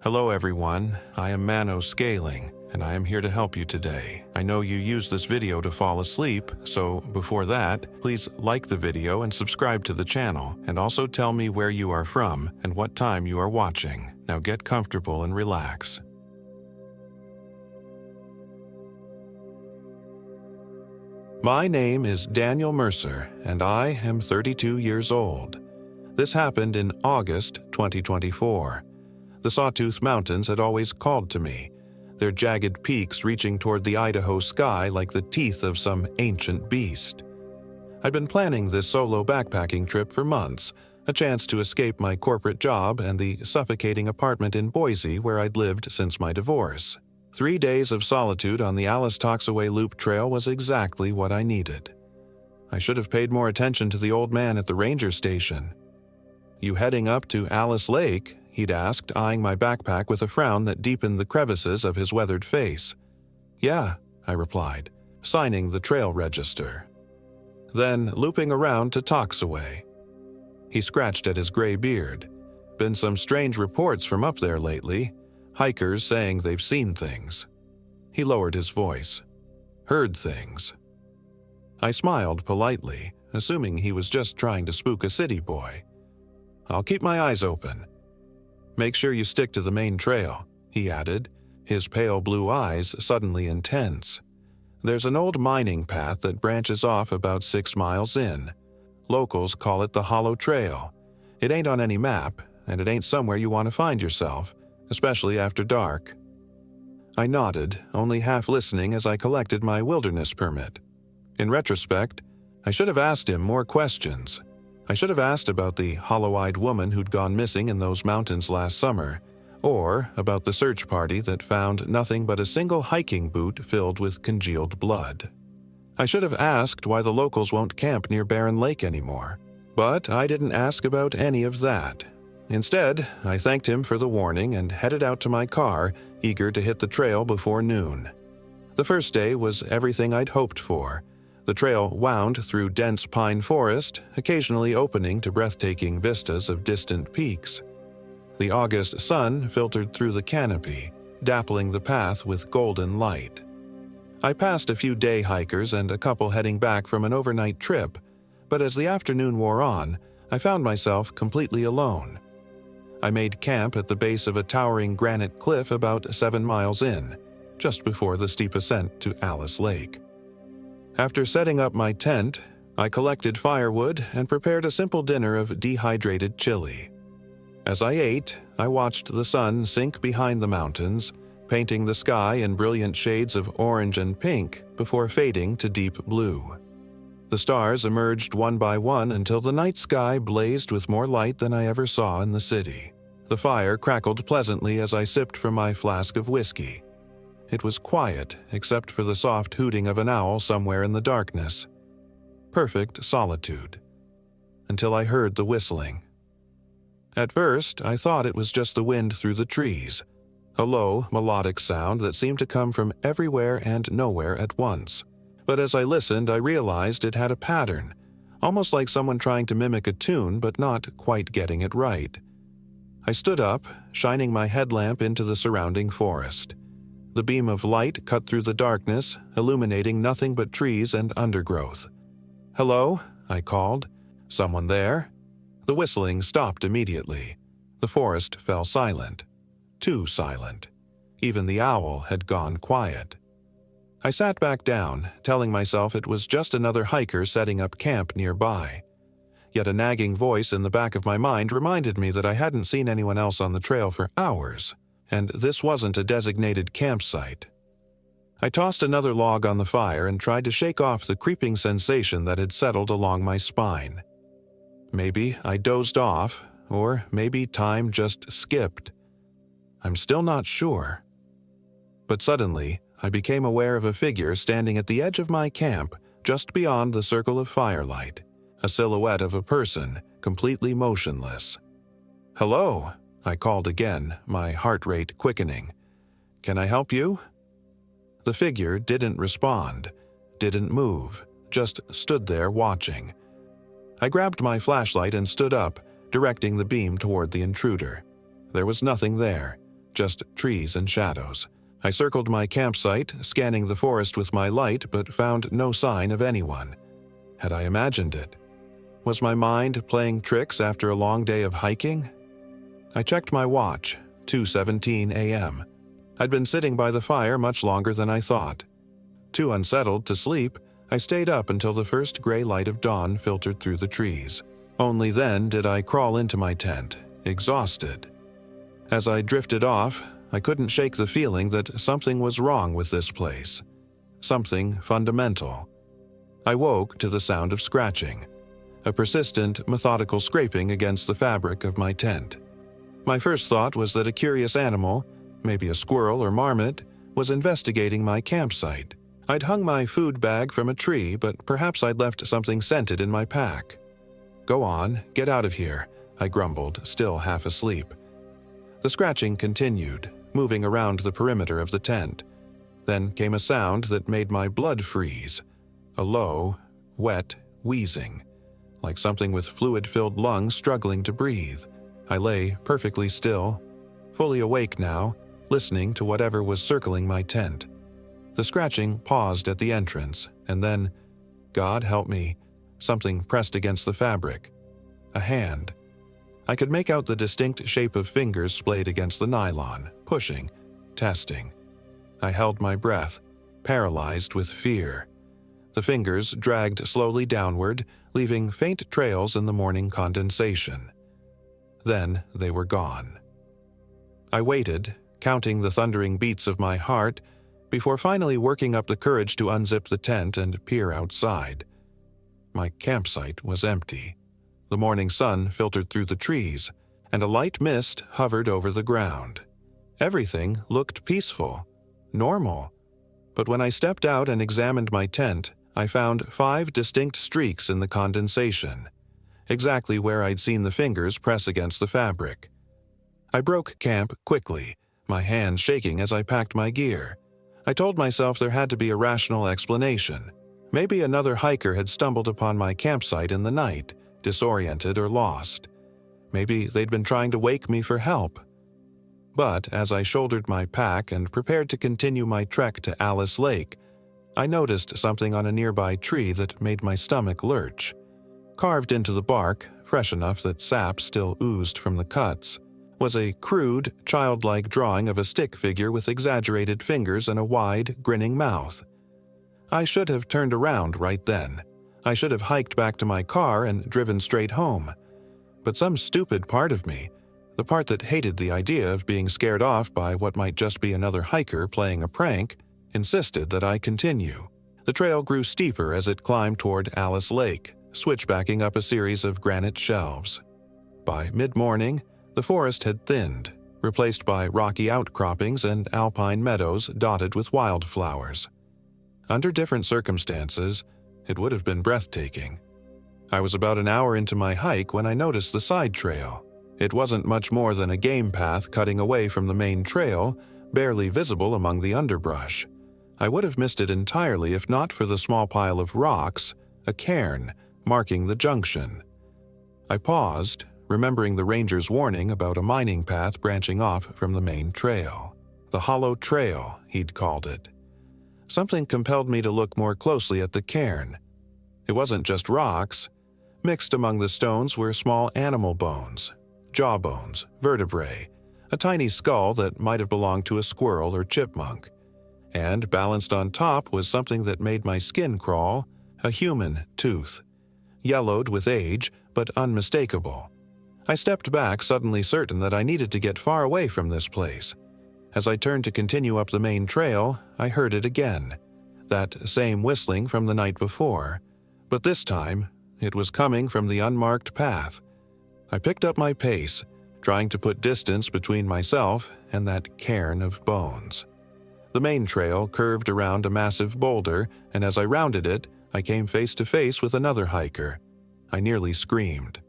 Hello everyone, I am MANO Scaling, and I am here to help you today. I know you use this video to fall asleep, so before that, please like the video and subscribe to the channel, and also tell me where you are from and what time you are watching. Now get comfortable and relax. My name is Daniel Mercer, and I am 32 years old. This happened in August 2024. The Sawtooth Mountains had always called to me, their jagged peaks reaching toward the Idaho sky like the teeth of some ancient beast. I'd been planning this solo backpacking trip for months, a chance to escape my corporate job and the suffocating apartment in Boise where I'd lived since my divorce. 3 days of solitude on the Alice-Toxaway Loop Trail was exactly what I needed. I should have paid more attention to the old man at the ranger station. "You heading up to Alice Lake?" he'd asked, eyeing my backpack with a frown that deepened the crevices of his weathered face. "Yeah," I replied, signing the trail register. "Then looping around to Toxaway." He scratched at his gray beard. "Been some strange reports from up there lately. Hikers saying they've seen things." He lowered his voice. "Heard things." I smiled politely, assuming he was just trying to spook a city boy. "I'll keep my eyes open." "Make sure you stick to the main trail," he added, his pale blue eyes suddenly intense. "There's an old mining path that branches off about 6 miles in. Locals call it the Hollow Trail. It ain't on any map, and it ain't somewhere you want to find yourself, especially after dark." I nodded, only half listening as I collected my wilderness permit. In retrospect, I should have asked him more questions. I should have asked about the hollow-eyed woman who'd gone missing in those mountains last summer, or about the search party that found nothing but a single hiking boot filled with congealed blood. I should have asked why the locals won't camp near Barren Lake anymore, but I didn't ask about any of that. Instead, I thanked him for the warning and headed out to my car, eager to hit the trail before noon. The first day was everything I'd hoped for. The trail wound through dense pine forest, occasionally opening to breathtaking vistas of distant peaks. The August sun filtered through the canopy, dappling the path with golden light. I passed a few day hikers and a couple heading back from an overnight trip, but as the afternoon wore on, I found myself completely alone. I made camp at the base of a towering granite cliff about 7 miles in, just before the steep ascent to Alice Lake. After setting up my tent, I collected firewood and prepared a simple dinner of dehydrated chili. As I ate, I watched the sun sink behind the mountains, painting the sky in brilliant shades of orange and pink before fading to deep blue. The stars emerged one by one until the night sky blazed with more light than I ever saw in the city. The fire crackled pleasantly as I sipped from my flask of whiskey. It was quiet, except for the soft hooting of an owl somewhere in the darkness. Perfect solitude. Until I heard the whistling. At first, I thought it was just the wind through the trees, a low, melodic sound that seemed to come from everywhere and nowhere at once. But as I listened, I realized it had a pattern, almost like someone trying to mimic a tune but not quite getting it right. I stood up, shining my headlamp into the surrounding forest. The beam of light cut through the darkness, illuminating nothing but trees and undergrowth. "Hello?" I called. "Someone there?" The whistling stopped immediately. The forest fell silent. Too silent. Even the owl had gone quiet. I sat back down, telling myself it was just another hiker setting up camp nearby. Yet a nagging voice in the back of my mind reminded me that I hadn't seen anyone else on the trail for hours, and this wasn't a designated campsite. I tossed another log on the fire and tried to shake off the creeping sensation that had settled along my spine. Maybe I dozed off, or maybe time just skipped. I'm still not sure. But suddenly, I became aware of a figure standing at the edge of my camp, just beyond the circle of firelight, a silhouette of a person, completely motionless. "Hello," I called again, my heart rate quickening. "Can I help you?" The figure didn't respond, didn't move, just stood there watching. I grabbed my flashlight and stood up, directing the beam toward the intruder. There was nothing there, just trees and shadows. I circled my campsite, scanning the forest with my light, but found no sign of anyone. Had I imagined it? Was my mind playing tricks after a long day of hiking? I checked my watch, 2:17 a.m. I'd been sitting by the fire much longer than I thought. Too unsettled to sleep, I stayed up until the first gray light of dawn filtered through the trees. Only then did I crawl into my tent, exhausted. As I drifted off, I couldn't shake the feeling that something was wrong with this place. Something fundamental. I woke to the sound of scratching, a persistent, methodical scraping against the fabric of my tent. My first thought was that a curious animal, maybe a squirrel or marmot, was investigating my campsite. I'd hung my food bag from a tree, but perhaps I'd left something scented in my pack. "Go on, get out of here," I grumbled, still half asleep. The scratching continued, moving around the perimeter of the tent. Then came a sound that made my blood freeze, a low, wet wheezing, like something with fluid-filled lungs struggling to breathe. I lay perfectly still, fully awake now, listening to whatever was circling my tent. The scratching paused at the entrance, and then, God help me, something pressed against the fabric. A hand. I could make out the distinct shape of fingers splayed against the nylon, pushing, testing. I held my breath, paralyzed with fear. The fingers dragged slowly downward, leaving faint trails in the morning condensation. Then they were gone. I waited, counting the thundering beats of my heart, before finally working up the courage to unzip the tent and peer outside. My campsite was empty. The morning sun filtered through the trees, and a light mist hovered over the ground. Everything looked peaceful, normal. But when I stepped out and examined my tent, I found 5 distinct streaks in the condensation, exactly where I'd seen the fingers press against the fabric. I broke camp quickly, my hands shaking as I packed my gear. I told myself there had to be a rational explanation. Maybe another hiker had stumbled upon my campsite in the night, disoriented or lost. Maybe they'd been trying to wake me for help. But as I shouldered my pack and prepared to continue my trek to Alice Lake, I noticed something on a nearby tree that made my stomach lurch. Carved into the bark, fresh enough that sap still oozed from the cuts, was a crude, childlike drawing of a stick figure with exaggerated fingers and a wide, grinning mouth. I should have turned around right then. I should have hiked back to my car and driven straight home. But some stupid part of me, the part that hated the idea of being scared off by what might just be another hiker playing a prank, insisted that I continue. The trail grew steeper as it climbed toward Alice Lake, switchbacking up a series of granite shelves. By mid-morning, the forest had thinned, replaced by rocky outcroppings and alpine meadows dotted with wildflowers. Under different circumstances, it would have been breathtaking. I was about an hour into my hike when I noticed the side trail. It wasn't much more than a game path cutting away from the main trail, barely visible among the underbrush. I would have missed it entirely if not for the small pile of rocks, a cairn, marking the junction. I paused, remembering the ranger's warning about a mining path branching off from the main trail. The Hollow Trail, he'd called it. Something compelled me to look more closely at the cairn. It wasn't just rocks. Mixed among the stones were small animal bones, jawbones, vertebrae, a tiny skull that might have belonged to a squirrel or chipmunk. And balanced on top was something that made my skin crawl, a human tooth. Yellowed with age, but unmistakable. I stepped back, suddenly certain that I needed to get far away from this place. As I turned to continue up the main trail, I heard it again. That same whistling from the night before. But this time, it was coming from the unmarked path. I picked up my pace, trying to put distance between myself and that cairn of bones. The main trail curved around a massive boulder, and as I rounded it, I came face to face with another hiker. I nearly screamed.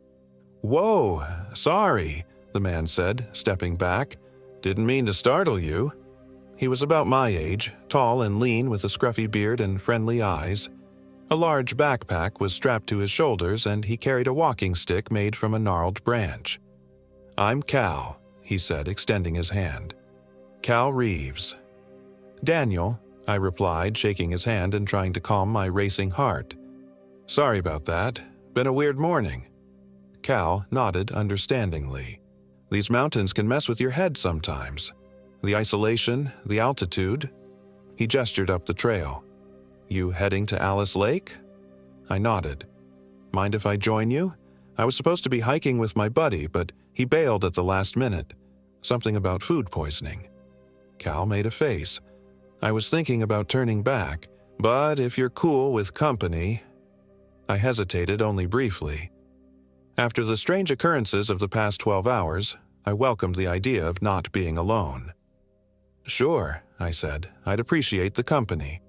"Whoa, sorry," the man said, stepping back. "Didn't mean to startle you." He was about my age, tall and lean with a scruffy beard and friendly eyes. A large backpack was strapped to his shoulders and he carried a walking stick made from a gnarled branch. "I'm Cal," he said, extending his hand. Cal Reeves. Daniel, I replied, shaking his hand and trying to calm my racing heart. Sorry about that. Been a weird morning. Cal nodded understandingly. These mountains can mess with your head sometimes. The isolation, the altitude. He gestured up the trail. You heading to Alice Lake? I nodded. Mind if I join you? I was supposed to be hiking with my buddy, but he bailed at the last minute. Something about food poisoning. Cal made a face. I was thinking about turning back, but if you're cool with company... I hesitated only briefly. After the strange occurrences of the past 12 hours, I welcomed the idea of not being alone. Sure, I said. I'd appreciate the company.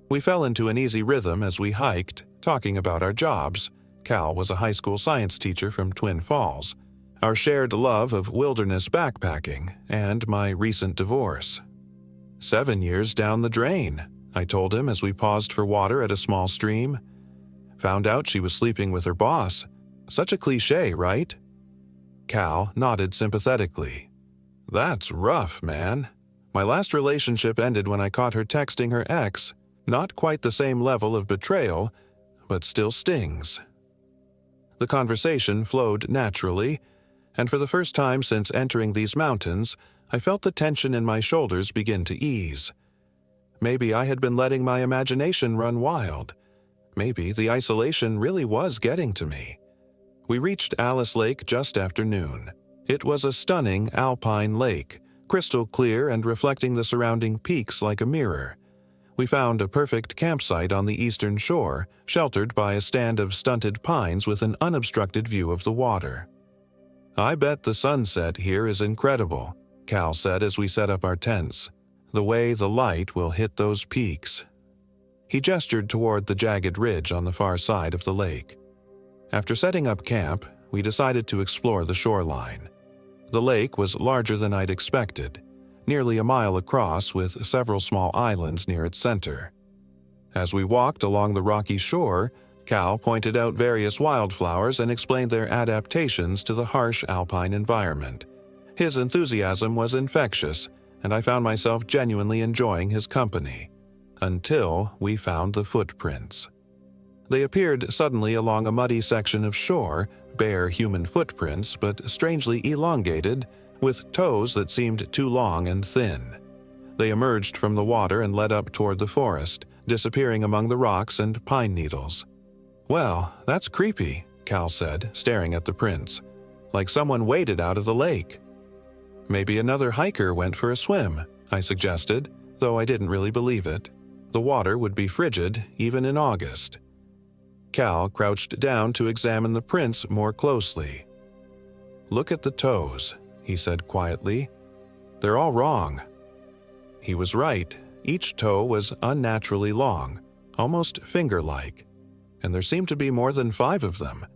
We fell into an easy rhythm as we hiked, talking about our jobs. Cal was a high school science teacher from Twin Falls, our shared love of wilderness backpacking, and my recent divorce. 7 years down the drain, I told him as we paused for water at a small stream. Found out she was sleeping with her boss. Such a cliché, right? Cal nodded sympathetically. That's rough, man. My last relationship ended when I caught her texting her ex. Not quite the same level of betrayal, but still stings. The conversation flowed naturally, and for the first time since entering these mountains, I felt the tension in my shoulders begin to ease. Maybe I had been letting my imagination run wild. Maybe the isolation really was getting to me. We reached Alice Lake just after noon. It was a stunning alpine lake, crystal clear and reflecting the surrounding peaks like a mirror. We found a perfect campsite on the eastern shore, sheltered by a stand of stunted pines with an unobstructed view of the water. I bet the sunset here is incredible, Cal said as we set up our tents. The way the light will hit those peaks. He gestured toward the jagged ridge on the far side of the lake. After setting up camp, we decided to explore the shoreline. The lake was larger than I'd expected, nearly a mile across with several small islands near its center. As we walked along the rocky shore, Cal pointed out various wildflowers and explained their adaptations to the harsh alpine environment. His enthusiasm was infectious, and I found myself genuinely enjoying his company. Until we found the footprints. They appeared suddenly along a muddy section of shore, bare human footprints but strangely elongated, with toes that seemed too long and thin. They emerged from the water and led up toward the forest, disappearing among the rocks and pine needles. Well, that's creepy, Cal said, staring at the prints. Like someone waded out of the lake. Maybe another hiker went for a swim, I suggested, though I didn't really believe it. The water would be frigid even in August. Cal crouched down to examine the prints more closely. Look at the toes, he said quietly. They're all wrong. He was right. Each toe was unnaturally long, almost finger-like, and there seemed to be more than 5 of them.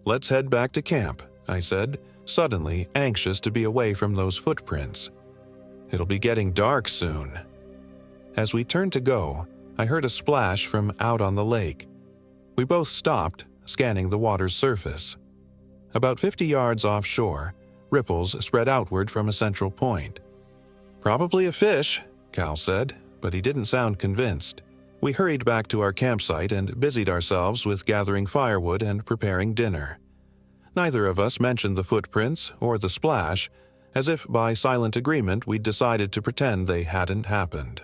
Let's head back to camp, I said, suddenly anxious to be away from those footprints. It'll be getting dark soon. As we turned to go, I heard a splash from out on the lake. We both stopped, scanning the water's surface. About 50 yards offshore, ripples spread outward from a central point. Probably a fish, Cal said, but he didn't sound convinced. We hurried back to our campsite and busied ourselves with gathering firewood and preparing dinner. Neither of us mentioned the footprints or the splash, as if by silent agreement we'd decided to pretend they hadn't happened.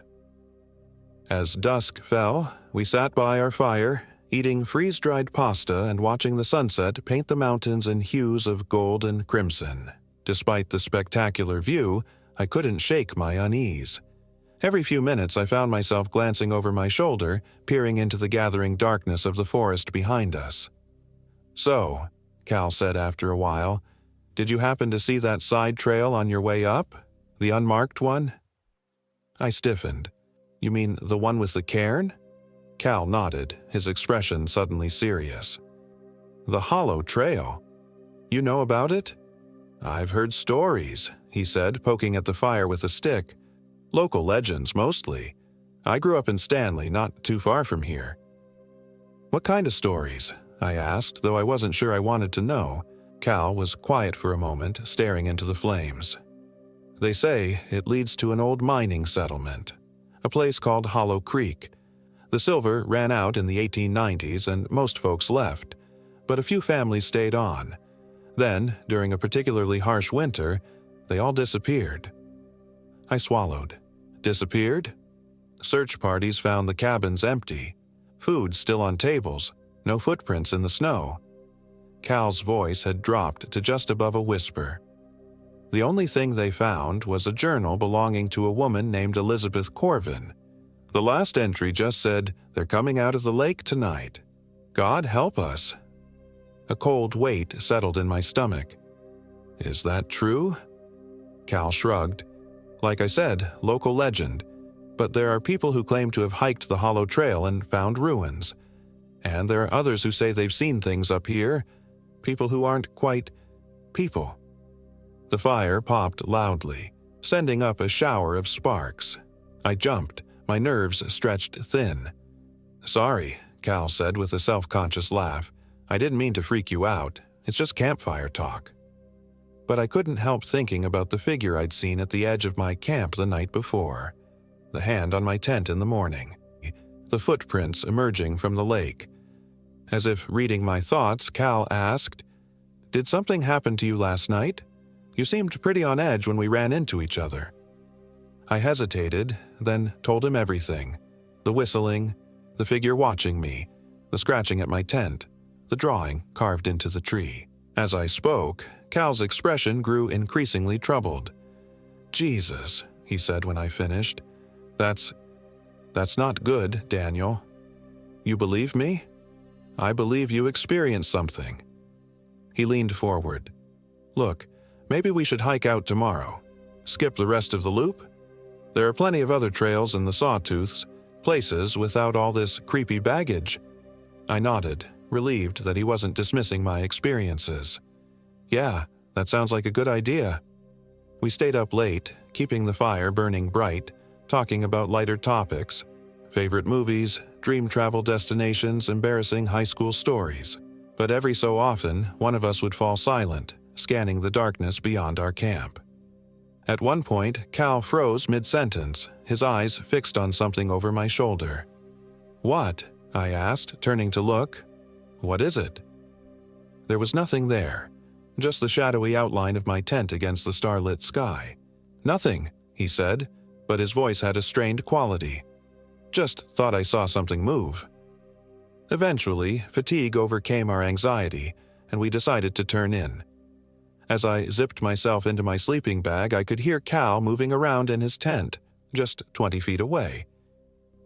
As dusk fell, we sat by our fire, eating freeze-dried pasta and watching the sunset paint the mountains in hues of gold and crimson. Despite the spectacular view, I couldn't shake my unease. Every few minutes I found myself glancing over my shoulder, peering into the gathering darkness of the forest behind us. So, Cal said after a while, did you happen to see that side trail on your way up? The unmarked one? I stiffened. You mean the one with the cairn? Cal nodded, his expression suddenly serious. The hollow trail. You know about it? I've heard stories, he said, poking at the fire with a stick. Local legends, mostly. I grew up in Stanley, not too far from here. What kind of stories? I asked, though I wasn't sure I wanted to know. Cal was quiet for a moment, staring into the flames. They say it leads to an old mining settlement, a place called Hollow Creek. The silver ran out in the 1890s and most folks left, but a few families stayed on. Then, during a particularly harsh winter, they all disappeared. I swallowed. Disappeared? Search parties found the cabins empty, food still on tables, no footprints in the snow. Cal's voice had dropped to just above a whisper. The only thing they found was a journal belonging to a woman named Elizabeth Corvin. The last entry just said, "They're coming out of the lake tonight." God help us. A cold weight settled in my stomach. Is that true? Cal shrugged. Like I said, local legend, but there are people who claim to have hiked the Hollow Trail and found ruins. And there are others who say they've seen things up here, people who aren't quite people. The fire popped loudly, sending up a shower of sparks. I jumped, my nerves stretched thin. Sorry, Cal said with a self-conscious laugh. I didn't mean to freak you out. It's just campfire talk. But I couldn't help thinking about the figure I'd seen at the edge of my camp the night before. The hand on my tent in the morning. The footprints emerging from the lake. As if reading my thoughts, Cal asked, "Did something happen to you last night? You seemed pretty on edge when we ran into each other." I hesitated, then told him everything. The whistling, the figure watching me, the scratching at my tent, the drawing carved into the tree. As I spoke, Cal's expression grew increasingly troubled. "Jesus," he said when I finished. That's not good, Daniel. You believe me? I believe you experienced something." He leaned forward. "Look, maybe we should hike out tomorrow. Skip the rest of the loop? There are plenty of other trails in the Sawtooths, places without all this creepy baggage." I nodded, relieved that he wasn't dismissing my experiences. "Yeah, that sounds like a good idea." We stayed up late, keeping the fire burning bright, talking about lighter topics, favorite movies, dream travel destinations, embarrassing high school stories. But every so often, one of us would fall silent, scanning the darkness beyond our camp. At one point, Cal froze mid-sentence, his eyes fixed on something over my shoulder. "What?" I asked, turning to look. "What is it?" There was nothing there, just the shadowy outline of my tent against the starlit sky. "Nothing," he said, but his voice had a strained quality. "Just thought I saw something move." Eventually, fatigue overcame our anxiety, and we decided to turn in. As I zipped myself into my sleeping bag, I could hear Cal moving around in his tent, just 20 feet away.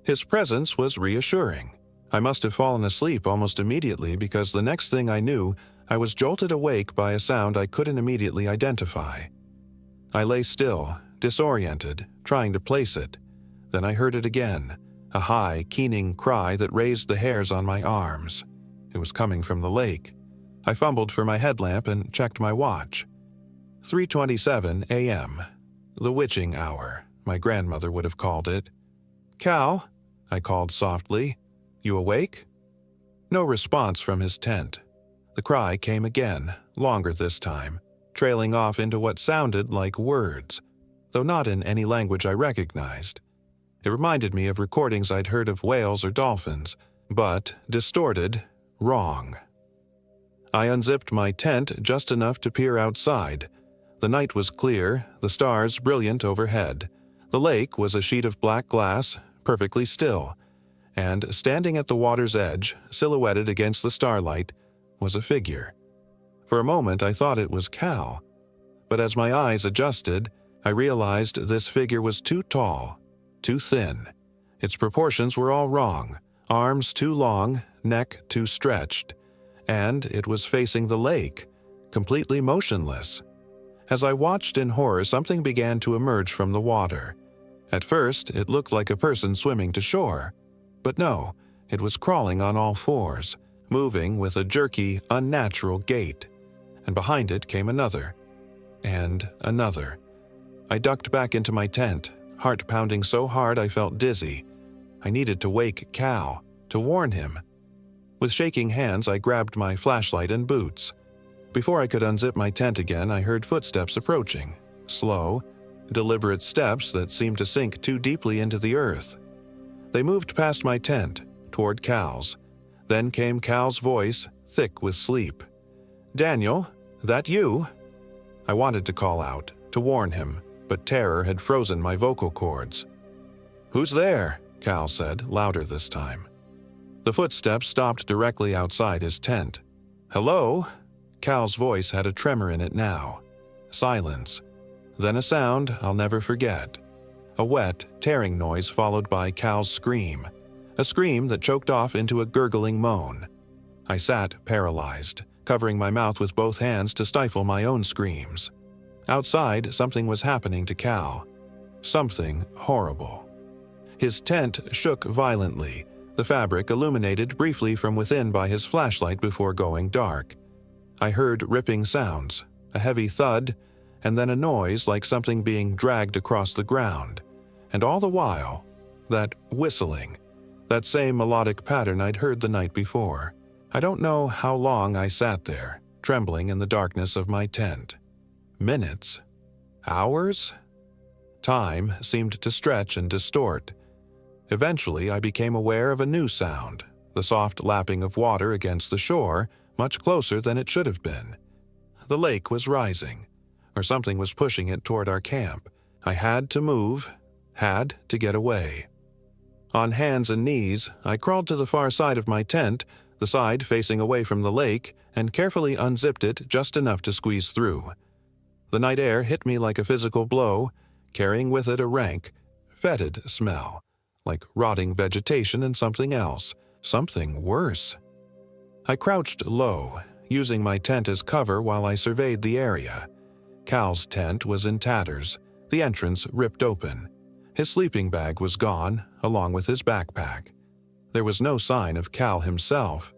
His presence was reassuring. I must have fallen asleep almost immediately because the next thing I knew, I was jolted awake by a sound I couldn't immediately identify. I lay still, disoriented, trying to place it. Then I heard it again, a high, keening cry that raised the hairs on my arms. It was coming from the lake. I fumbled for my headlamp and checked my watch. 3:27 a.m. The witching hour, my grandmother would have called it. "Cal," I called softly. "You awake?" No response from his tent. The cry came again, longer this time, trailing off into what sounded like words, though not in any language I recognized. It reminded me of recordings I'd heard of whales or dolphins, but distorted, wrong. I unzipped my tent just enough to peer outside. The night was clear, the stars brilliant overhead. The lake was a sheet of black glass, perfectly still, and standing at the water's edge, silhouetted against the starlight, was a figure. For a moment I thought it was Cal, but as my eyes adjusted, I realized this figure was too tall, too thin. Its proportions were all wrong, arms too long, neck too stretched, and it was facing the lake, completely motionless. As I watched in horror, something began to emerge from the water. At first, it looked like a person swimming to shore, but no, it was crawling on all fours, moving with a jerky, unnatural gait. And behind it came another, and another. I ducked back into my tent, heart pounding so hard I felt dizzy. I needed to wake Cal, to warn him. With shaking hands, I grabbed my flashlight and boots. Before I could unzip my tent again, I heard footsteps approaching, slow, deliberate steps that seemed to sink too deeply into the earth. They moved past my tent, toward Cal's. Then came Cal's voice, thick with sleep. "Daniel, that you?" I wanted to call out, to warn him, but terror had frozen my vocal cords. "Who's there?" Cal said, louder this time. The footsteps stopped directly outside his tent. "Hello?" Cal's voice had a tremor in it now. Silence. Then a sound I'll never forget. A wet, tearing noise followed by Cal's scream. A scream that choked off into a gurgling moan. I sat paralyzed, covering my mouth with both hands to stifle my own screams. Outside, something was happening to Cal. Something horrible. His tent shook violently, the fabric illuminated briefly from within by his flashlight before going dark. I heard ripping sounds, a heavy thud, and then a noise like something being dragged across the ground. And all the while, that whistling, that same melodic pattern I'd heard the night before. I don't know how long I sat there, trembling in the darkness of my tent. Minutes? Hours? Time seemed to stretch and distort. Eventually, I became aware of a new sound, the soft lapping of water against the shore, much closer than it should have been. The lake was rising, or something was pushing it toward our camp. I had to move, had to get away. On hands and knees, I crawled to the far side of my tent, the side facing away from the lake, and carefully unzipped it just enough to squeeze through. The night air hit me like a physical blow, carrying with it a rank, fetid smell, like rotting vegetation and something else, something worse. I crouched low, using my tent as cover while I surveyed the area. Cal's tent was in tatters, the entrance ripped open. His sleeping bag was gone, along with his backpack. There was no sign of Cal himself.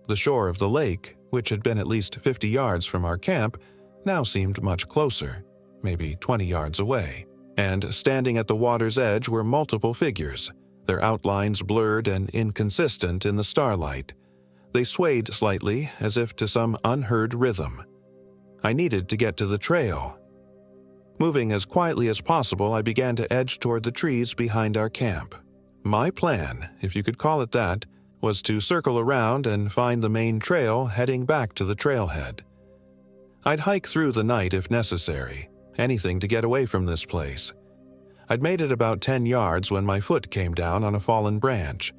The shore of the lake, which had been at least 50 yards from our camp, now seemed much closer, maybe 20 yards away. And standing at the water's edge were multiple figures, their outlines blurred and inconsistent in the starlight. They swayed slightly, as if to some unheard rhythm. I needed to get to the trail. Moving as quietly as possible, I began to edge toward the trees behind our camp. My plan, if you could call it that, was to circle around and find the main trail heading back to the trailhead. I'd hike through the night if necessary, anything to get away from this place. I'd made it about 10 yards when my foot came down on a fallen branch.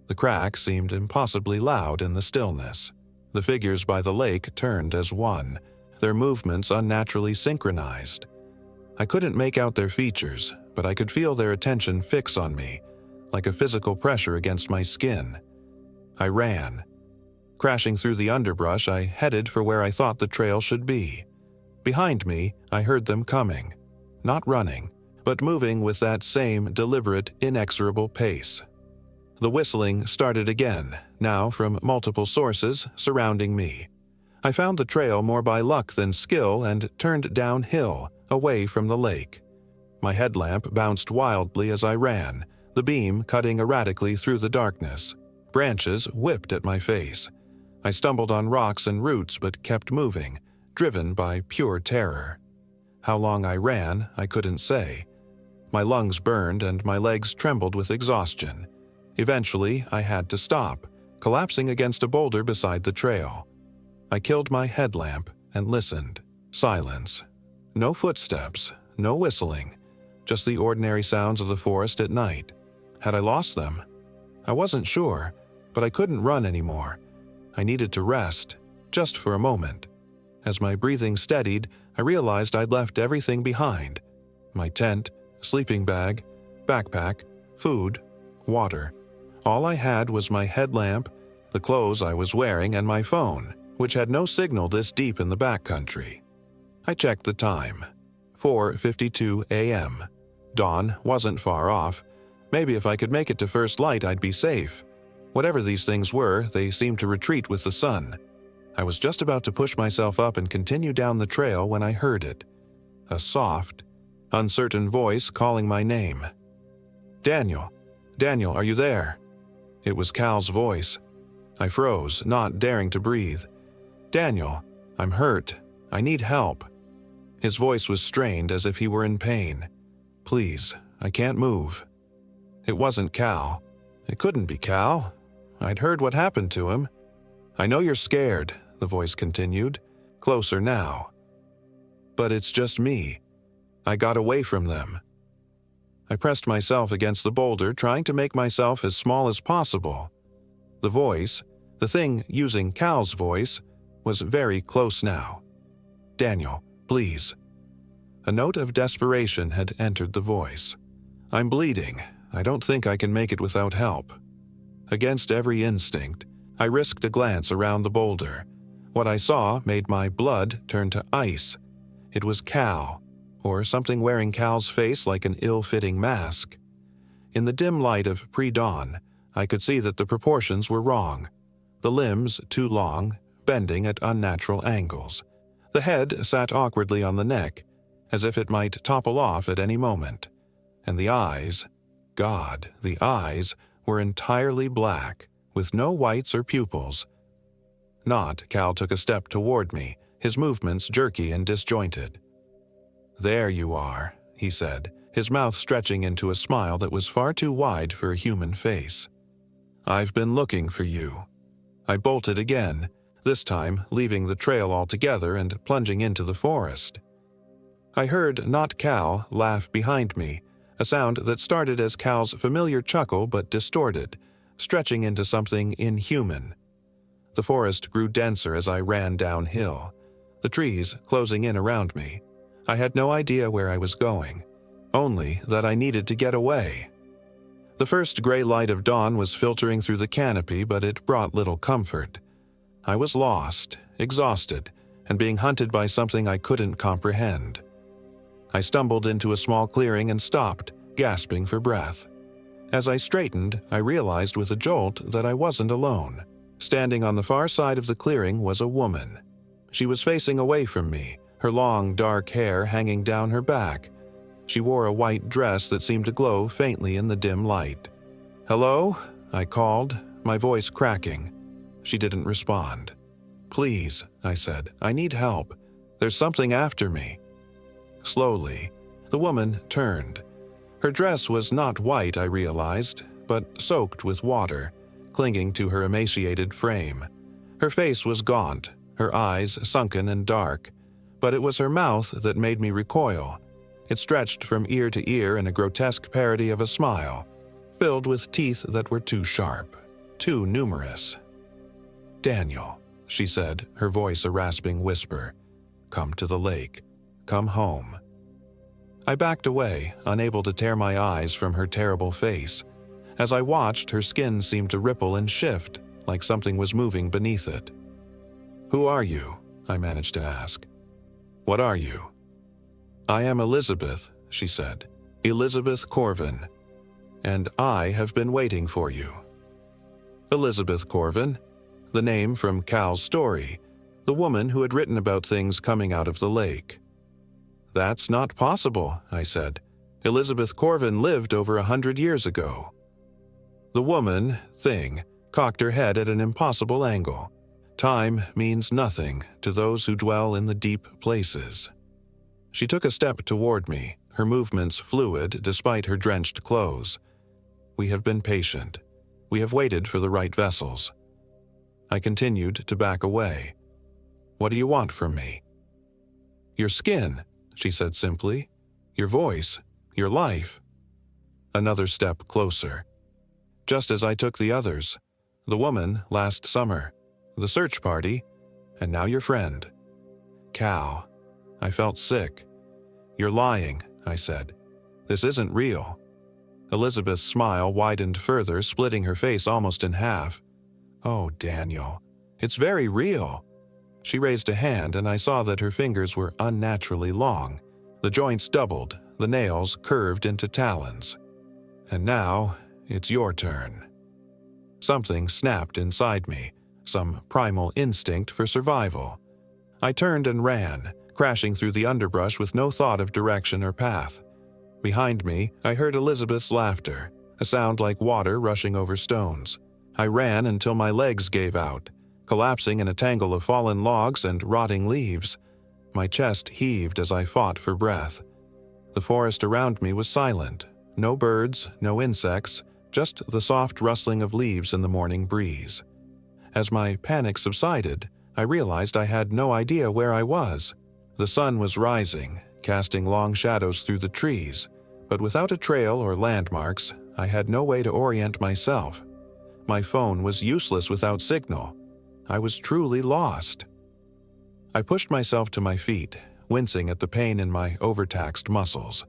The crack seemed impossibly loud in the stillness. The figures by the lake turned as one, their movements unnaturally synchronized. I couldn't make out their features, but I could feel their attention fix on me, like a physical pressure against my skin. I ran. Crashing through the underbrush, I headed for where I thought the trail should be. Behind me, I heard them coming, not running, but moving with that same deliberate, inexorable pace. The whistling started again, now from multiple sources surrounding me. I found the trail more by luck than skill and turned downhill, away from the lake. My headlamp bounced wildly as I ran, the beam cutting erratically through the darkness. Branches whipped at my face. I stumbled on rocks and roots but kept moving, driven by pure terror. How long I ran, I couldn't say. My lungs burned and my legs trembled with exhaustion. Eventually, I had to stop, collapsing against a boulder beside the trail. I killed my headlamp and listened. Silence. No footsteps, no whistling, just the ordinary sounds of the forest at night. Had I lost them? I wasn't sure, but I couldn't run anymore. I needed to rest, just for a moment. As my breathing steadied, I realized I'd left everything behind. My tent, sleeping bag, backpack, food, water. All I had was my headlamp, the clothes I was wearing, and my phone, which had no signal this deep in the backcountry. I checked the time. 4:52 a.m. Dawn wasn't far off. Maybe if I could make it to first light, I'd be safe. Whatever these things were, they seemed to retreat with the sun. I was just about to push myself up and continue down the trail when I heard it. A soft, uncertain voice calling my name. "Daniel, Daniel, are you there?" It was Cal's voice. I froze, not daring to breathe. "Daniel, I'm hurt. I need help." His voice was strained as if he were in pain. "Please, I can't move." It wasn't Cal. It couldn't be Cal. I'd heard what happened to him. "I know you're scared," the voice continued, closer now. "But it's just me. I got away from them." I pressed myself against the boulder, trying to make myself as small as possible. The voice, the thing using Cal's voice, was very close now. "Daniel, please." A note of desperation had entered the voice. "I'm bleeding. I don't think I can make it without help." Against every instinct, I risked a glance around the boulder. What I saw made my blood turn to ice. It was Cal, or something wearing Cal's face like an ill-fitting mask. In the dim light of pre-dawn, I could see that the proportions were wrong. The limbs too long, bending at unnatural angles. The head sat awkwardly on the neck, as if it might topple off at any moment. And the eyes, God, the eyes were entirely black, with no whites or pupils. Cal took a step toward me, his movements jerky and disjointed. "There you are," he said, his mouth stretching into a smile that was far too wide for a human face. "I've been looking for you." I bolted again, this time leaving the trail altogether and plunging into the forest. I heard not Cal laugh behind me, a sound that started as Cal's familiar chuckle but distorted, stretching into something inhuman. The forest grew denser as I ran downhill, the trees closing in around me. I had no idea where I was going, only that I needed to get away. The first gray light of dawn was filtering through the canopy, but it brought little comfort. I was lost, exhausted, and being hunted by something I couldn't comprehend. I stumbled into a small clearing and stopped, gasping for breath. As I straightened, I realized with a jolt that I wasn't alone. Standing on the far side of the clearing was a woman. She was facing away from me, her long, dark hair hanging down her back. She wore a white dress that seemed to glow faintly in the dim light. "Hello?" I called, my voice cracking. She didn't respond. "Please," I said, "I need help. There's something after me." Slowly, the woman turned. Her dress was not white, I realized, but soaked with water, clinging to her emaciated frame. Her face was gaunt, her eyes sunken and dark, but it was her mouth that made me recoil. It stretched from ear to ear in a grotesque parody of a smile, filled with teeth that were too sharp, too numerous. "Daniel," she said, her voice a rasping whisper. "Come to the lake. Come home." I backed away, unable to tear my eyes from her terrible face. As I watched, her skin seemed to ripple and shift, like something was moving beneath it. "Who are you?" I managed to ask. "What are you?" "I am Elizabeth," she said. "Elizabeth Corvin. And I have been waiting for you." Elizabeth Corvin, the name from Cal's story, the woman who had written about things coming out of the lake. "That's not possible," I said. "Elizabeth Corvin lived over 100 years ago." The woman, thing, cocked her head at an impossible angle. Time means nothing to those who dwell in the deep places. She took a step toward me, her movements fluid despite her drenched clothes. "We have been patient. We have waited for the right vessels." I continued to back away. "What do you want from me?" "Your skin," she said simply. "Your voice. Your life." Another step closer. Just as I took the others. The woman last summer. The search party. And now your friend. Cal. I felt sick. "You're lying," I said. "This isn't real." Elizabeth's smile widened further, splitting her face almost in half. "Oh, Daniel. It's very real." She raised a hand, and I saw that her fingers were unnaturally long. The joints doubled, the nails curved into talons. "And now, it's your turn." Something snapped inside me, some primal instinct for survival. I turned and ran, crashing through the underbrush with no thought of direction or path. Behind me, I heard Elizabeth's laughter, a sound like water rushing over stones. I ran until my legs gave out, collapsing in a tangle of fallen logs and rotting leaves. My chest heaved as I fought for breath. The forest around me was silent. No birds, no insects, just the soft rustling of leaves in the morning breeze. As my panic subsided, I realized I had no idea where I was. The sun was rising, casting long shadows through the trees, but without a trail or landmarks, I had no way to orient myself. My phone was useless without signal. I was truly lost. I pushed myself to my feet, wincing at the pain in my overtaxed muscles.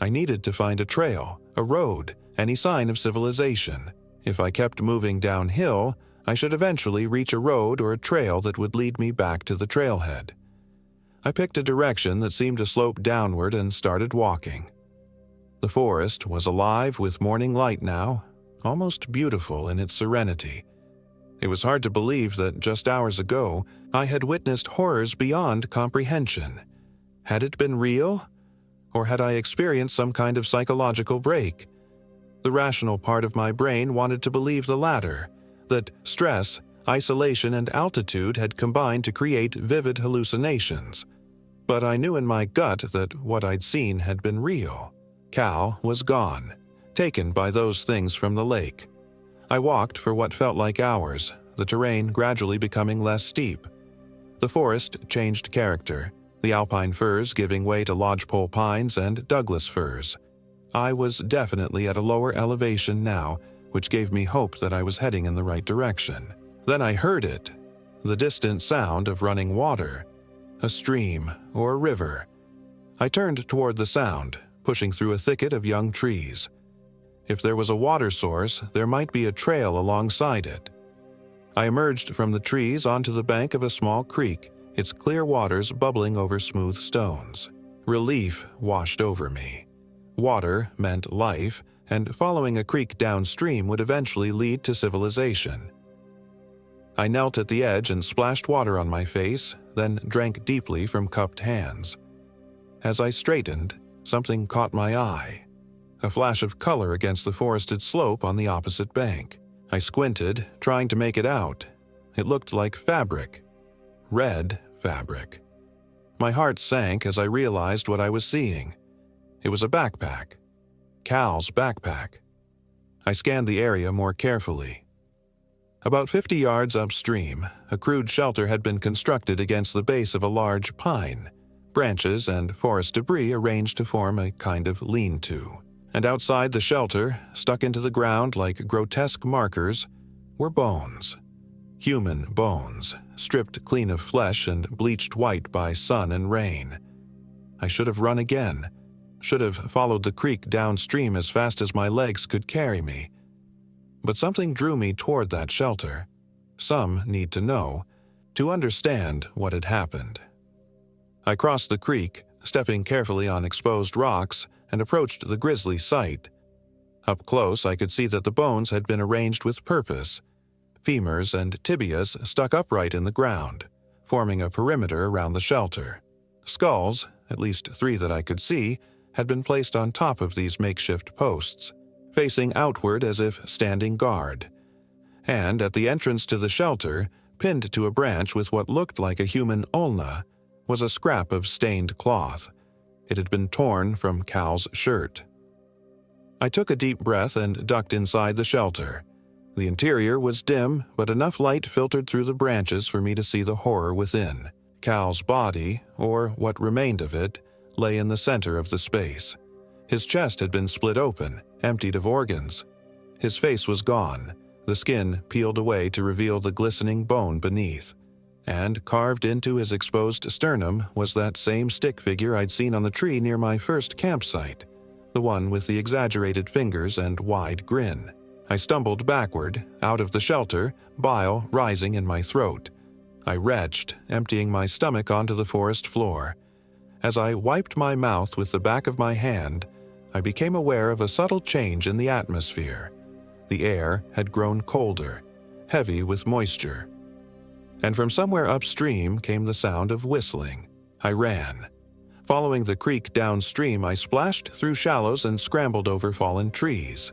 I needed to find a trail, a road, any sign of civilization. If I kept moving downhill, I should eventually reach a road or a trail that would lead me back to the trailhead. I picked a direction that seemed to slope downward and started walking. The forest was alive with morning light now, almost beautiful in its serenity. It was hard to believe that just hours ago I had witnessed horrors beyond comprehension. Had it been real? Or had I experienced some kind of psychological break? The rational part of my brain wanted to believe the latter, that stress, isolation, and altitude had combined to create vivid hallucinations. But I knew in my gut that what I'd seen had been real. Cal was gone, taken by those things from the lake. I walked for what felt like hours, the terrain gradually becoming less steep. The forest changed character, the alpine firs giving way to lodgepole pines and Douglas firs. I was definitely at a lower elevation now, which gave me hope that I was heading in the right direction. Then I heard it, the distant sound of running water, a stream or a river. I turned toward the sound, pushing through a thicket of young trees. If there was a water source, there might be a trail alongside it. I emerged from the trees onto the bank of a small creek, its clear waters bubbling over smooth stones. Relief washed over me. Water meant life, and following a creek downstream would eventually lead to civilization. I knelt at the edge and splashed water on my face, then drank deeply from cupped hands. As I straightened, something caught my eye. A flash of color against the forested slope on the opposite bank. I squinted, trying to make it out. It looked like fabric. Red fabric. My heart sank as I realized what I was seeing. It was a backpack. Cal's backpack. I scanned the area more carefully. About 50 yards upstream, a crude shelter had been constructed against the base of a large pine, branches and forest debris arranged to form a kind of lean-to. And outside the shelter, stuck into the ground like grotesque markers, were bones. Human bones, stripped clean of flesh and bleached white by sun and rain. I should have run again. Should have followed the creek downstream as fast as my legs could carry me. But something drew me toward that shelter. Some need to know, to understand what had happened. I crossed the creek, stepping carefully on exposed rocks, and approached the grizzly site. Up close, I could see that the bones had been arranged with purpose. Femurs and tibias stuck upright in the ground, forming a perimeter around the shelter. Skulls, at least 3 that I could see, had been placed on top of these makeshift posts, facing outward as if standing guard. And at the entrance to the shelter, pinned to a branch with what looked like a human ulna, was a scrap of stained cloth. It had been torn from Cal's shirt. I took a deep breath and ducked inside the shelter. The interior was dim, but enough light filtered through the branches for me to see the horror within. Cal's body, or what remained of it, lay in the center of the space. His chest had been split open, emptied of organs. His face was gone, the skin peeled away to reveal the glistening bone beneath. And carved into his exposed sternum was that same stick figure I'd seen on the tree near my first campsite, the one with the exaggerated fingers and wide grin. I stumbled backward, out of the shelter, bile rising in my throat. I retched, emptying my stomach onto the forest floor. As I wiped my mouth with the back of my hand, I became aware of a subtle change in the atmosphere. The air had grown colder, heavy with moisture. And from somewhere upstream came the sound of whistling. I ran. Following the creek downstream, I splashed through shallows and scrambled over fallen trees.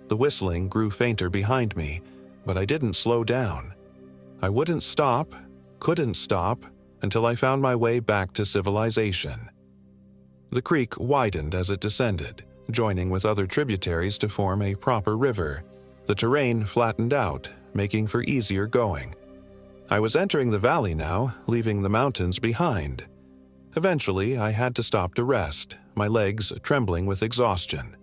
The whistling grew fainter behind me, but I didn't slow down. I wouldn't stop, couldn't stop, until I found my way back to civilization. The creek widened as it descended, joining with other tributaries to form a proper river. The terrain flattened out, making for easier going. I was entering the valley now, leaving the mountains behind. Eventually, I had to stop to rest, my legs trembling with exhaustion.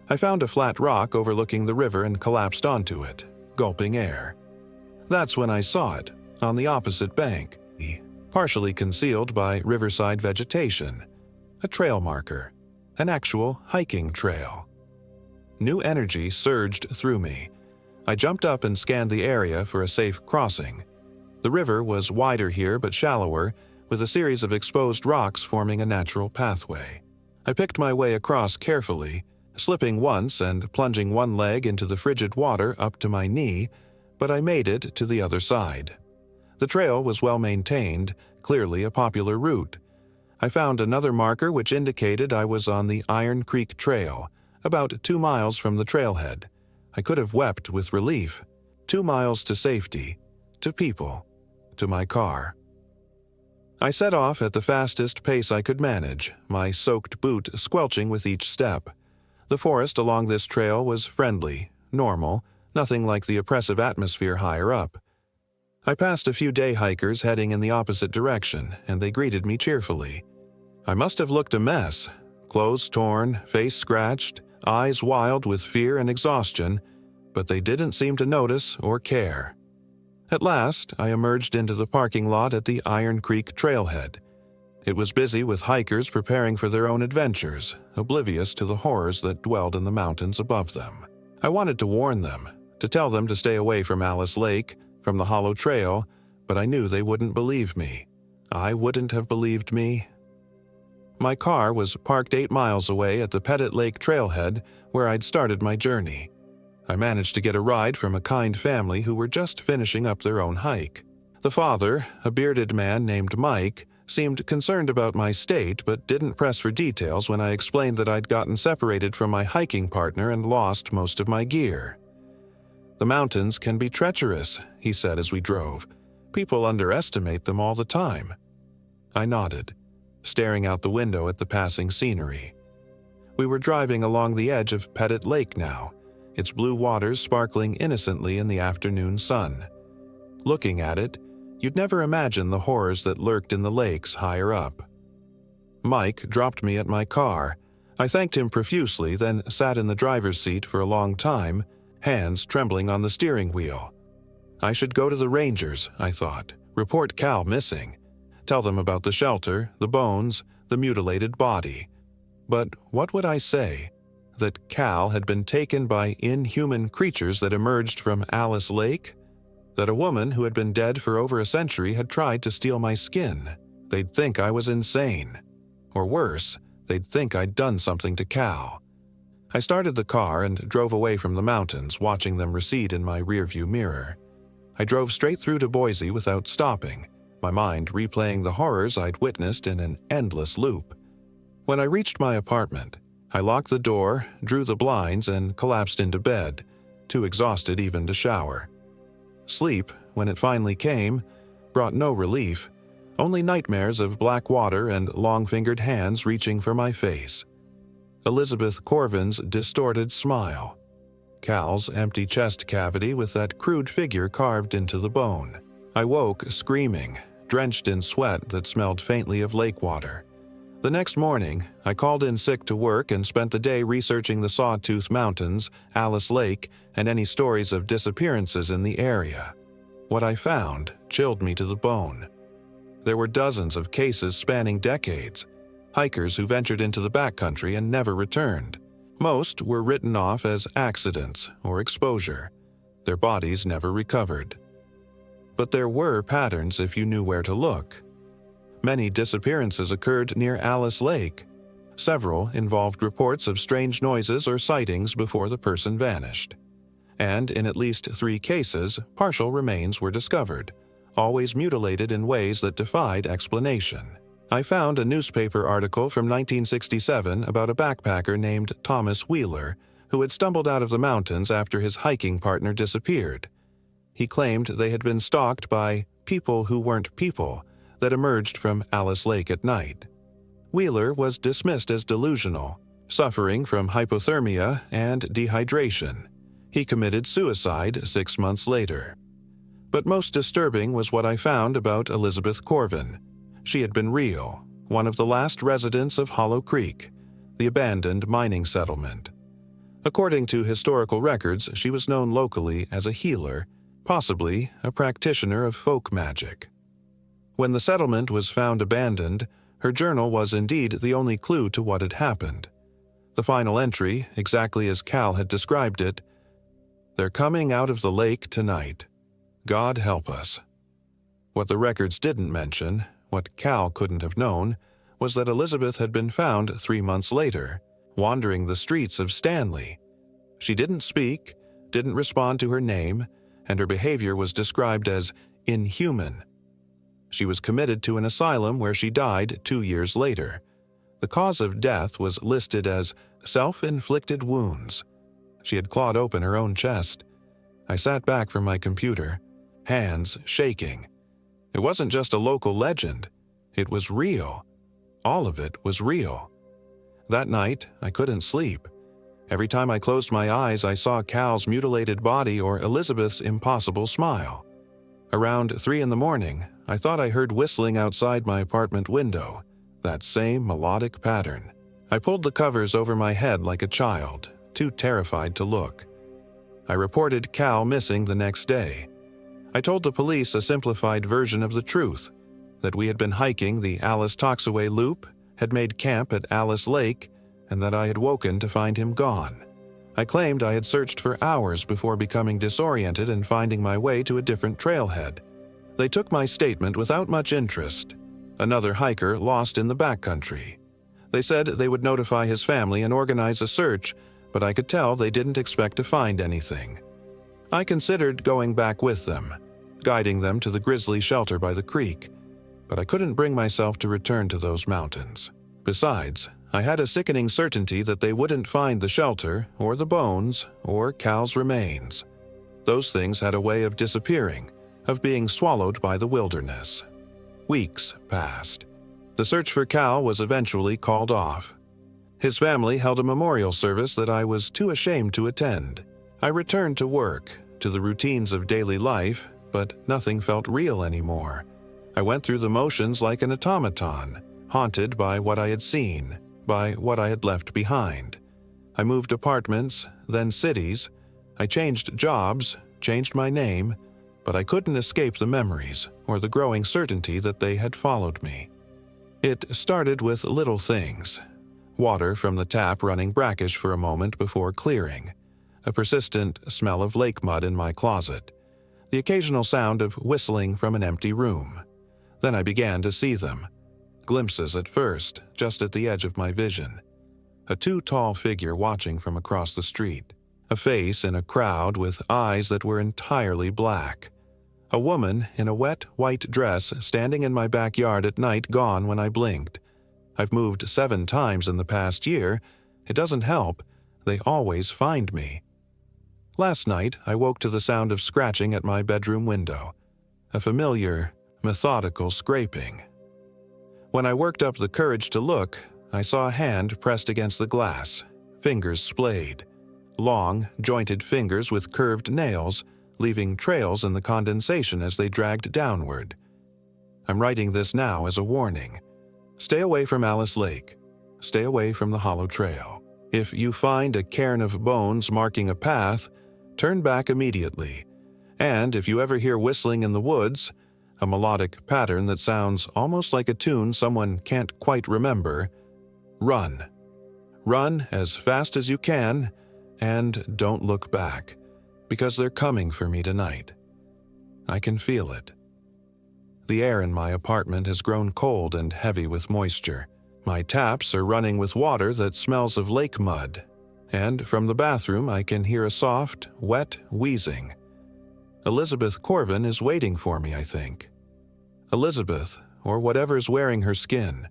I found a flat rock overlooking the river and collapsed onto it, gulping air. That's when I saw it, on the opposite bank, partially concealed by riverside vegetation. A trail marker, an actual hiking trail. New energy surged through me. I jumped up and scanned the area for a safe crossing. The river was wider here but shallower, with a series of exposed rocks forming a natural pathway. I picked my way across carefully, slipping once and plunging one leg into the frigid water up to my knee, but I made it to the other side. The trail was well maintained, clearly a popular route. I found another marker which indicated I was on the Iron Creek Trail, about 2 miles from the trailhead. I could have wept with relief. 2 miles to safety, to people, to my car. I set off at the fastest pace I could manage, my soaked boot squelching with each step. The forest along this trail was friendly, normal, nothing like the oppressive atmosphere higher up. I passed a few day hikers heading in the opposite direction, and they greeted me cheerfully. I must have looked a mess, clothes torn, face scratched, eyes wild with fear and exhaustion, but they didn't seem to notice or care. At last, I emerged into the parking lot at the Iron Creek Trailhead. It was busy with hikers preparing for their own adventures, oblivious to the horrors that dwelled in the mountains above them. I wanted to warn them, to tell them to stay away from Alice Lake, from the Hollow Trail, but I knew they wouldn't believe me. I wouldn't have believed me. My car was parked 8 miles away at the Pettit Lake Trailhead, where I'd started my journey. I managed to get a ride from a kind family who were just finishing up their own hike. The father, a bearded man named Mike, seemed concerned about my state but didn't press for details when I explained that I'd gotten separated from my hiking partner and lost most of my gear. "The mountains can be treacherous," he said as we drove. "People underestimate them all the time." I nodded, staring out the window at the passing scenery. We were driving along the edge of Pettit Lake now, its blue waters sparkling innocently in the afternoon sun. Looking at it, you'd never imagine the horrors that lurked in the lakes higher up. Mike dropped me at my car. I thanked him profusely, then sat in the driver's seat for a long time, hands trembling on the steering wheel. I should go to the rangers, I thought, report Cal missing, tell them about the shelter, the bones, the mutilated body. But what would I say? That Cal had been taken by inhuman creatures that emerged from Alice Lake? That a woman who had been dead for over a century had tried to steal my skin? They'd think I was insane. Or worse, they'd think I'd done something to Cal. I started the car and drove away from the mountains, watching them recede in my rearview mirror. I drove straight through to Boise without stopping, my mind replaying the horrors I'd witnessed in an endless loop. When I reached my apartment, I locked the door, drew the blinds, and collapsed into bed, too exhausted even to shower. Sleep, when it finally came, brought no relief, only nightmares of black water and long-fingered hands reaching for my face. Elizabeth Corvin's distorted smile. Cal's empty chest cavity with that crude figure carved into the bone. I woke screaming, drenched in sweat that smelled faintly of lake water. The next morning, I called in sick to work and spent the day researching the Sawtooth Mountains, Alice Lake, and any stories of disappearances in the area. What I found chilled me to the bone. There were dozens of cases spanning decades, hikers who ventured into the backcountry and never returned. Most were written off as accidents or exposure. Their bodies never recovered. But there were patterns if you knew where to look. Many disappearances occurred near Alice Lake. Several involved reports of strange noises or sightings before the person vanished. And in at least 3 cases, partial remains were discovered, always mutilated in ways that defied explanation. I found a newspaper article from 1967 about a backpacker named Thomas Wheeler, who had stumbled out of the mountains after his hiking partner disappeared. He claimed they had been stalked by people who weren't people, that emerged from Alice Lake at night. Wheeler was dismissed as delusional, suffering from hypothermia and dehydration. He committed suicide 6 months later. But most disturbing was what I found about Elizabeth Corvin. She had been real, one of the last residents of Hollow Creek, the abandoned mining settlement. According to historical records, she was known locally as a healer, possibly a practitioner of folk magic. When the settlement was found abandoned, her journal was indeed the only clue to what had happened. The final entry, exactly as Cal had described it, "They're coming out of the lake tonight. God help us." What the records didn't mention, what Cal couldn't have known, was that Elizabeth had been found 3 months later, wandering the streets of Stanley. She didn't speak, didn't respond to her name, and her behavior was described as inhuman. She was committed to an asylum where she died 2 years later. The cause of death was listed as self-inflicted wounds. She had clawed open her own chest. I sat back from my computer, hands shaking. It wasn't just a local legend. It was real. All of it was real. That night, I couldn't sleep. Every time I closed my eyes, I saw Cal's mutilated body or Elizabeth's impossible smile. Around 3 in the morning, I thought I heard whistling outside my apartment window, that same melodic pattern. I pulled the covers over my head like a child, too terrified to look. I reported Cal missing the next day. I told the police a simplified version of the truth, that we had been hiking the Alice Toxaway Loop, had made camp at Alice Lake, and that I had woken to find him gone. I claimed I had searched for hours before becoming disoriented and finding my way to a different trailhead. They took my statement without much interest. Another hiker lost in the backcountry. They said they would notify his family and organize a search, but I could tell they didn't expect to find anything. I considered going back with them, guiding them to the grizzly shelter by the creek, but I couldn't bring myself to return to those mountains. Besides, I had a sickening certainty that they wouldn't find the shelter, or the bones, or Cal's remains. Those things had a way of disappearing, of being swallowed by the wilderness. Weeks passed. The search for Cal was eventually called off. His family held a memorial service that I was too ashamed to attend. I returned to work, to the routines of daily life, but nothing felt real anymore. I went through the motions like an automaton, haunted by what I had seen, by what I had left behind. I moved apartments, then cities. I changed jobs, changed my name, but I couldn't escape the memories or the growing certainty that they had followed me. It started with little things. Water from the tap running brackish for a moment before clearing. A persistent smell of lake mud in my closet. The occasional sound of whistling from an empty room. Then I began to see them. Glimpses at first, just at the edge of my vision. A too-tall figure watching from across the street. A face in a crowd with eyes that were entirely black. A woman in a wet, white dress standing in my backyard at night gone when I blinked. I've moved 7 times in the past year. It doesn't help. They always find me. Last night, I woke to the sound of scratching at my bedroom window. A familiar, methodical scraping. When I worked up the courage to look, I saw a hand pressed against the glass, fingers splayed. Long, jointed fingers with curved nails, leaving trails in the condensation as they dragged downward. I'm writing this now as a warning. Stay away from Alice Lake. Stay away from the Hollow Trail. If you find a cairn of bones marking a path, turn back immediately. And if you ever hear whistling in the woods, a melodic pattern that sounds almost like a tune someone can't quite remember, run. Run as fast as you can, and don't look back, because they're coming for me tonight. I can feel it. The air in my apartment has grown cold and heavy with moisture. My taps are running with water that smells of lake mud, and from the bathroom I can hear a soft, wet wheezing. Elizabeth Corvin is waiting for me, I think. Elizabeth, or whatever's wearing her skin.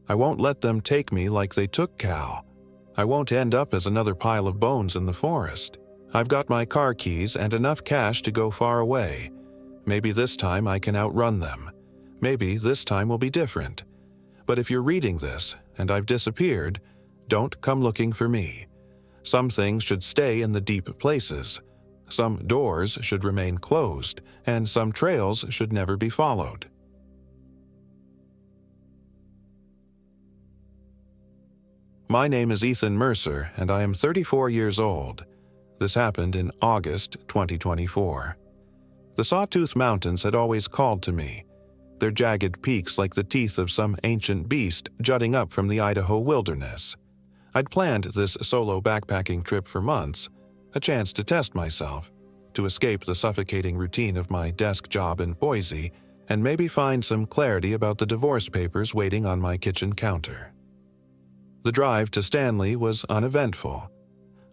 I won't let them take me like they took Cal. I won't end up as another pile of bones in the forest. I've got my car keys and enough cash to go far away. Maybe this time I can outrun them. Maybe this time will be different. But if you're reading this and I've disappeared, don't come looking for me. Some things should stay in the deep places. Some doors should remain closed, and some trails should never be followed. My name is Ethan Mercer, and I am 34 years old. This happened in August 2024. The Sawtooth Mountains had always called to me, their jagged peaks like the teeth of some ancient beast jutting up from the Idaho wilderness. I'd planned this solo backpacking trip for months, a chance to test myself, to escape the suffocating routine of my desk job in Boise, and maybe find some clarity about the divorce papers waiting on my kitchen counter. The drive to Stanley was uneventful.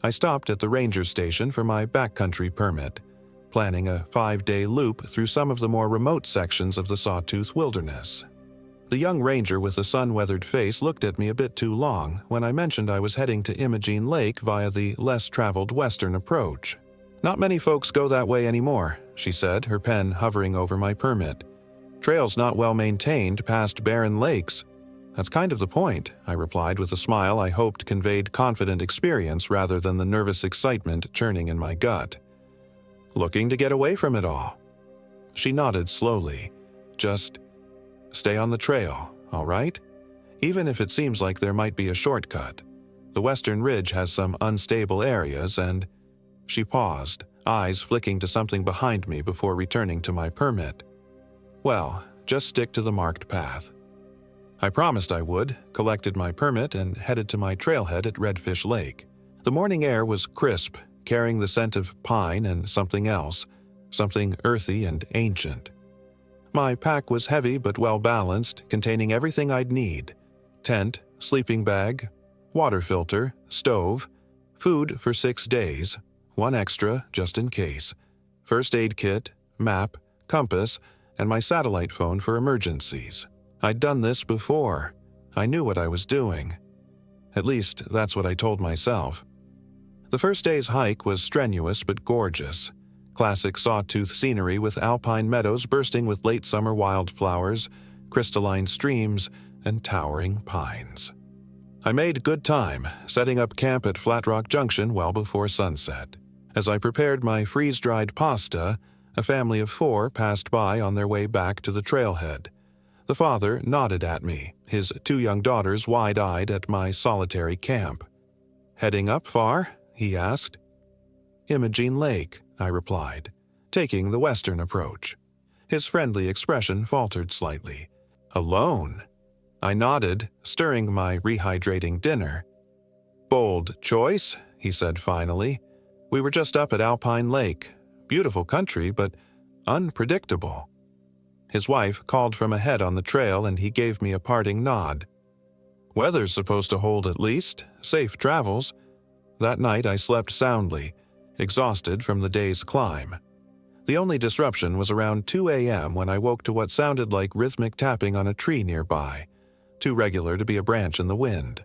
I stopped at the ranger station for my backcountry permit, planning a 5-day loop through some of the more remote sections of the Sawtooth Wilderness. The young ranger with the sun-weathered face looked at me a bit too long when I mentioned I was heading to Imogene Lake via the less-traveled western approach. "Not many folks go that way anymore," she said, her pen hovering over my permit. "Trails not well maintained past barren lakes." "That's kind of the point," I replied with a smile I hoped conveyed confident experience rather than the nervous excitement churning in my gut. "Looking to get away from it all." She nodded slowly. "Just stay on the trail, all right? Even if it seems like there might be a shortcut. The western ridge has some unstable areas and—" She paused, eyes flicking to something behind me before returning to my permit. "Well, just stick to the marked path." I promised I would, collected my permit, and headed to my trailhead at Redfish Lake. The morning air was crisp, carrying the scent of pine and something else, something earthy and ancient. My pack was heavy but well-balanced, containing everything I'd need: tent, sleeping bag, water filter, stove, food for 6 days, one extra just in case, first aid kit, map, compass, and my satellite phone for emergencies. I'd done this before. I knew what I was doing. At least, that's what I told myself. The first day's hike was strenuous but gorgeous. Classic sawtooth scenery with alpine meadows bursting with late summer wildflowers, crystalline streams, and towering pines. I made good time, setting up camp at Flat Rock Junction well before sunset. As I prepared my freeze-dried pasta, a family of 4 passed by on their way back to the trailhead. The father nodded at me, his 2 young daughters wide-eyed at my solitary camp. "Heading up far?" he asked. "Imogene Lake," I replied, taking the western approach. His friendly expression faltered slightly. "Alone?" I nodded, stirring my rehydrating dinner. "Bold choice," he said finally. "We were just up at Alpine Lake. Beautiful country, but unpredictable." His wife called from ahead on the trail and he gave me a parting nod. "Weather's supposed to hold at least. Safe travels." That night I slept soundly, exhausted from the day's climb. The only disruption was around 2 a.m. when I woke to what sounded like rhythmic tapping on a tree nearby, too regular to be a branch in the wind.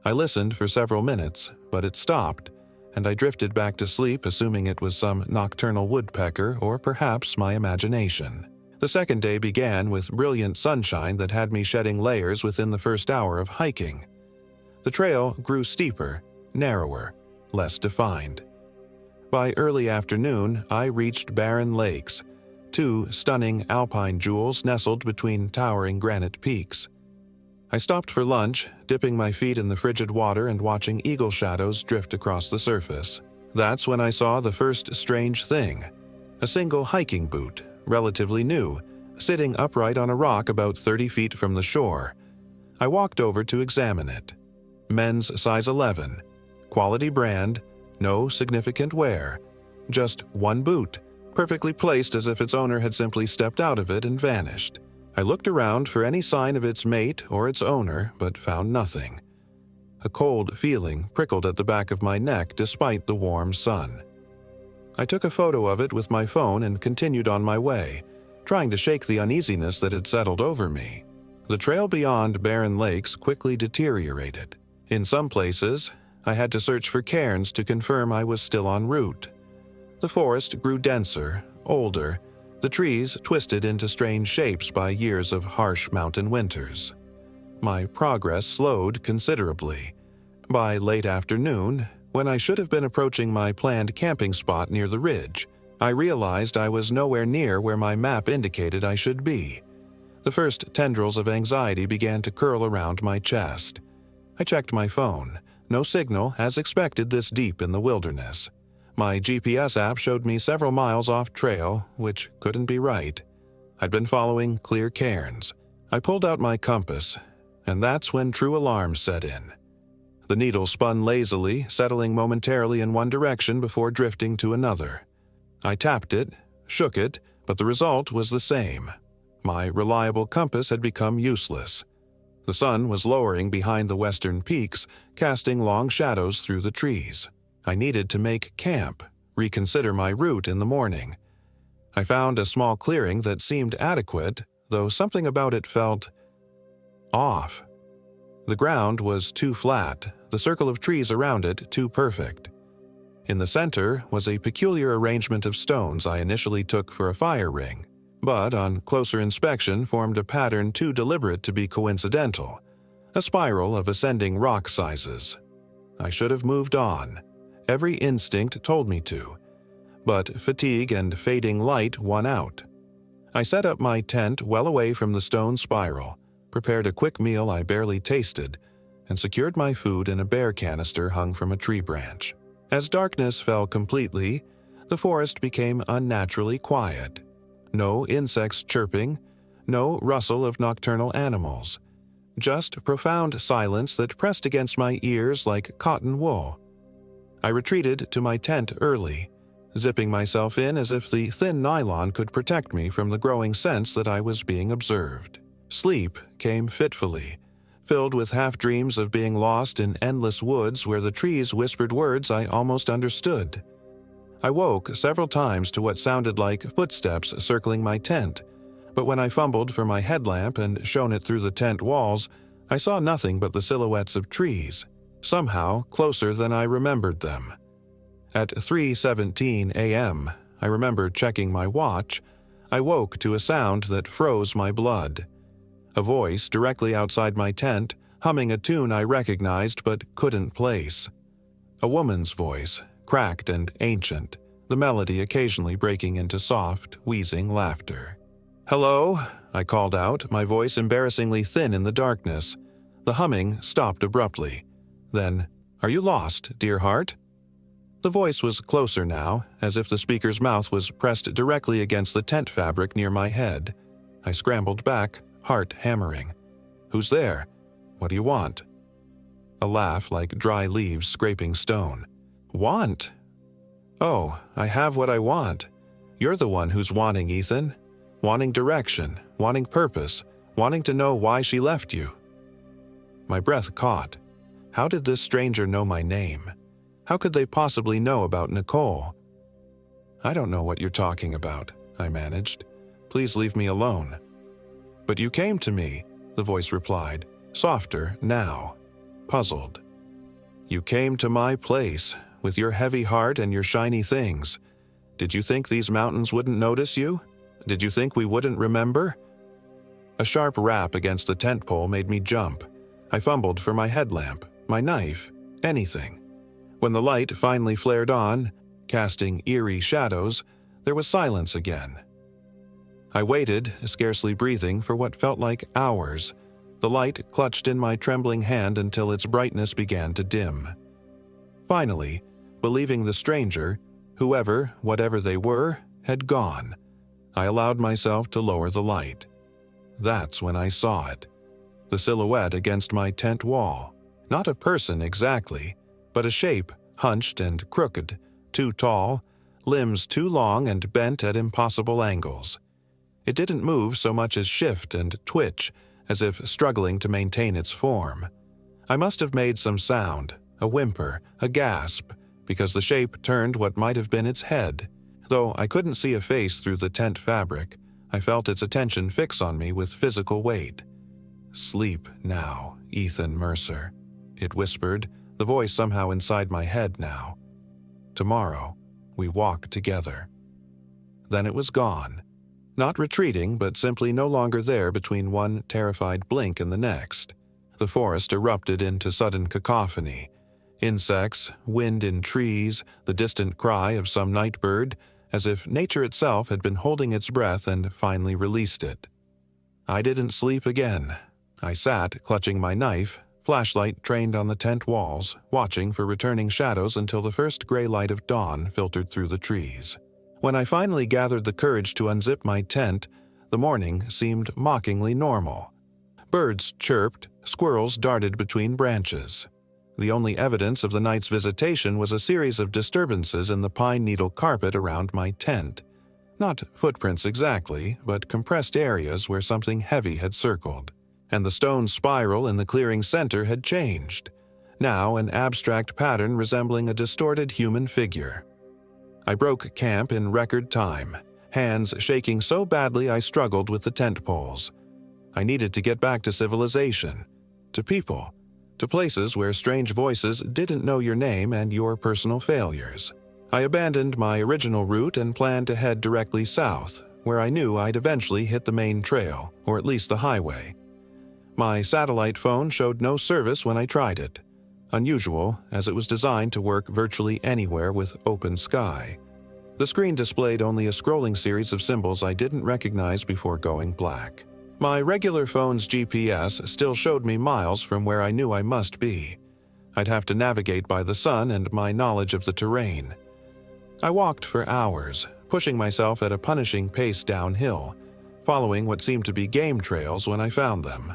I listened for several minutes, but it stopped, and I drifted back to sleep assuming it was some nocturnal woodpecker or perhaps my imagination. The second day began with brilliant sunshine that had me shedding layers within the first hour of hiking. The trail grew steeper, narrower, less defined. By early afternoon, I reached barren lakes, 2 stunning alpine jewels nestled between towering granite peaks. I stopped for lunch, dipping my feet in the frigid water and watching eagle shadows drift across the surface. That's when I saw the first strange thing: a single hiking boot, relatively new, sitting upright on a rock about 30 feet from the shore. I walked over to examine it. Men's size 11, quality brand, no significant wear, just one boot, perfectly placed as if its owner had simply stepped out of it and vanished. I looked around for any sign of its mate or its owner, but found nothing. A cold feeling prickled at the back of my neck despite the warm sun. I took a photo of it with my phone and continued on my way, trying to shake the uneasiness that had settled over me. The trail beyond barren lakes quickly deteriorated. In some places, I had to search for cairns to confirm I was still en route. The forest grew denser, older, the trees twisted into strange shapes by years of harsh mountain winters. My progress slowed considerably. By late afternoon, when I should have been approaching my planned camping spot near the ridge, I realized I was nowhere near where my map indicated I should be. The first tendrils of anxiety began to curl around my chest. I checked my phone. No signal, as expected this deep in the wilderness. My GPS app showed me several miles off trail, which couldn't be right. I'd been following clear cairns. I pulled out my compass, and that's when true alarm set in. The needle spun lazily, settling momentarily in one direction before drifting to another. I tapped it, shook it, but the result was the same. My reliable compass had become useless. The sun was lowering behind the western peaks, casting long shadows through the trees. I needed to make camp, reconsider my route in the morning. I found a small clearing that seemed adequate, though something about it felt off. The ground was too flat, the circle of trees around it too perfect. In the center was a peculiar arrangement of stones I initially took for a fire ring, but on closer inspection formed a pattern too deliberate to be coincidental, a spiral of ascending rock sizes. I should have moved on. Every instinct told me to, but fatigue and fading light won out. I set up my tent well away from the stone spiral, prepared a quick meal I barely tasted, and secured my food in a bear canister hung from a tree branch. As darkness fell completely, the forest became unnaturally quiet. No insects chirping, no rustle of nocturnal animals, just profound silence that pressed against my ears like cotton wool. I retreated to my tent early, zipping myself in as if the thin nylon could protect me from the growing sense that I was being observed. Sleep came fitfully, filled with half-dreams of being lost in endless woods where the trees whispered words I almost understood. I woke several times to what sounded like footsteps circling my tent, but when I fumbled for my headlamp and shone it through the tent walls, I saw nothing but the silhouettes of trees, somehow closer than I remembered them. At 3:17 a.m., I remember checking my watch, I woke to a sound that froze my blood. A voice directly outside my tent, humming a tune I recognized but couldn't place. A woman's voice, cracked and ancient, the melody occasionally breaking into soft, wheezing laughter. "Hello," I called out, my voice embarrassingly thin in the darkness. The humming stopped abruptly. Then, "Are you lost, dear heart?" The voice was closer now, as if the speaker's mouth was pressed directly against the tent fabric near my head. I scrambled back, heart hammering. "Who's there? What do you want?" A laugh like dry leaves scraping stone. "Want? Oh, I have what I want. You're the one who's wanting, Ethan. Wanting direction, wanting purpose, wanting to know why she left you." My breath caught. How did this stranger know my name? How could they possibly know about Nicole? "I don't know what you're talking about," I managed. "Please leave me alone." "But you came to me," the voice replied, softer now, puzzled. "You came to my place, with your heavy heart and your shiny things. Did you think these mountains wouldn't notice you? Did you think we wouldn't remember?" A sharp rap against the tent pole made me jump. I fumbled for my headlamp, my knife, anything. When the light finally flared on, casting eerie shadows, there was silence again. I waited, scarcely breathing, for what felt like hours. The light clutched in my trembling hand until its brightness began to dim. Finally, believing the stranger, whoever, whatever they were, had gone, I allowed myself to lower the light. That's when I saw it. The silhouette against my tent wall. Not a person exactly, but a shape, hunched and crooked, too tall, limbs too long and bent at impossible angles. It didn't move so much as shift and twitch, as if struggling to maintain its form. I must have made some sound, a whimper, a gasp, because the shape turned what might have been its head. Though I couldn't see a face through the tent fabric, I felt its attention fix on me with physical weight. "Sleep now, Ethan Mercer," it whispered, the voice somehow inside my head now. "Tomorrow, we walk together." Then it was gone, Not retreating, but simply no longer there between one terrified blink and the next. The forest erupted into sudden cacophony. Insects, wind in trees, the distant cry of some night bird, as if nature itself had been holding its breath and finally released it. I didn't sleep again. I sat, clutching my knife, flashlight trained on the tent walls, watching for returning shadows until the first gray light of dawn filtered through the trees. When I finally gathered the courage to unzip my tent, the morning seemed mockingly normal. Birds chirped, squirrels darted between branches. The only evidence of the night's visitation was a series of disturbances in the pine needle carpet around my tent. Not footprints exactly, but compressed areas where something heavy had circled. And the stone spiral in the clearing's center had changed, now an abstract pattern resembling a distorted human figure. I broke camp in record time, hands shaking so badly I struggled with the tent poles. I needed to get back to civilization, to people, to places where strange voices didn't know your name and your personal failures. I abandoned my original route and planned to head directly south, where I knew I'd eventually hit the main trail, or at least the highway. My satellite phone showed no service when I tried it. Unusual, as it was designed to work virtually anywhere with open sky. The screen displayed only a scrolling series of symbols I didn't recognize before going black. My regular phone's GPS still showed me miles from where I knew I must be. I'd have to navigate by the sun and my knowledge of the terrain. I walked for hours, pushing myself at a punishing pace downhill, following what seemed to be game trails when I found them.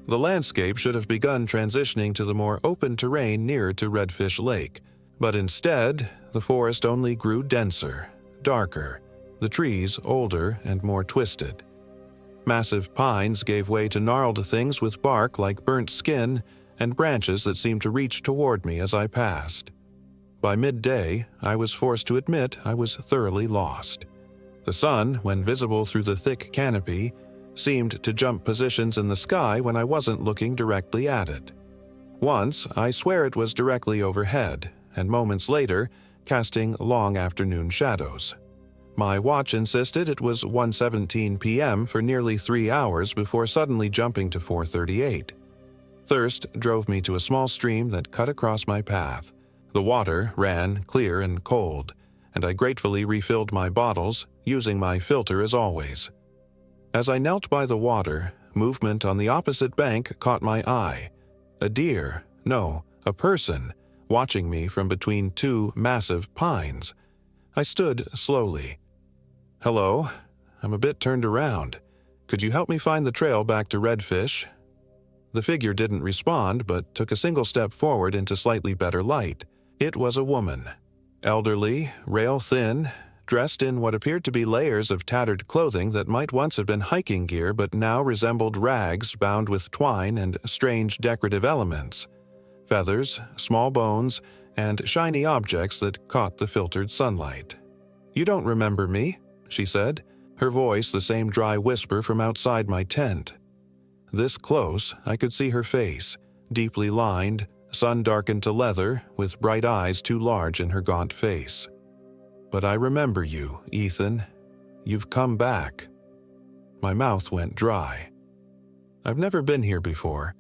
The landscape should have begun transitioning to the more open terrain nearer to Redfish Lake, but instead, the forest only grew denser, darker, the trees older and more twisted. Massive pines gave way to gnarled things with bark like burnt skin and branches that seemed to reach toward me as I passed. By midday, I was forced to admit I was thoroughly lost. The sun, when visible through the thick canopy, seemed to jump positions in the sky when I wasn't looking directly at it. Once, I swear it was directly overhead, and moments later, casting long afternoon shadows. My watch insisted it was 1:17 p.m. for nearly 3 hours before suddenly jumping to 4:38. Thirst drove me to a small stream that cut across my path. The water ran clear and cold, and I gratefully refilled my bottles, using my filter as always. As I knelt by the water, movement on the opposite bank caught my eye. A deer, no, a person, watching me from between two massive pines. I stood slowly. "Hello, I'm a bit turned around. Could you help me find the trail back to Redfish?" The figure didn't respond, but took a single step forward into slightly better light. It was a woman. Elderly, rail-thin, dressed in what appeared to be layers of tattered clothing that might once have been hiking gear but now resembled rags bound with twine and strange decorative elements. Feathers, small bones, and shiny objects that caught the filtered sunlight. "You don't remember me," she said, her voice the same dry whisper from outside my tent. This close, I could see her face, deeply lined, sun-darkened to leather, with bright eyes too large in her gaunt face. "But I remember you, Ethan. You've come back." My mouth went dry. "I've never been here before.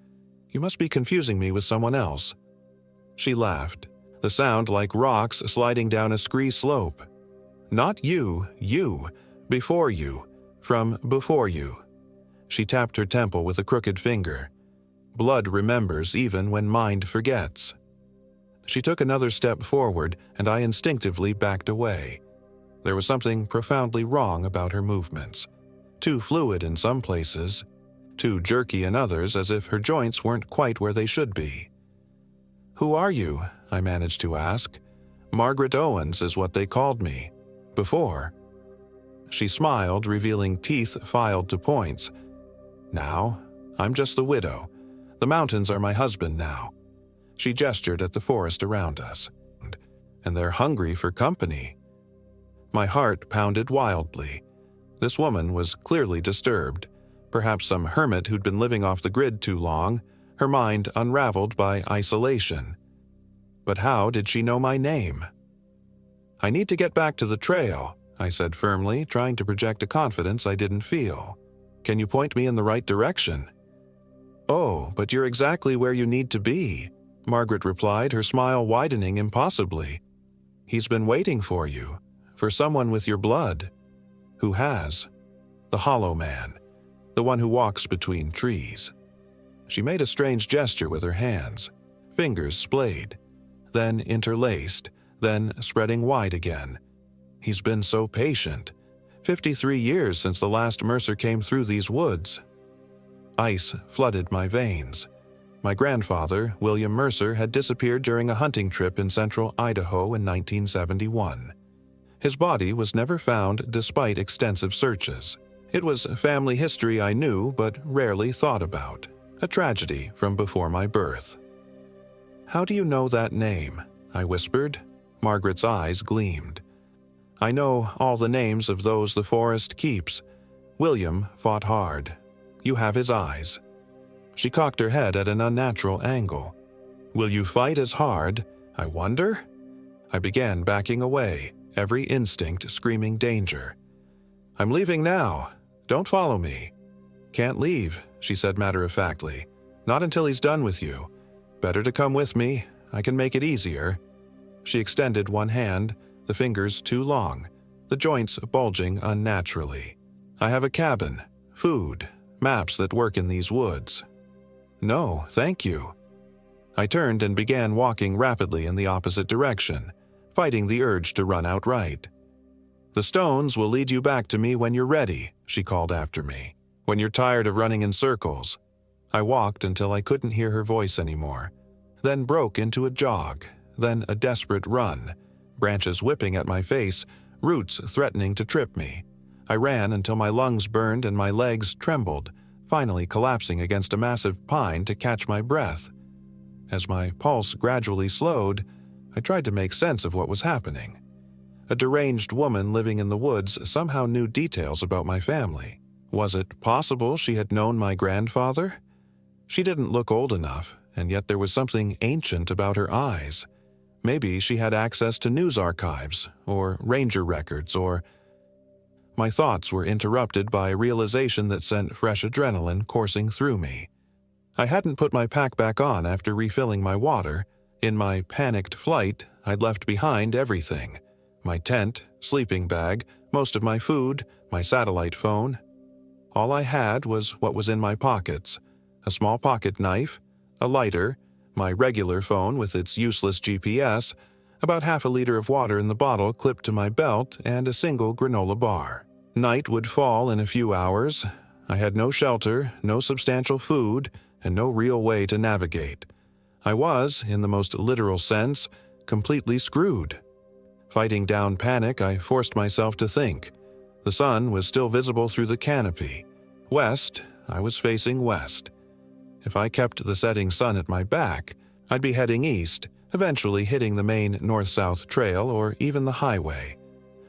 You must be confusing me with someone else." She laughed, the sound like rocks sliding down a scree slope. "Not you, you, before you, from before you." She tapped her temple with a crooked finger. Blood remembers even when mind forgets. She took another step forward, and I instinctively backed away. There was something profoundly wrong about her movements. Too fluid in some places, too jerky in others, as if her joints weren't quite where they should be. "Who are you?" I managed to ask. "Margaret Owens is what they called me. Before." She smiled, revealing teeth filed to points. "Now, I'm just the widow. The mountains are my husband now." She gestured at the forest around us. "And they're hungry for company." My heart pounded wildly. This woman was clearly disturbed. Perhaps some hermit who'd been living off the grid too long, her mind unraveled by isolation. But how did she know my name? "I need to get back to the trail," I said firmly, trying to project a confidence I didn't feel. "Can you point me in the right direction?" "Oh, but you're exactly where you need to be," Margaret replied, her smile widening impossibly. "He's been waiting for you, for someone with your blood." "Who has?" "The Hollow Man, the one who walks between trees." She made a strange gesture with her hands, fingers splayed, then interlaced, then spreading wide again. "He's been so patient. 53 years since the last Mercer came through these woods." Ice flooded my veins. My grandfather, William Mercer, had disappeared during a hunting trip in central Idaho in 1971. His body was never found despite extensive searches. It was family history I knew but rarely thought about, a tragedy from before my birth. "How do you know that name?" I whispered. Margaret's eyes gleamed. "I know all the names of those the forest keeps. William fought hard. You have his eyes." She cocked her head at an unnatural angle. "Will you fight as hard, I wonder?" I began backing away, every instinct screaming danger. "I'm leaving now. Don't follow me." "Can't leave," she said matter-of-factly. "Not until he's done with you. Better to come with me. I can make it easier." She extended one hand, the fingers too long, the joints bulging unnaturally. "I have a cabin, food, maps that work in these woods." "No, thank you." I turned and began walking rapidly in the opposite direction, fighting the urge to run outright. "The stones will lead you back to me when you're ready," she called after me, "when you're tired of running in circles." I walked until I couldn't hear her voice anymore, then broke into a jog, then a desperate run, branches whipping at my face, roots threatening to trip me. I ran until my lungs burned and my legs trembled, finally collapsing against a massive pine to catch my breath. As my pulse gradually slowed, I tried to make sense of what was happening. A deranged woman living in the woods somehow knew details about my family. Was it possible she had known my grandfather? She didn't look old enough, and yet there was something ancient about her eyes. Maybe she had access to news archives, or ranger records, or... My thoughts were interrupted by a realization that sent fresh adrenaline coursing through me. I hadn't put my pack back on after refilling my water. In my panicked flight, I'd left behind everything. My tent, sleeping bag, most of my food, my satellite phone. All I had was what was in my pockets: a small pocket knife, a lighter, my regular phone with its useless GPS, about half a liter of water in the bottle clipped to my belt, and a single granola bar. Night would fall in a few hours. I had no shelter, no substantial food, and no real way to navigate. I was, in the most literal sense, completely screwed. Fighting down panic, I forced myself to think. The sun was still visible through the canopy. West, I was facing west. If I kept the setting sun at my back, I'd be heading east, eventually hitting the main north-south trail or even the highway.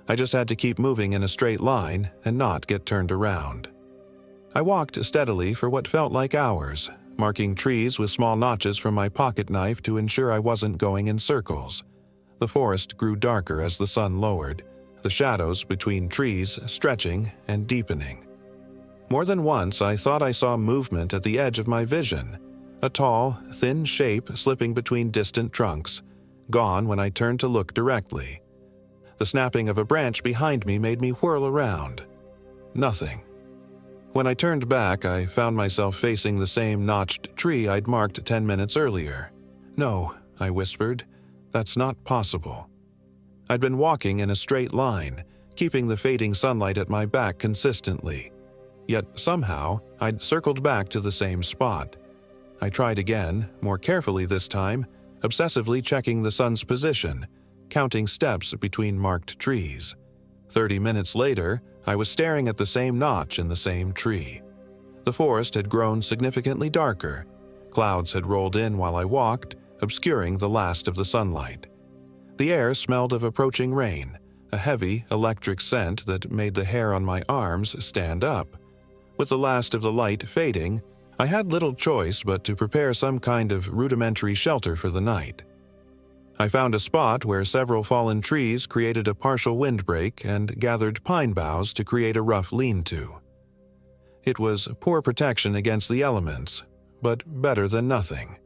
I just had to keep moving in a straight line and not get turned around. I walked steadily for what felt like hours, marking trees with small notches from my pocket knife to ensure I wasn't going in circles. The forest grew darker as the sun lowered, the shadows between trees stretching and deepening. More than once I thought I saw movement at the edge of my vision, a tall, thin shape slipping between distant trunks, gone when I turned to look directly. The snapping of a branch behind me made me whirl around. Nothing. When I turned back, I found myself facing the same notched tree I'd marked 10 minutes earlier. "No," I whispered, "that's not possible." I'd been walking in a straight line, keeping the fading sunlight at my back consistently. Yet somehow, I'd circled back to the same spot. I tried again, more carefully this time, obsessively checking the sun's position, counting steps between marked trees. 30 minutes later, I was staring at the same notch in the same tree. The forest had grown significantly darker. Clouds had rolled in while I walked, obscuring the last of the sunlight. The air smelled of approaching rain, a heavy, electric scent that made the hair on my arms stand up. With the last of the light fading, I had little choice but to prepare some kind of rudimentary shelter for the night. I found a spot where several fallen trees created a partial windbreak and gathered pine boughs to create a rough lean-to. It was poor protection against the elements, but better than nothing.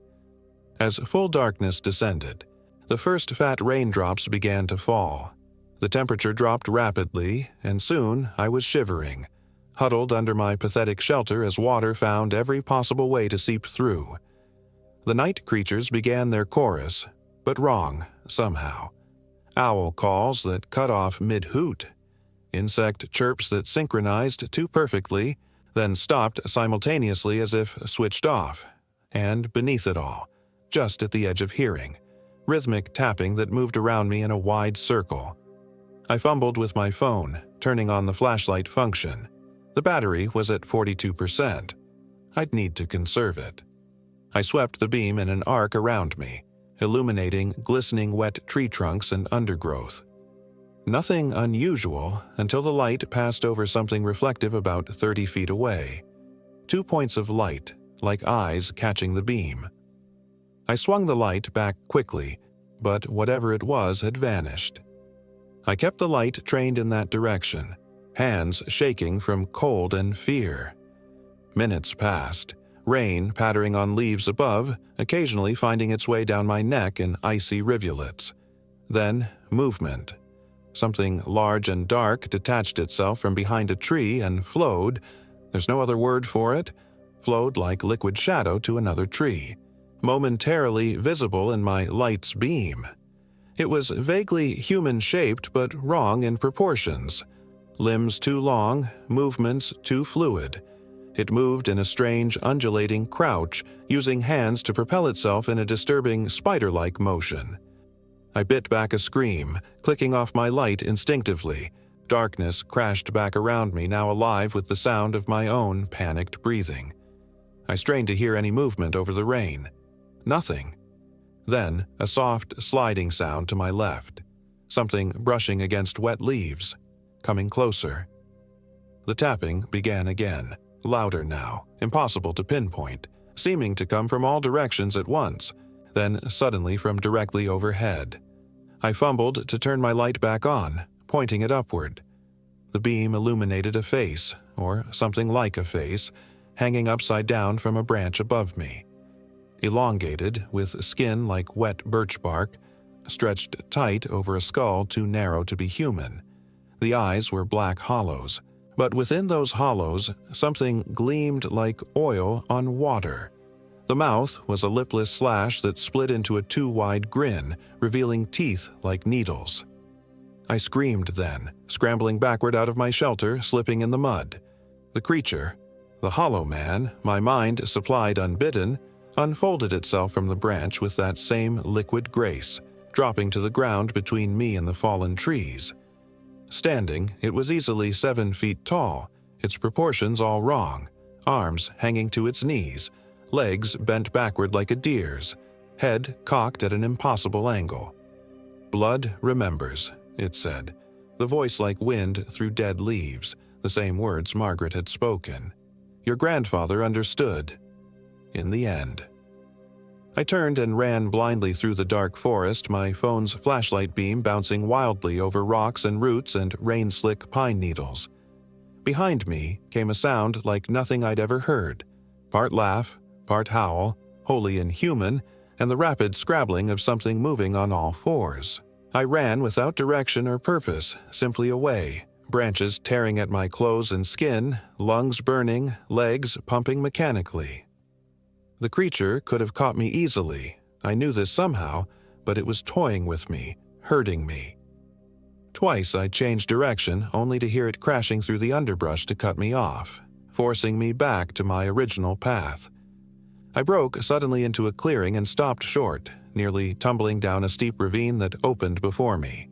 As full darkness descended, the first fat raindrops began to fall. The temperature dropped rapidly, and soon I was shivering, huddled under my pathetic shelter as water found every possible way to seep through. The night creatures began their chorus, but wrong, somehow. Owl calls that cut off mid-hoot. Insect chirps that synchronized too perfectly, then stopped simultaneously as if switched off. And beneath it all, just at the edge of hearing, rhythmic tapping that moved around me in a wide circle. I fumbled with my phone, turning on the flashlight function. The battery was at 42%. I'd need to conserve it. I swept the beam in an arc around me, illuminating glistening wet tree trunks and undergrowth. Nothing unusual until the light passed over something reflective about 30 feet away. 2 points of light, like eyes catching the beam. I swung the light back quickly, but whatever it was had vanished. I kept the light trained in that direction, hands shaking from cold and fear. Minutes passed, rain pattering on leaves above, occasionally finding its way down my neck in icy rivulets. Then, movement. Something large and dark detached itself from behind a tree and flowed, there's no other word for it, flowed like liquid shadow to another tree, momentarily visible in my light's beam. It was vaguely human-shaped but wrong in proportions. Limbs too long, movements too fluid. It moved in a strange, undulating crouch, using hands to propel itself in a disturbing, spider-like motion. I bit back a scream, clicking off my light instinctively. Darkness crashed back around me, now alive with the sound of my own panicked breathing. I strained to hear any movement over the rain. Nothing. Then, a soft, sliding sound to my left. Something brushing against wet leaves. Coming closer. The tapping began again. Louder now, impossible to pinpoint, seeming to come from all directions at once, then suddenly from directly overhead. I fumbled to turn my light back on, pointing it upward. The beam illuminated a face, or something like a face, hanging upside down from a branch above me. Elongated, with skin like wet birch bark, stretched tight over a skull too narrow to be human. The eyes were black hollows, but within those hollows, something gleamed like oil on water. The mouth was a lipless slash that split into a too-wide grin, revealing teeth like needles. I screamed then, scrambling backward out of my shelter, slipping in the mud. The creature, the hollow man, my mind supplied unbidden, unfolded itself from the branch with that same liquid grace, dropping to the ground between me and the fallen trees. Standing, it was easily 7 feet tall, its proportions all wrong, arms hanging to its knees, legs bent backward like a deer's, head cocked at an impossible angle. "Blood remembers," it said, the voice like wind through dead leaves, the same words Margaret had spoken. "Your grandfather understood. In the end." I turned and ran blindly through the dark forest, my phone's flashlight beam bouncing wildly over rocks and roots and rain-slick pine needles. Behind me came a sound like nothing I'd ever heard, part laugh, part howl, wholly inhuman, and the rapid scrabbling of something moving on all fours. I ran without direction or purpose, simply away, branches tearing at my clothes and skin, lungs burning, legs pumping mechanically. The creature could have caught me easily. I knew this somehow, but it was toying with me, hurting me. Twice I changed direction, only to hear it crashing through the underbrush to cut me off, forcing me back to my original path. I broke suddenly into a clearing and stopped short, nearly tumbling down a steep ravine that opened before me.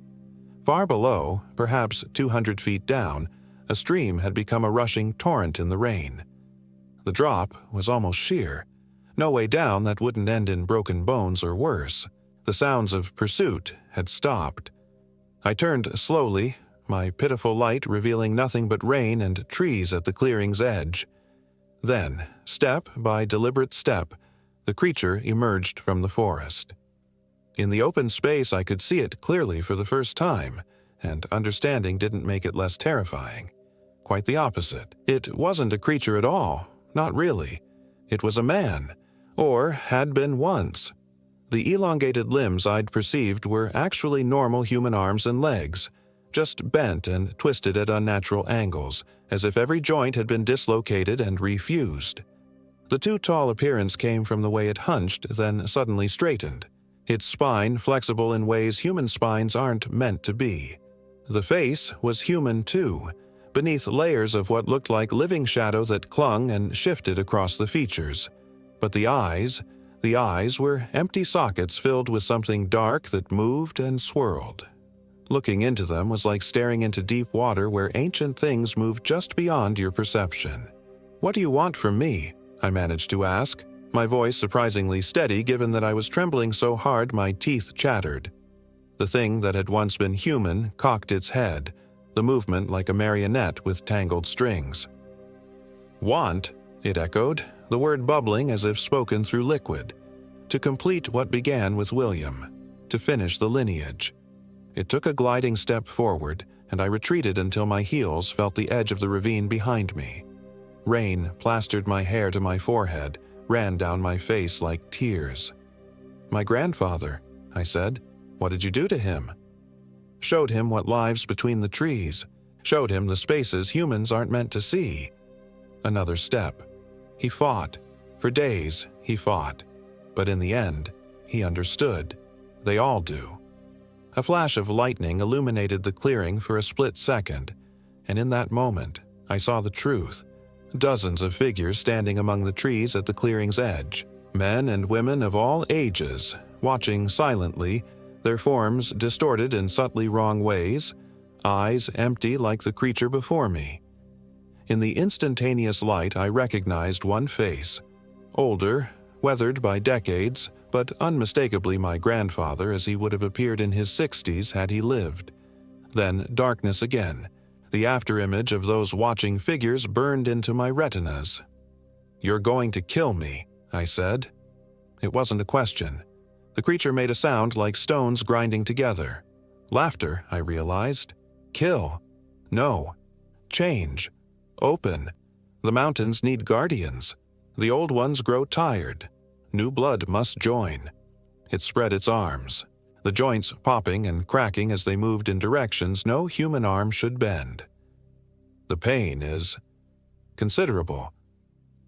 Far below, perhaps 200 feet down, a stream had become a rushing torrent in the rain. The drop was almost sheer. No way down that wouldn't end in broken bones or worse. The sounds of pursuit had stopped. I turned slowly, my pitiful light revealing nothing but rain and trees at the clearing's edge. Then, step by deliberate step, the creature emerged from the forest. In the open space, I could see it clearly for the first time, and understanding didn't make it less terrifying. Quite the opposite. It wasn't a creature at all, not really. It was a man, or had been once. The elongated limbs I'd perceived were actually normal human arms and legs, just bent and twisted at unnatural angles, as if every joint had been dislocated and refused. The too tall appearance came from the way it hunched, then suddenly straightened, its spine flexible in ways human spines aren't meant to be. The face was human too, beneath layers of what looked like living shadow that clung and shifted across the features. But the eyes were empty sockets filled with something dark that moved and swirled. Looking into them was like staring into deep water where ancient things move just beyond your perception. "What do you want from me?" I managed to ask, my voice surprisingly steady given that I was trembling so hard my teeth chattered. The thing that had once been human cocked its head, the movement like a marionette with tangled strings. "Want?" it echoed, the word bubbling as if spoken through liquid. To complete what began with William, to finish the lineage. It took a gliding step forward, and I retreated until my heels felt the edge of the ravine behind me. Rain plastered my hair to my forehead, ran down my face like tears. "My grandfather," I said. "What did you do to him?" "Showed him what lives between the trees. Showed him the spaces humans aren't meant to see." Another step. He fought. For days, he fought. But in the end, he understood. They all do. A flash of lightning illuminated the clearing for a split second, and in that moment, I saw the truth. Dozens of figures standing among the trees at the clearing's edge, men and women of all ages, watching silently, their forms distorted in subtly wrong ways, eyes empty like the creature before me. In the instantaneous light, I recognized one face. Older, weathered by decades, but unmistakably my grandfather as he would have appeared in his 60s had he lived. Then darkness again. The afterimage of those watching figures burned into my retinas. "You're going to kill me," I said. It wasn't a question. The creature made a sound like stones grinding together. Laughter, I realized. Kill. No. Change. Open. The mountains need guardians. The old ones grow tired. New blood must join. It spread its arms, the joints popping and cracking as they moved in directions no human arm should bend. The pain is considerable.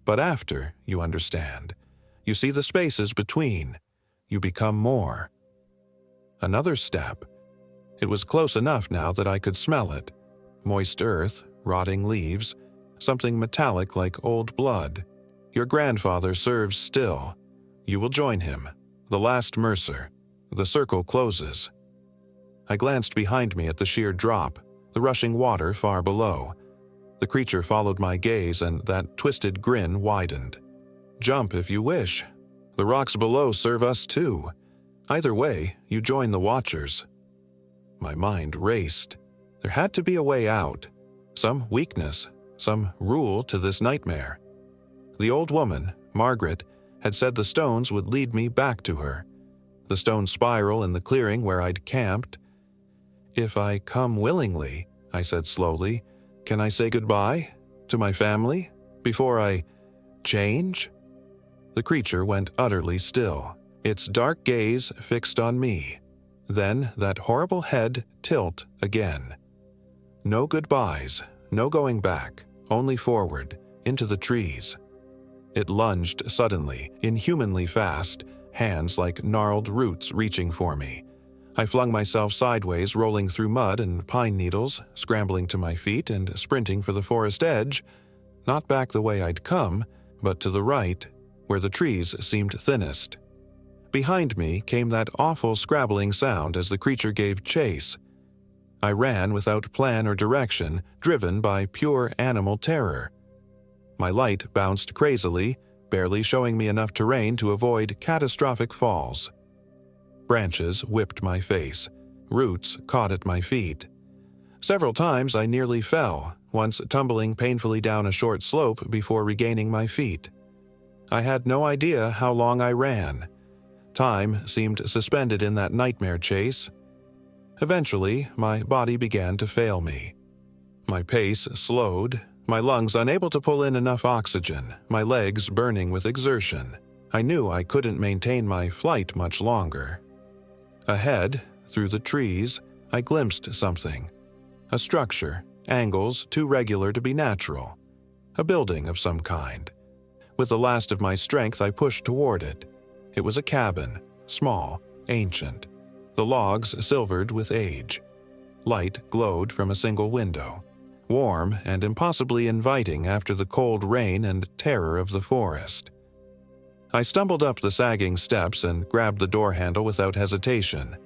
But after, you understand, you see the spaces between. You become more. Another step. It was close enough now that I could smell it. Moist earth, rotting leaves, something metallic like old blood. Your grandfather serves still. You will join him. The last Mercer. The circle closes. I glanced behind me at the sheer drop, the rushing water far below. The creature followed my gaze and that twisted grin widened. Jump if you wish. The rocks below serve us too. Either way, you join the Watchers. My mind raced. There had to be a way out. Some weakness, some rule to this nightmare. The old woman, Margaret, had said the stones would lead me back to her. The stone spiral in the clearing where I'd camped. "If I come willingly," I said slowly, "can I say goodbye to my family before I change?" The creature went utterly still, its dark gaze fixed on me. Then that horrible head tilt again. No goodbyes, no going back, only forward, into the trees. It lunged suddenly, inhumanly fast, hands like gnarled roots reaching for me. I flung myself sideways, rolling through mud and pine needles, scrambling to my feet and sprinting for the forest edge, not back the way I'd come, but to the right, where the trees seemed thinnest. Behind me came that awful scrabbling sound as the creature gave chase. I ran without plan or direction, driven by pure animal terror. My light bounced crazily, barely showing me enough terrain to avoid catastrophic falls. Branches whipped my face. Roots caught at my feet. Several times I nearly fell, once tumbling painfully down a short slope before regaining my feet. I had no idea how long I ran. Time seemed suspended in that nightmare chase. Eventually, my body began to fail me. My pace slowed, my lungs unable to pull in enough oxygen, my legs burning with exertion. I knew I couldn't maintain my flight much longer. Ahead, through the trees, I glimpsed something. A structure, angles too regular to be natural. A building of some kind. With the last of my strength, I pushed toward it. It was a cabin, small, ancient. The logs silvered with age. Light glowed from a single window, warm and impossibly inviting after the cold rain and terror of the forest. I stumbled up the sagging steps and grabbed the door handle without hesitation.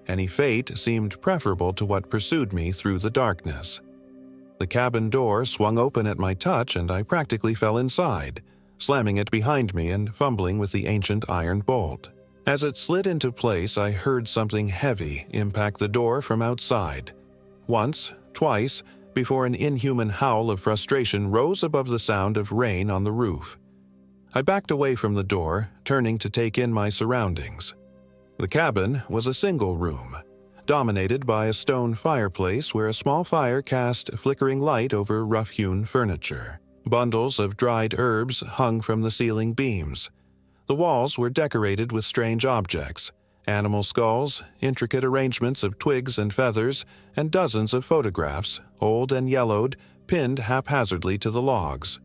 Any fate seemed preferable to what pursued me through the darkness. The cabin door swung open at my touch and I practically fell inside, slamming it behind me and fumbling with the ancient iron bolt. As it slid into place, I heard something heavy impact the door from outside. Once, twice, before an inhuman howl of frustration rose above the sound of rain on the roof. I backed away from the door, turning to take in my surroundings. The cabin was a single room, dominated by a stone fireplace where a small fire cast flickering light over rough-hewn furniture. Bundles of dried herbs hung from the ceiling beams. The walls were decorated with strange objects, animal skulls, intricate arrangements of twigs and feathers, and dozens of photographs, old and yellowed, pinned haphazardly to the logs.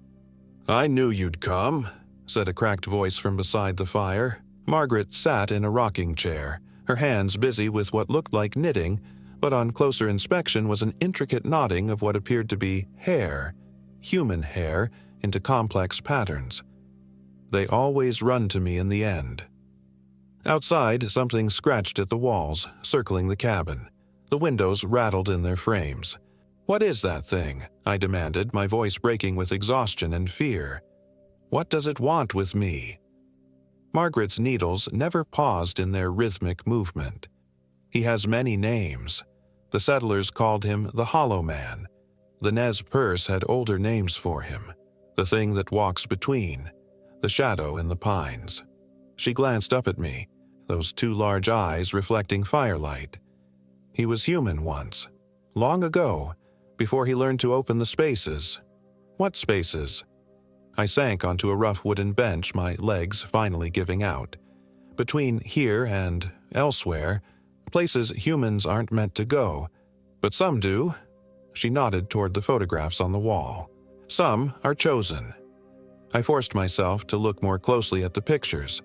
"I knew you'd come," said a cracked voice from beside the fire. Margaret sat in a rocking chair, her hands busy with what looked like knitting, but on closer inspection was an intricate knotting of what appeared to be hair, human hair, into complex patterns. They always run to me in the end. Outside, something scratched at the walls, circling the cabin. The windows rattled in their frames. "What is that thing?" I demanded, my voice breaking with exhaustion and fear. "What does it want with me?" Margaret's needles never paused in their rhythmic movement. "He has many names. The settlers called him the Hollow Man. The Nez Perce had older names for him. The thing that walks between. The shadow in the pines." She glanced up at me, those two large eyes reflecting firelight. "He was human once. Long ago, before he learned to open the spaces." "What spaces?" I sank onto a rough wooden bench, my legs finally giving out. "Between here and elsewhere, places humans aren't meant to go, but some do." She nodded toward the photographs on the wall. "Some are chosen." I forced myself to look more closely at the pictures.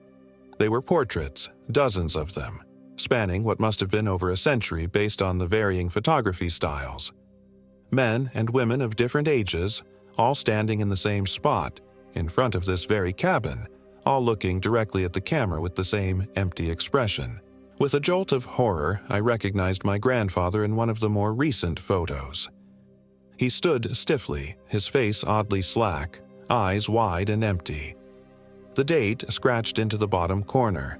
They were portraits, dozens of them, spanning what must have been over a century based on the varying photography styles. Men and women of different ages, all standing in the same spot, in front of this very cabin, all looking directly at the camera with the same empty expression. With a jolt of horror, I recognized my grandfather in one of the more recent photos. He stood stiffly, his face oddly slack, eyes wide and empty. The date scratched into the bottom corner,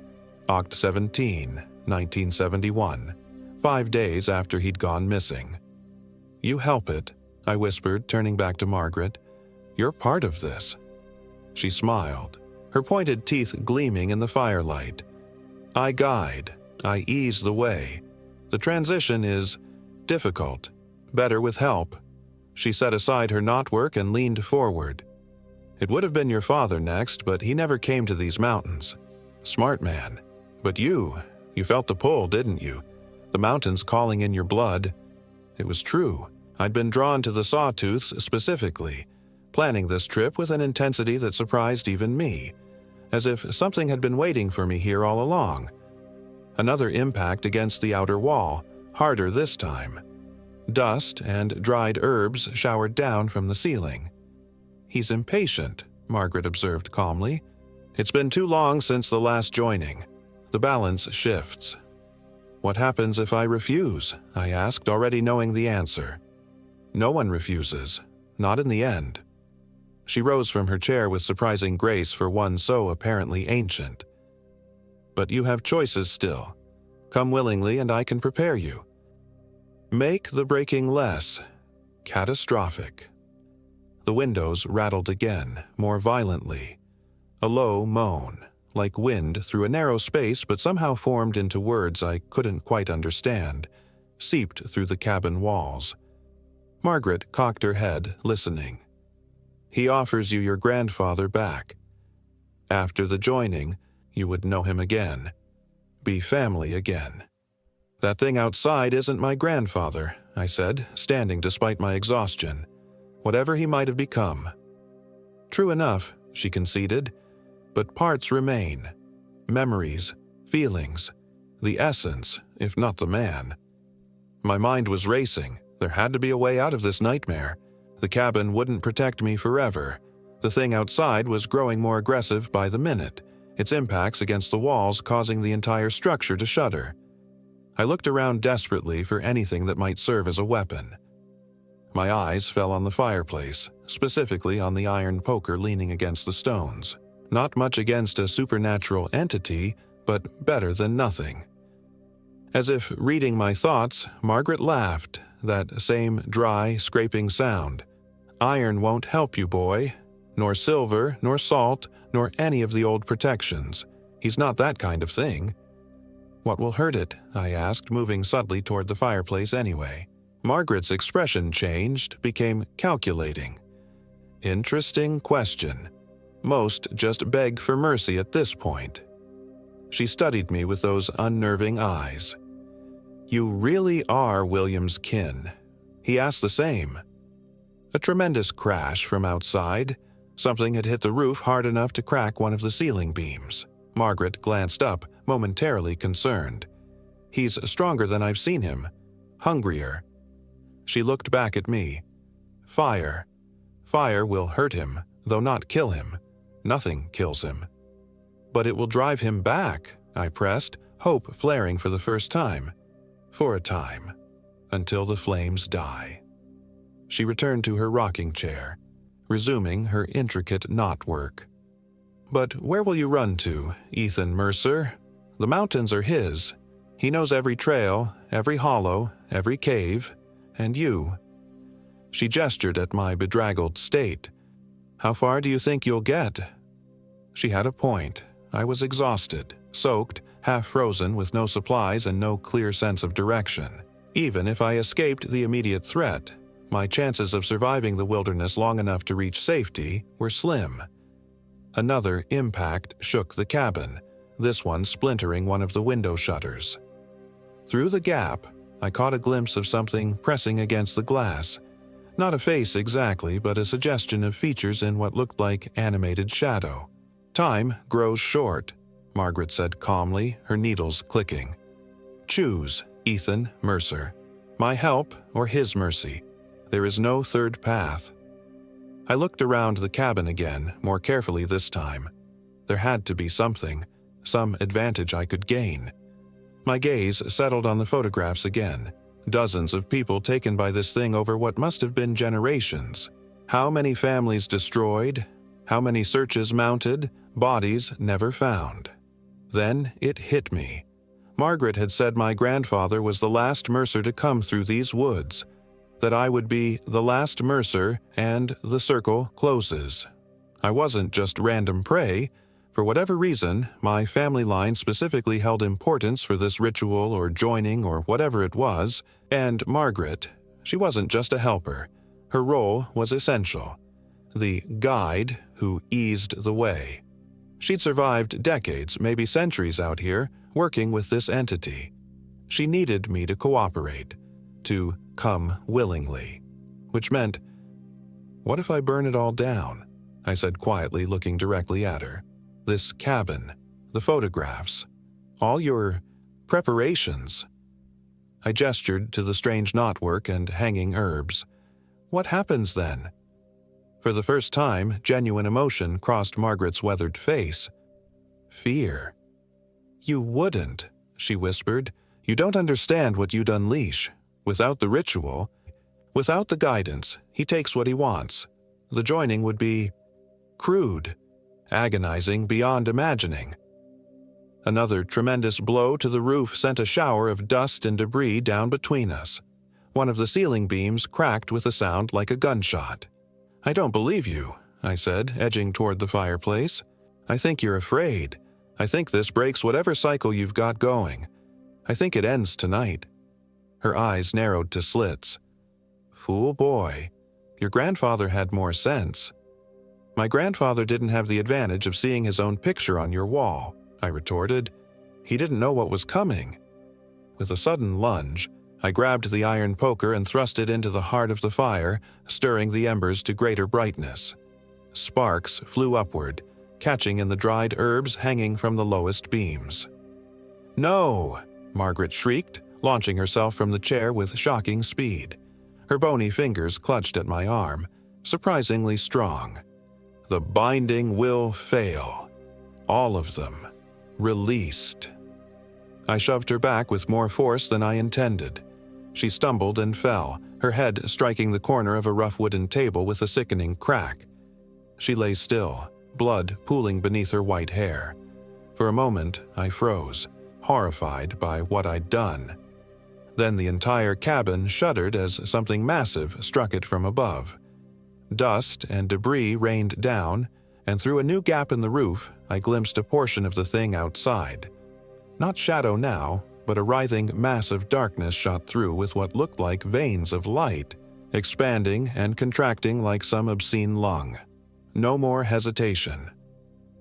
Oct 17, 1971, 5 days after he'd gone missing. "You help it," I whispered, turning back to Margaret. "You're part of this." She smiled, her pointed teeth gleaming in the firelight. "I guide, I ease the way. The transition is difficult, better with help." She set aside her knotwork and leaned forward. "It would have been your father next, but he never came to these mountains. Smart man. But you felt the pull, didn't you? The mountains calling in your blood." It was true. I'd been drawn to the Sawtooths specifically, planning this trip with an intensity that surprised even me, as if something had been waiting for me here all along. Another impact against the outer wall, harder this time. Dust and dried herbs showered down from the ceiling. "He's impatient," Margaret observed calmly. "It's been too long since the last joining. The balance shifts." "What happens if I refuse?" I asked, already knowing the answer. "No one refuses. Not in the end." She rose from her chair with surprising grace for one so apparently ancient. "But you have choices still. Come willingly and I can prepare you. Make the breaking less catastrophic." The windows rattled again, more violently. A low moan, like wind through a narrow space but somehow formed into words I couldn't quite understand, seeped through the cabin walls. Margaret cocked her head, listening. He offers you your grandfather back. After the joining, you would know him again. Be family again. That thing outside isn't my grandfather, I said, standing despite my exhaustion. Whatever he might have become. True enough, she conceded, but parts remain. Memories, feelings, the essence, if not the man. My mind was racing. There had to be a way out of this nightmare. The cabin wouldn't protect me forever. The thing outside was growing more aggressive by the minute, its impacts against the walls causing the entire structure to shudder. I looked around desperately for anything that might serve as a weapon. My eyes fell on the fireplace, specifically on the iron poker leaning against the stones. Not much against a supernatural entity, but better than nothing. As if reading my thoughts, Margaret laughed, that same dry, scraping sound. Iron won't help you, boy. Nor silver, nor salt, nor any of the old protections. He's not that kind of thing. What will hurt it? I asked, moving subtly toward the fireplace anyway. Margaret's expression changed, became calculating. Interesting question. Most just beg for mercy at this point. She studied me with those unnerving eyes. You really are William's kin. He asked the same. A tremendous crash from outside. Something had hit the roof hard enough to crack one of the ceiling beams. Margaret glanced up, momentarily concerned. He's stronger than I've seen him. Hungrier. She looked back at me. Fire. Fire will hurt him, though not kill him. Nothing kills him. But it will drive him back, I pressed, hope flaring for the first time. For a time. Until the flames die. She returned to her rocking chair, resuming her intricate knot work. But where will you run to, Ethan Mercer? The mountains are his. He knows every trail, every hollow, every cave, and you. She gestured at my bedraggled state. How far do you think you'll get? She had a point. I was exhausted, soaked, half frozen with no supplies and no clear sense of direction. Even if I escaped the immediate threat, my chances of surviving the wilderness long enough to reach safety were slim. Another impact shook the cabin, this one splintering one of the window shutters. Through the gap, I caught a glimpse of something pressing against the glass. Not a face exactly, but a suggestion of features in what looked like animated shadow. Time grows short, Margaret said calmly, her needles clicking. Choose, Ethan Mercer. My help or his mercy. There is no third path. I looked around the cabin again, more carefully this time. There had to be something, some advantage I could gain. My gaze settled on the photographs again. Dozens of people taken by this thing over what must have been generations. How many families destroyed? How many searches mounted? Bodies never found. Then it hit me. Margaret had said my grandfather was the last Mercer to come through these woods, that I would be the last Mercer, and the circle closes. I wasn't just random prey. For whatever reason, my family line specifically held importance for this ritual or joining or whatever it was, and Margaret, she wasn't just a helper. Her role was essential. The guide who eased the way. She'd survived decades, maybe centuries out here, working with this entity. She needed me to cooperate, to come willingly. Which meant, what if I burn it all down? I said quietly, looking directly at her. This cabin, the photographs, all your preparations. I gestured to the strange knotwork and hanging herbs. What happens then? For the first time, genuine emotion crossed Margaret's weathered face. Fear. You wouldn't, she whispered. You don't understand what you'd unleash. Without the ritual, without the guidance, he takes what he wants. The joining would be crude, agonizing beyond imagining. Another tremendous blow to the roof sent a shower of dust and debris down between us. One of the ceiling beams cracked with a sound like a gunshot. I don't believe you, I said, edging toward the fireplace. I think you're afraid. I think this breaks whatever cycle you've got going. I think it ends tonight." Her eyes narrowed to slits. "Fool boy. Your grandfather had more sense." "My grandfather didn't have the advantage of seeing his own picture on your wall," I retorted. "He didn't know what was coming." With a sudden lunge, I grabbed the iron poker and thrust it into the heart of the fire, stirring the embers to greater brightness. Sparks flew upward, catching in the dried herbs hanging from the lowest beams. "No!" Margaret shrieked, launching herself from the chair with shocking speed. Her bony fingers clutched at my arm, surprisingly strong. "The binding will fail. All of them. Released." I shoved her back with more force than I intended. She stumbled and fell, her head striking the corner of a rough wooden table with a sickening crack. She lay still, blood pooling beneath her white hair. For a moment, I froze, horrified by what I'd done. Then the entire cabin shuddered as something massive struck it from above. Dust and debris rained down, and through a new gap in the roof, I glimpsed a portion of the thing outside. Not shadow now, but a writhing mass of darkness shot through with what looked like veins of light, expanding and contracting like some obscene lung. No more hesitation.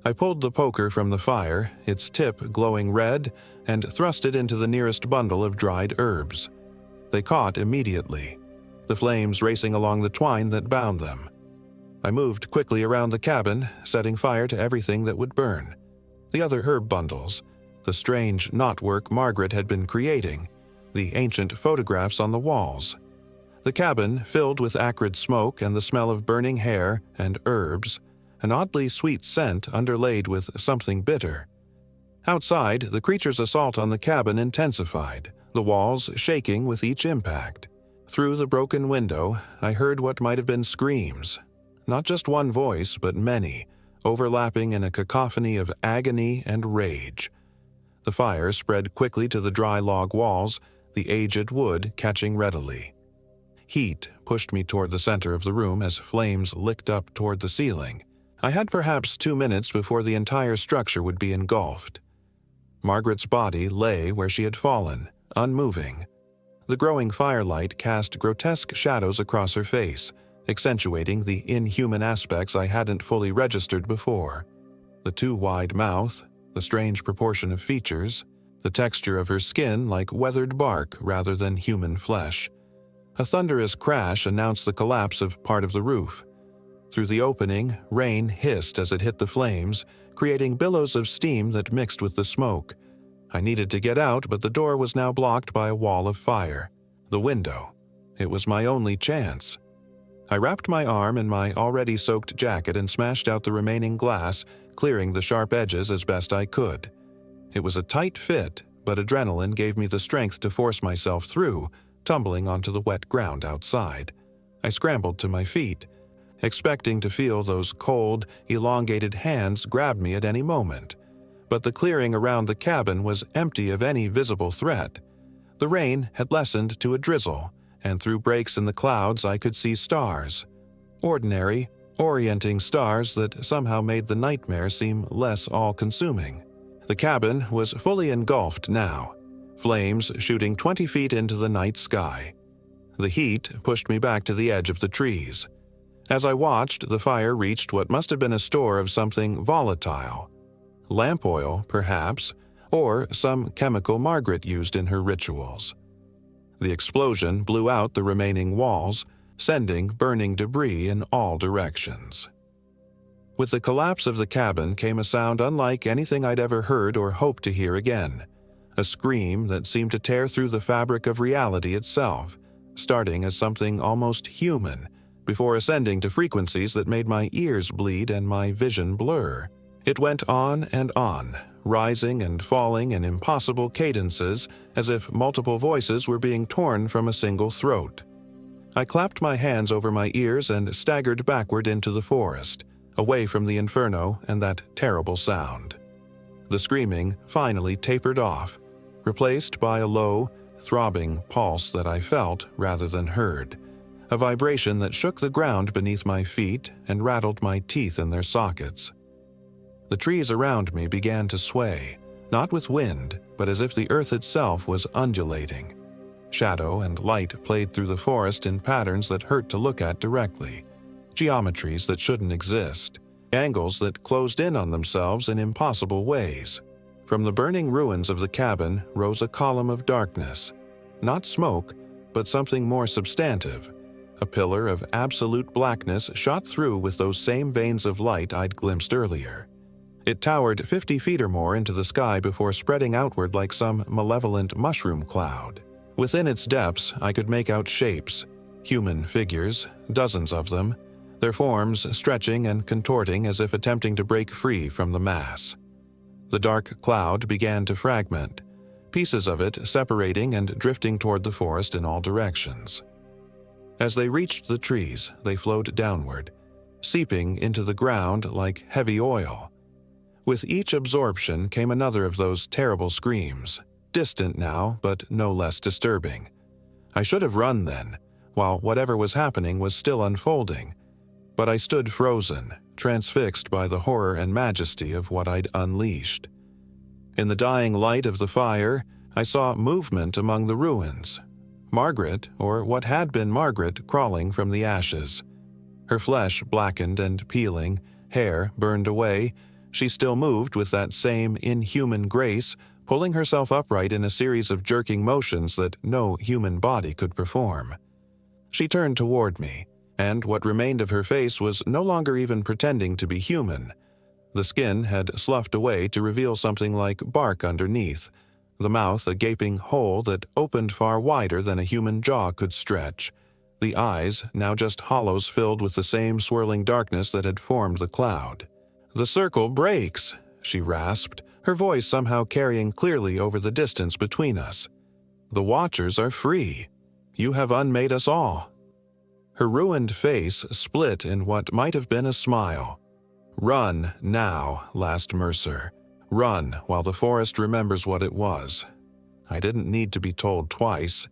I pulled the poker from the fire, its tip glowing red, and thrust it into the nearest bundle of dried herbs. They caught immediately, the flames racing along the twine that bound them. I moved quickly around the cabin, setting fire to everything that would burn. The other herb bundles, the strange knotwork Margaret had been creating, the ancient photographs on the walls. The cabin filled with acrid smoke and the smell of burning hair and herbs, an oddly sweet scent underlaid with something bitter. Outside, the creature's assault on the cabin intensified, the walls shaking with each impact. Through the broken window, I heard what might have been screams. Not just one voice, but many, overlapping in a cacophony of agony and rage. The fire spread quickly to the dry log walls, the aged wood catching readily. Heat pushed me toward the center of the room as flames licked up toward the ceiling. I had perhaps 2 minutes before the entire structure would be engulfed. Margaret's body lay where she had fallen, unmoving. The growing firelight cast grotesque shadows across her face, accentuating the inhuman aspects I hadn't fully registered before. The too wide mouth, the strange proportion of features, the texture of her skin like weathered bark rather than human flesh. A thunderous crash announced the collapse of part of the roof. Through the opening, rain hissed as it hit the flames, creating billows of steam that mixed with the smoke. I needed to get out, but the door was now blocked by a wall of fire. The window. It was my only chance. I wrapped my arm in my already soaked jacket and smashed out the remaining glass, clearing the sharp edges as best I could. It was a tight fit, but adrenaline gave me the strength to force myself through, tumbling onto the wet ground outside. I scrambled to my feet, expecting to feel those cold, elongated hands grab me at any moment. But the clearing around the cabin was empty of any visible threat. The rain had lessened to a drizzle, and through breaks in the clouds I could see stars. Ordinary, orienting stars that somehow made the nightmare seem less all-consuming. The cabin was fully engulfed now, flames shooting 20 feet into the night sky. The heat pushed me back to the edge of the trees. As I watched, the fire reached what must have been a store of something volatile. Lamp oil, perhaps, or some chemical Margaret used in her rituals. The explosion blew out the remaining walls, sending burning debris in all directions. With the collapse of the cabin came a sound unlike anything I'd ever heard or hoped to hear again, a scream that seemed to tear through the fabric of reality itself, starting as something almost human, before ascending to frequencies that made my ears bleed and my vision blur. It went on, rising and falling in impossible cadences as if multiple voices were being torn from a single throat. I clapped my hands over my ears and staggered backward into the forest, away from the inferno and that terrible sound. The screaming finally tapered off, replaced by a low, throbbing pulse that I felt rather than heard, a vibration that shook the ground beneath my feet and rattled my teeth in their sockets. The trees around me began to sway, not with wind, but as if the earth itself was undulating. Shadow and light played through the forest in patterns that hurt to look at directly, geometries that shouldn't exist, angles that closed in on themselves in impossible ways. From the burning ruins of the cabin rose a column of darkness. Not smoke, but something more substantive. A pillar of absolute blackness shot through with those same veins of light I'd glimpsed earlier. It towered 50 feet or more into the sky before spreading outward like some malevolent mushroom cloud. Within its depths, I could make out shapes, human figures, dozens of them, their forms stretching and contorting as if attempting to break free from the mass. The dark cloud began to fragment, pieces of it separating and drifting toward the forest in all directions. As they reached the trees, they flowed downward, seeping into the ground like heavy oil. With each absorption came another of those terrible screams, distant now, but no less disturbing. I should have run then, while whatever was happening was still unfolding, but I stood frozen, transfixed by the horror and majesty of what I'd unleashed. In the dying light of the fire, I saw movement among the ruins. Margaret, or what had been Margaret, crawling from the ashes. Her flesh blackened and peeling, hair burned away, she still moved with that same inhuman grace, pulling herself upright in a series of jerking motions that no human body could perform. She turned toward me, and what remained of her face was no longer even pretending to be human. The skin had sloughed away to reveal something like bark underneath, the mouth a gaping hole that opened far wider than a human jaw could stretch, the eyes now just hollows filled with the same swirling darkness that had formed the cloud. "The circle breaks," she rasped, her voice somehow carrying clearly over the distance between us. "The Watchers are free. You have unmade us all." Her ruined face split in what might have been a smile. "Run now, last Mercer. Run while the forest remembers what it was." I didn't need to be told twice.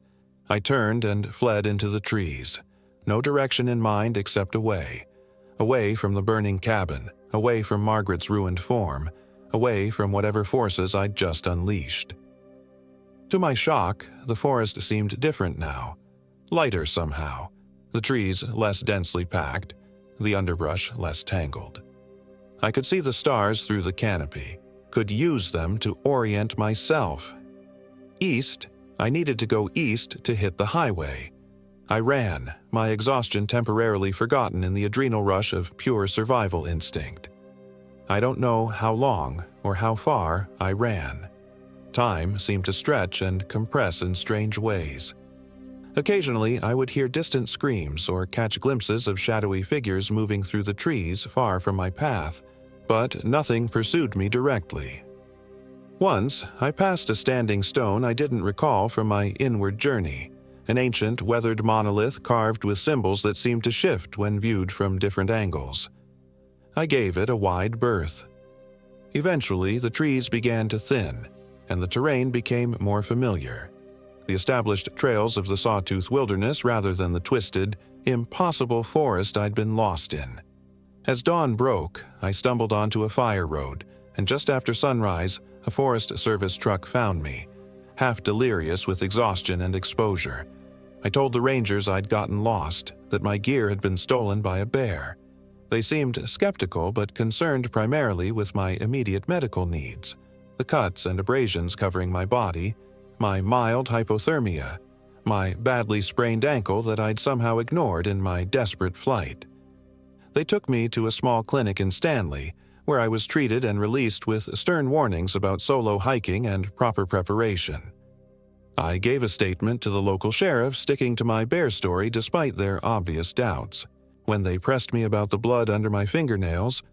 I turned and fled into the trees, no direction in mind except away. Away from the burning cabin, away from Margaret's ruined form, away from whatever forces I'd just unleashed. To my shock, the forest seemed different now, lighter somehow, the trees less densely packed, the underbrush less tangled. I could see the stars through the canopy, could use them to orient myself. East, I needed to go east to hit the highway. I ran, my exhaustion temporarily forgotten in the adrenal rush of pure survival instinct. I don't know how long or how far I ran. Time seemed to stretch and compress in strange ways. Occasionally, I would hear distant screams or catch glimpses of shadowy figures moving through the trees far from my path, but nothing pursued me directly. Once, I passed a standing stone I didn't recall from my inward journey, an ancient, weathered monolith carved with symbols that seemed to shift when viewed from different angles. I gave it a wide berth. Eventually, the trees began to thin, and the terrain became more familiar. The established trails of the Sawtooth Wilderness rather than the twisted, impossible forest I'd been lost in. As dawn broke, I stumbled onto a fire road, and just after sunrise, a Forest Service truck found me, half delirious with exhaustion and exposure. I told the rangers I'd gotten lost, that my gear had been stolen by a bear. They seemed skeptical but concerned primarily with my immediate medical needs, the cuts and abrasions covering my body, my mild hypothermia, my badly sprained ankle that I'd somehow ignored in my desperate flight. They took me to a small clinic in Stanley, where I was treated and released with stern warnings about solo hiking and proper preparation. I gave a statement to the local sheriff sticking to my bear story despite their obvious doubts. When they pressed me about the blood under my fingernails,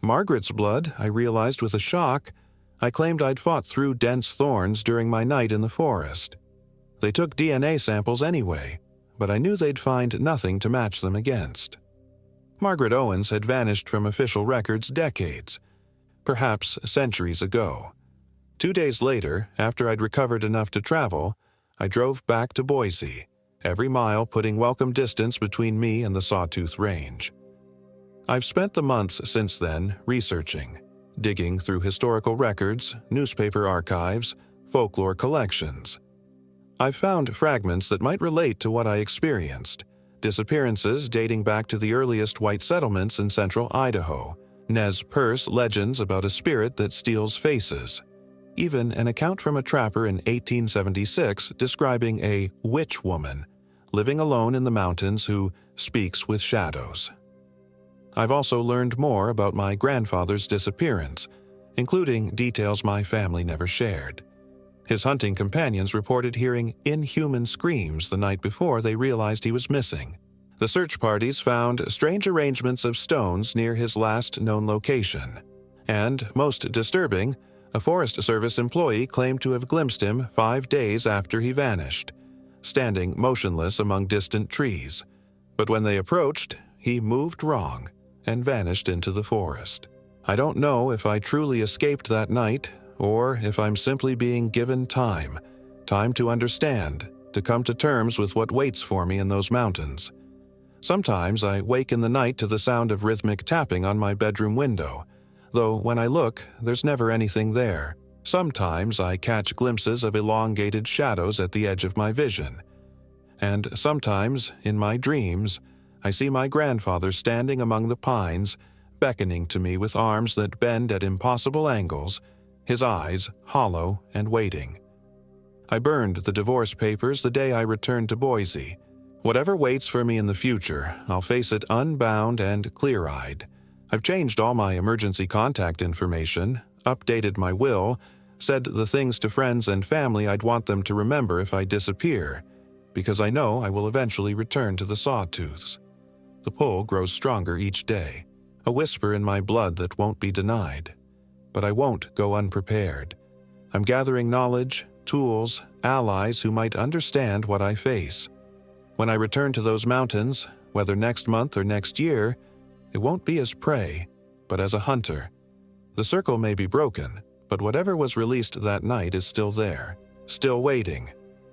Margaret's blood, I realized with a shock, I claimed I'd fought through dense thorns during my night in the forest. They took DNA samples anyway, but I knew they'd find nothing to match them against. Margaret Owens had vanished from official records decades, perhaps centuries ago. 2 days later, after I'd recovered enough to travel, I drove back to Boise, every mile putting welcome distance between me and the Sawtooth Range. I've spent the months since then researching, digging through historical records, newspaper archives, folklore collections. I've found fragments that might relate to what I experienced. Disappearances dating back to the earliest white settlements in central Idaho, Nez Perce legends about a spirit that steals faces. Even an account from a trapper in 1876 describing a witch woman living alone in the mountains who speaks with shadows. I've also learned more about my grandfather's disappearance, including details my family never shared. His hunting companions reported hearing inhuman screams the night before they realized he was missing. The search parties found strange arrangements of stones near his last known location. And, most disturbing, a Forest Service employee claimed to have glimpsed him 5 days after he vanished, standing motionless among distant trees. But when they approached, he moved wrong and vanished into the forest. I don't know if I truly escaped that night, or if I'm simply being given time to understand, to come to terms with what waits for me in those mountains. Sometimes I wake in the night to the sound of rhythmic tapping on my bedroom window, though when I look, there's never anything there. Sometimes I catch glimpses of elongated shadows at the edge of my vision. And sometimes, in my dreams, I see my grandfather standing among the pines, beckoning to me with arms that bend at impossible angles, his eyes hollow and waiting. I burned the divorce papers the day I returned to Boise. Whatever waits for me in the future, I'll face it unbound and clear-eyed. I've changed all my emergency contact information, updated my will, said the things to friends and family I'd want them to remember if I disappear, because I know I will eventually return to the Sawtooths. The pull grows stronger each day, a whisper in my blood that won't be denied. But I won't go unprepared. I'm gathering knowledge, tools, allies who might understand what I face. When I return to those mountains, whether next month or next year, it won't be as prey, but as a hunter. The circle may be broken, but whatever was released that night is still there, still waiting.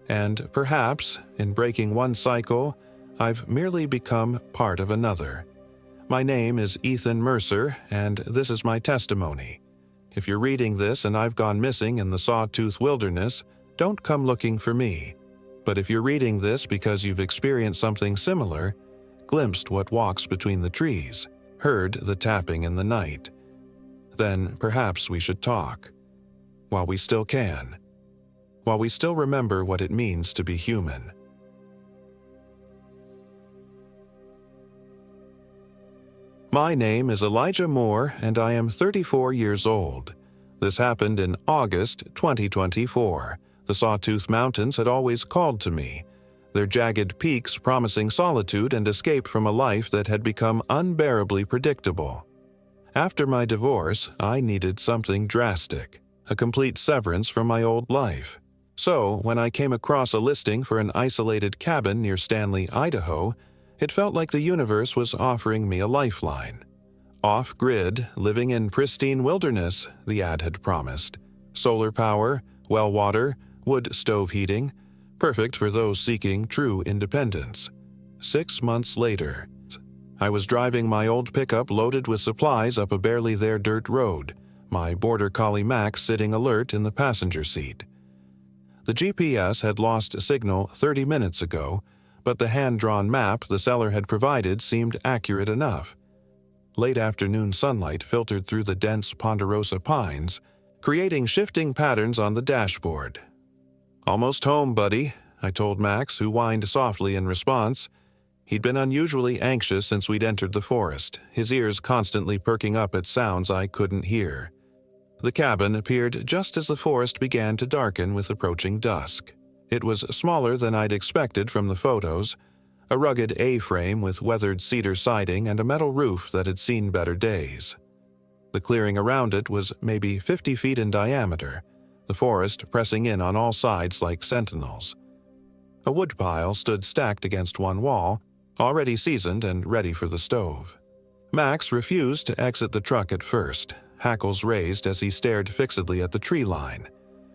And perhaps, in breaking one cycle, I've merely become part of another. My name is Ethan Mercer, and this is my testimony. If you're reading this and I've gone missing in the Sawtooth Wilderness, don't come looking for me. But if you're reading this because you've experienced something similar, glimpsed what walks between the trees, heard the tapping in the night, then perhaps we should talk. While we still can. While we still remember what it means to be human. My name is Elijah Moore, and I am 34 years old. This happened in August 2024. The Sawtooth Mountains had always called to me, their jagged peaks promising solitude and escape from a life that had become unbearably predictable. After my divorce, I needed something drastic, a complete severance from my old life. So, when I came across a listing for an isolated cabin near Stanley, Idaho, it felt like the universe was offering me a lifeline. Off-grid, living in pristine wilderness, the ad had promised. Solar power, well water, wood stove heating, perfect for those seeking true independence. 6 months later, I was driving my old pickup loaded with supplies up a barely there dirt road, my border collie Max sitting alert in the passenger seat. The GPS had lost signal 30 minutes ago, but the hand-drawn map the seller had provided seemed accurate enough. Late afternoon sunlight filtered through the dense ponderosa pines, creating shifting patterns on the dashboard. "Almost home, buddy," I told Max, who whined softly in response. He'd been unusually anxious since we'd entered the forest, his ears constantly perking up at sounds I couldn't hear. The cabin appeared just as the forest began to darken with approaching dusk. It was smaller than I'd expected from the photos, a rugged A-frame with weathered cedar siding and a metal roof that had seen better days. The clearing around it was maybe 50 feet in diameter, the forest pressing in on all sides like sentinels. A woodpile stood stacked against one wall, already seasoned and ready for the stove. Max refused to exit the truck at first, hackles raised as he stared fixedly at the tree line.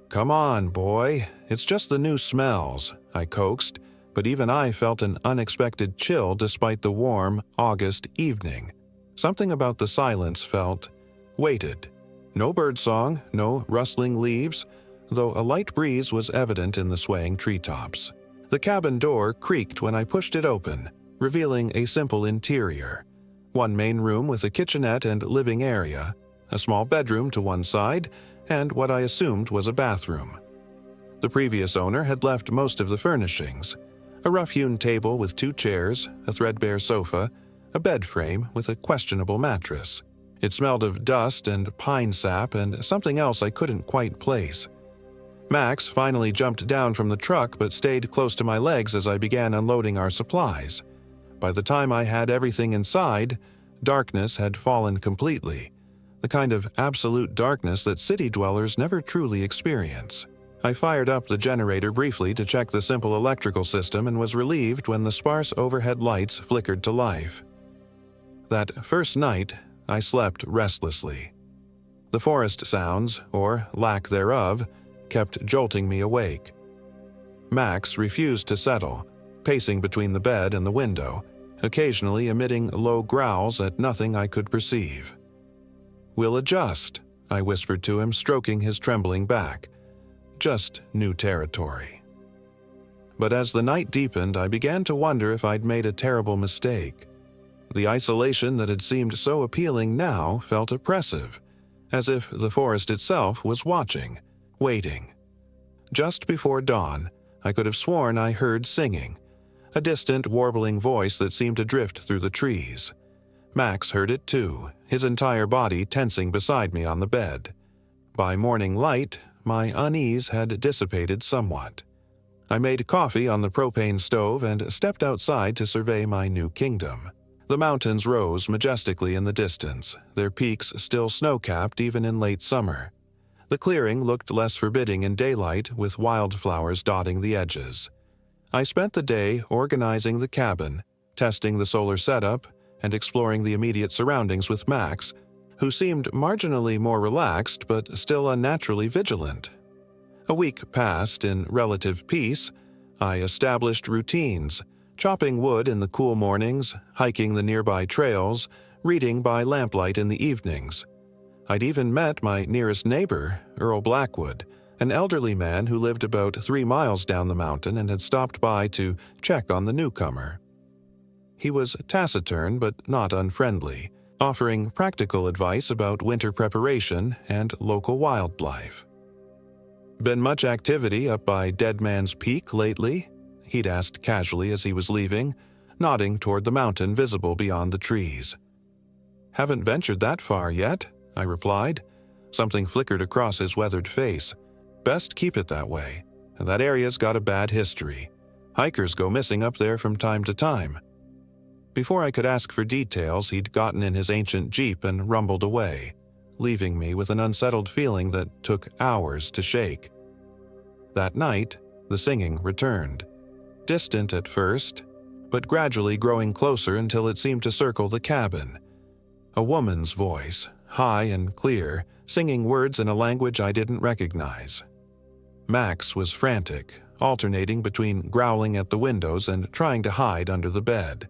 "Come on, boy, it's just the new smells," I coaxed, but even I felt an unexpected chill despite the warm, August evening. Something about the silence felt weighted, No birdsong, no rustling leaves, though a light breeze was evident in the swaying treetops. The cabin door creaked when I pushed it open, revealing a simple interior. One main room with a kitchenette and living area, a small bedroom to one side, and what I assumed was a bathroom. The previous owner had left most of the furnishings: a rough-hewn table with 2 chairs, a threadbare sofa, a bed frame with a questionable mattress. It smelled of dust and pine sap and something else I couldn't quite place. Max finally jumped down from the truck but stayed close to my legs as I began unloading our supplies. By the time I had everything inside, darkness had fallen completely, the kind of absolute darkness that city dwellers never truly experience. I fired up the generator briefly to check the simple electrical system and was relieved when the sparse overhead lights flickered to life. That first night, I slept restlessly. The forest sounds, or lack thereof, kept jolting me awake. Max refused to settle, pacing between the bed and the window, occasionally emitting low growls at nothing I could perceive. "We'll adjust," I whispered to him, stroking his trembling back. Just new territory. But as the night deepened, I began to wonder if I'd made a terrible mistake. The isolation that had seemed so appealing now felt oppressive, as if the forest itself was watching, waiting. Just before dawn, I could have sworn I heard singing, a distant, warbling voice that seemed to drift through the trees. Max heard it too, his entire body tensing beside me on the bed. By morning light, my unease had dissipated somewhat. I made coffee on the propane stove and stepped outside to survey my new kingdom. The mountains rose majestically in the distance, their peaks still snow-capped even in late summer. The clearing looked less forbidding in daylight, with wildflowers dotting the edges. I spent the day organizing the cabin, testing the solar setup, and exploring the immediate surroundings with Max, who seemed marginally more relaxed but still unnaturally vigilant. A week passed in relative peace. I established routines, chopping wood in the cool mornings, hiking the nearby trails, reading by lamplight in the evenings. I'd even met my nearest neighbor, Earl Blackwood, an elderly man who lived about 3 miles down the mountain and had stopped by to check on the newcomer. He was taciturn but not unfriendly, offering practical advice about winter preparation and local wildlife. "Been much activity up by Dead Man's Peak lately?" he'd asked casually as he was leaving, nodding toward the mountain visible beyond the trees. "Haven't ventured that far yet," I replied. Something flickered across his weathered face. "Best keep it that way. That area's got a bad history. Hikers go missing up there from time to time." Before I could ask for details, he'd gotten in his ancient Jeep and rumbled away, leaving me with an unsettled feeling that took hours to shake. That night, the singing returned. Distant at first, but gradually growing closer until it seemed to circle the cabin. A woman's voice, high and clear, singing words in a language I didn't recognize. Max was frantic, alternating between growling at the windows and trying to hide under the bed.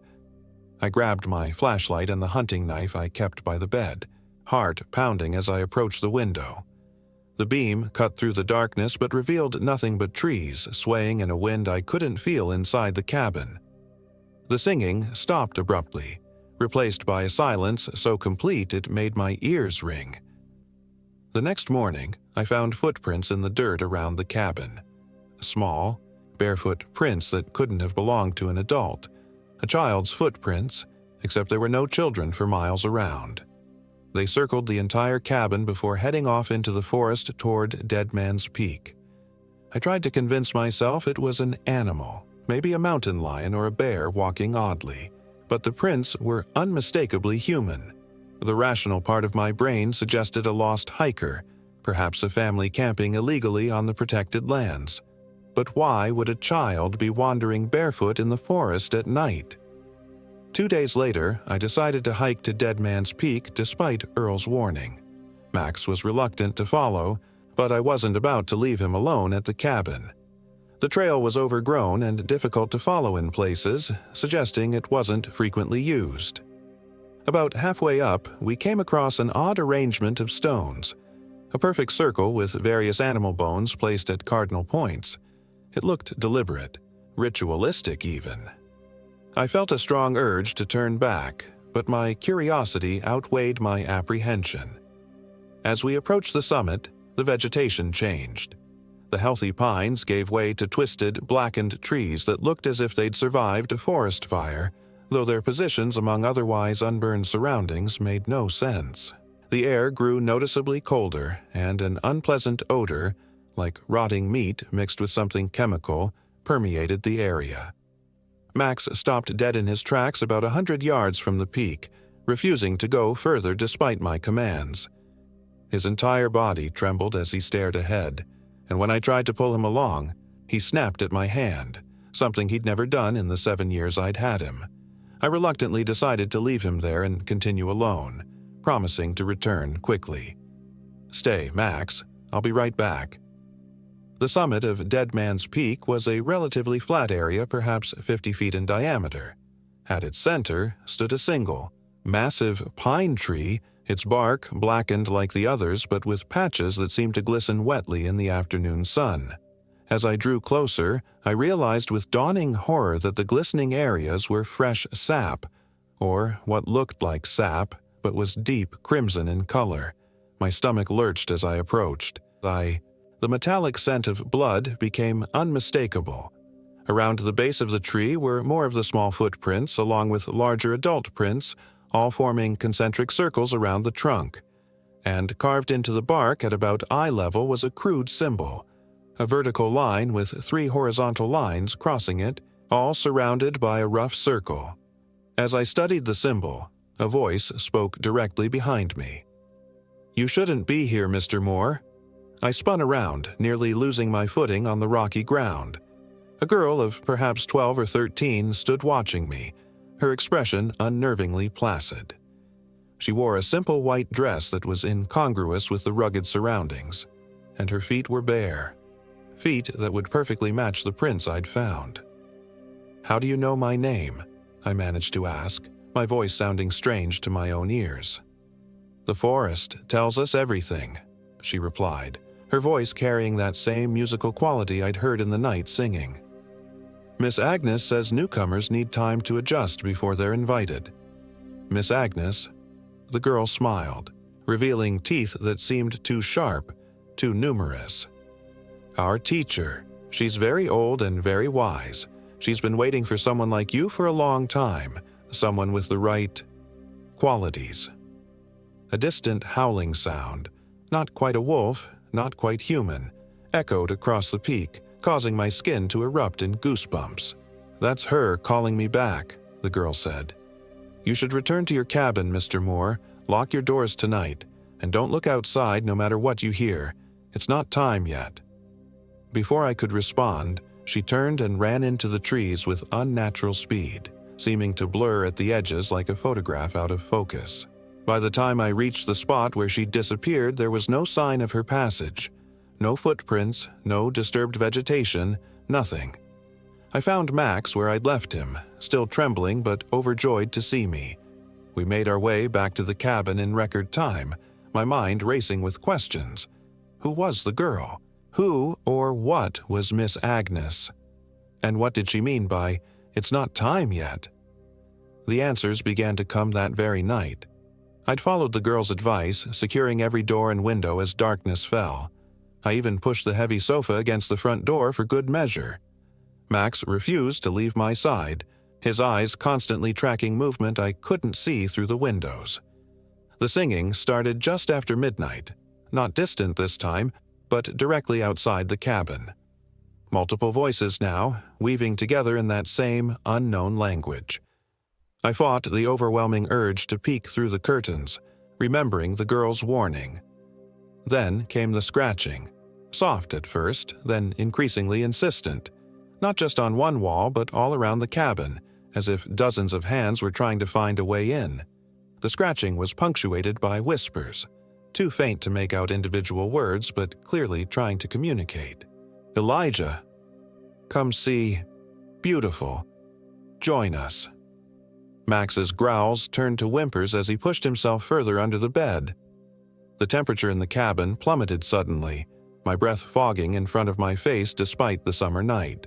I grabbed my flashlight and the hunting knife I kept by the bed, heart pounding as I approached the window. The beam cut through the darkness but revealed nothing but trees swaying in a wind I couldn't feel inside the cabin. The singing stopped abruptly, replaced by a silence so complete it made my ears ring. The next morning, I found footprints in the dirt around the cabin. Small, barefoot prints that couldn't have belonged to an adult. A child's footprints, except there were no children for miles around. They circled the entire cabin before heading off into the forest toward Dead Man's Peak. I tried to convince myself it was an animal, maybe a mountain lion or a bear walking oddly, but the prints were unmistakably human. The rational part of my brain suggested a lost hiker, perhaps a family camping illegally on the protected lands. But why would a child be wandering barefoot in the forest at night? 2 days later, I decided to hike to Dead Man's Peak despite Earl's warning. Max was reluctant to follow, but I wasn't about to leave him alone at the cabin. The trail was overgrown and difficult to follow in places, suggesting it wasn't frequently used. About halfway up, we came across an odd arrangement of stones, A perfect circle with various animal bones placed at cardinal points. It looked deliberate, ritualistic even. I felt a strong urge to turn back, but my curiosity outweighed my apprehension. As we approached the summit, the vegetation changed. The healthy pines gave way to twisted, blackened trees that looked as if they'd survived a forest fire, though their positions among otherwise unburned surroundings made no sense. The air grew noticeably colder, and an unpleasant odor, like rotting meat mixed with something chemical, permeated the area. Max stopped dead in his tracks about 100 yards from the peak, refusing to go further despite my commands. His entire body trembled as he stared ahead, and when I tried to pull him along, he snapped at my hand, something he'd never done in the 7 years I'd had him. I reluctantly decided to leave him there and continue alone, promising to return quickly. "Stay, Max. I'll be right back." The summit of Dead Man's Peak was a relatively flat area, perhaps 50 feet in diameter. At its center stood a single, massive pine tree, its bark blackened like the others but with patches that seemed to glisten wetly in the afternoon sun. As I drew closer, I realized with dawning horror that the glistening areas were fresh sap, or what looked like sap but was deep crimson in color. My stomach lurched as I approached. The metallic scent of blood became unmistakable. Around the base of the tree were more of the small footprints along with larger adult prints, all forming concentric circles around the trunk. And carved into the bark at about eye level was a crude symbol, a vertical line with 3 horizontal lines crossing it, all surrounded by a rough circle. As I studied the symbol, a voice spoke directly behind me. "You shouldn't be here, Mr. Moore." I spun around, nearly losing my footing on the rocky ground. A girl of perhaps 12 or 13 stood watching me, her expression unnervingly placid. She wore a simple white dress that was incongruous with the rugged surroundings, and her feet were bare, feet that would perfectly match the prints I'd found. "How do you know my name?" I managed to ask, my voice sounding strange to my own ears. "The forest tells us everything," she replied, her voice carrying that same musical quality I'd heard in the night singing. "Miss Agnes says newcomers need time to adjust before they're invited." "Miss Agnes?" The girl smiled, revealing teeth that seemed too sharp, too numerous. "Our teacher. She's very old and very wise. She's been waiting for someone like you for a long time, someone with the right qualities." A distant howling sound, not quite a wolf, not quite human, echoed across the peak, causing my skin to erupt in goosebumps. "That's her calling me back," the girl said. "You should return to your cabin, Mr. Moore, lock your doors tonight, and don't look outside no matter what you hear. It's not time yet." Before I could respond, she turned and ran into the trees with unnatural speed, seeming to blur at the edges like a photograph out of focus. By the time I reached the spot where she disappeared, there was no sign of her passage. No footprints, no disturbed vegetation, nothing. I found Max where I'd left him, still trembling but overjoyed to see me. We made our way back to the cabin in record time, my mind racing with questions. Who was the girl? Who or what was Miss Agnes? And what did she mean by, "It's not time yet"? The answers began to come that very night. I'd followed the girl's advice, securing every door and window as darkness fell. I even pushed the heavy sofa against the front door for good measure. Max refused to leave my side, his eyes constantly tracking movement I couldn't see through the windows. The singing started just after midnight, not distant this time, but directly outside the cabin. Multiple voices now, weaving together in that same unknown language. I fought the overwhelming urge to peek through the curtains, remembering the girl's warning. Then came the scratching, soft at first, then increasingly insistent, not just on one wall but all around the cabin, as if dozens of hands were trying to find a way in. The scratching was punctuated by whispers, too faint to make out individual words but clearly trying to communicate. "Elijah, come see, beautiful, join us." Max's growls turned to whimpers as he pushed himself further under the bed. The temperature in the cabin plummeted suddenly, my breath fogging in front of my face despite the summer night.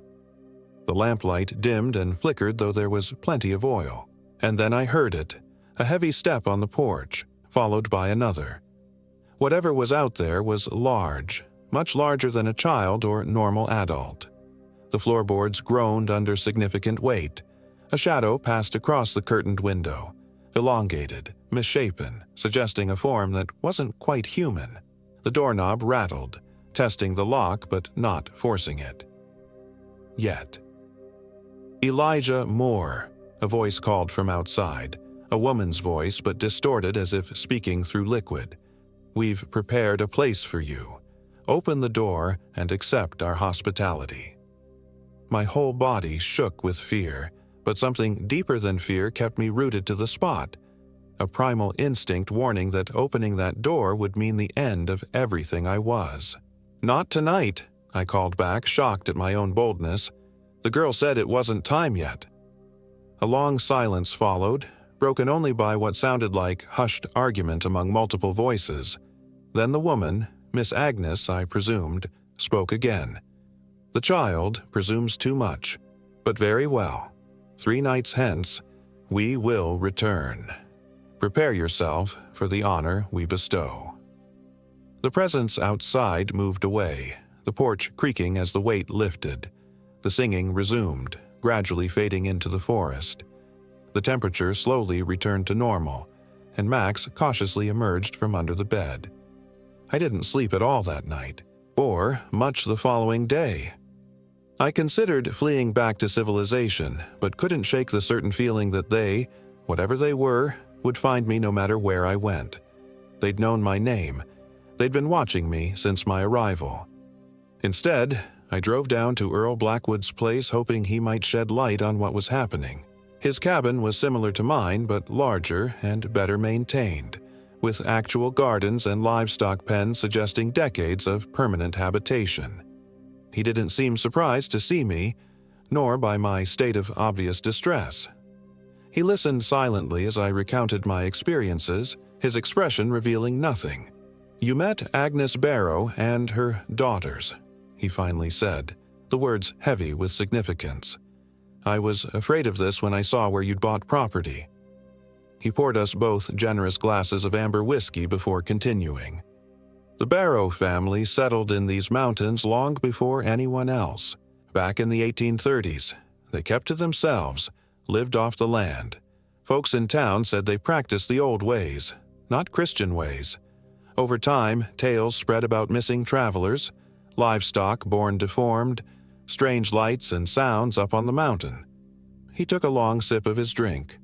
The lamplight dimmed and flickered though there was plenty of oil. And then I heard it, a heavy step on the porch, followed by another. Whatever was out there was large, much larger than a child or normal adult. The floorboards groaned under significant weight. A shadow passed across the curtained window, elongated, misshapen, suggesting a form that wasn't quite human. The doorknob rattled, testing the lock but not forcing it. Yet. "Elijah Moore," a voice called from outside, a woman's voice but distorted as if speaking through liquid. "We've prepared a place for you. Open the door and accept our hospitality." My whole body shook with fear, but something deeper than fear kept me rooted to the spot. A primal instinct warning that opening that door would mean the end of everything I was. "Not tonight," I called back, shocked at my own boldness. "The girl said it wasn't time yet." A long silence followed, broken only by what sounded like hushed argument among multiple voices. Then the woman, Miss Agnes, I presumed, spoke again. "The child presumes too much, but very well. 3 nights hence, we will return. Prepare yourself for the honor we bestow." The presence outside moved away, the porch creaking as the weight lifted. The singing resumed, gradually fading into the forest. The temperature slowly returned to normal, and Max cautiously emerged from under the bed. I didn't sleep at all that night, or much the following day. I considered fleeing back to civilization, but couldn't shake the certain feeling that they, whatever they were, would find me no matter where I went. They'd known my name. They'd been watching me since my arrival. Instead, I drove down to Earl Blackwood's place hoping he might shed light on what was happening. His cabin was similar to mine but larger and better maintained, with actual gardens and livestock pens suggesting decades of permanent habitation. He didn't seem surprised to see me, nor by my state of obvious distress. He listened silently as I recounted my experiences, his expression revealing nothing. "You met Agnes Barrow and her daughters," he finally said, the words heavy with significance. "I was afraid of this when I saw where you'd bought property." He poured us both generous glasses of amber whiskey before continuing. "The Barrow family settled in these mountains long before anyone else. Back in the 1830s, they kept to themselves, lived off the land. Folks in town said they practiced the old ways, not Christian ways. Over time, tales spread about missing travelers, livestock born deformed, strange lights and sounds up on the mountain." He took a long sip of his drink.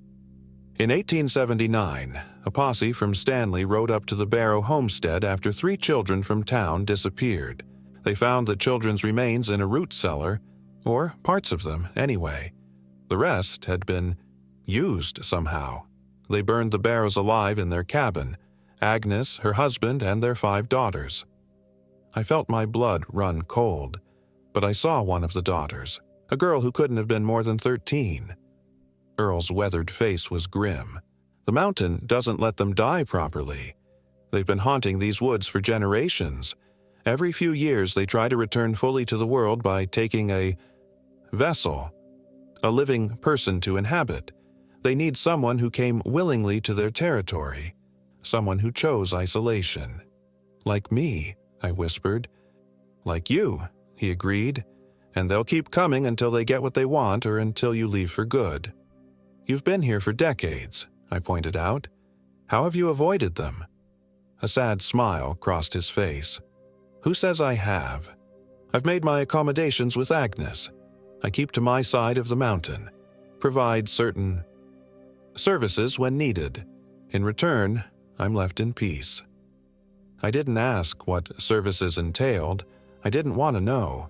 "In 1879, a posse from Stanley rode up to the Barrow homestead after 3 children from town disappeared. They found the children's remains in a root cellar, or parts of them anyway. The rest had been used somehow. They burned the Barrows alive in their cabin, Agnes, her husband, and their 5 daughters. I felt my blood run cold, but I saw one of the daughters, a girl who couldn't have been more than 13. Earl's weathered face was grim. The mountain doesn't let them die properly. They've been haunting these woods for generations. Every few years they try to return fully to the world by taking a vessel, a living person to inhabit. They need someone who came willingly to their territory, someone who chose isolation." "Like me," I whispered. "Like you," he agreed, "and they'll keep coming until they get what they want or until you leave for good." "You've been here for decades," I pointed out. "How have you avoided them?" A sad smile crossed his face. "Who says I have? I've made my accommodations with Agnes. I keep to my side of the mountain, provide certain services when needed. In return, I'm left in peace." I didn't ask what services entailed. I didn't want to know.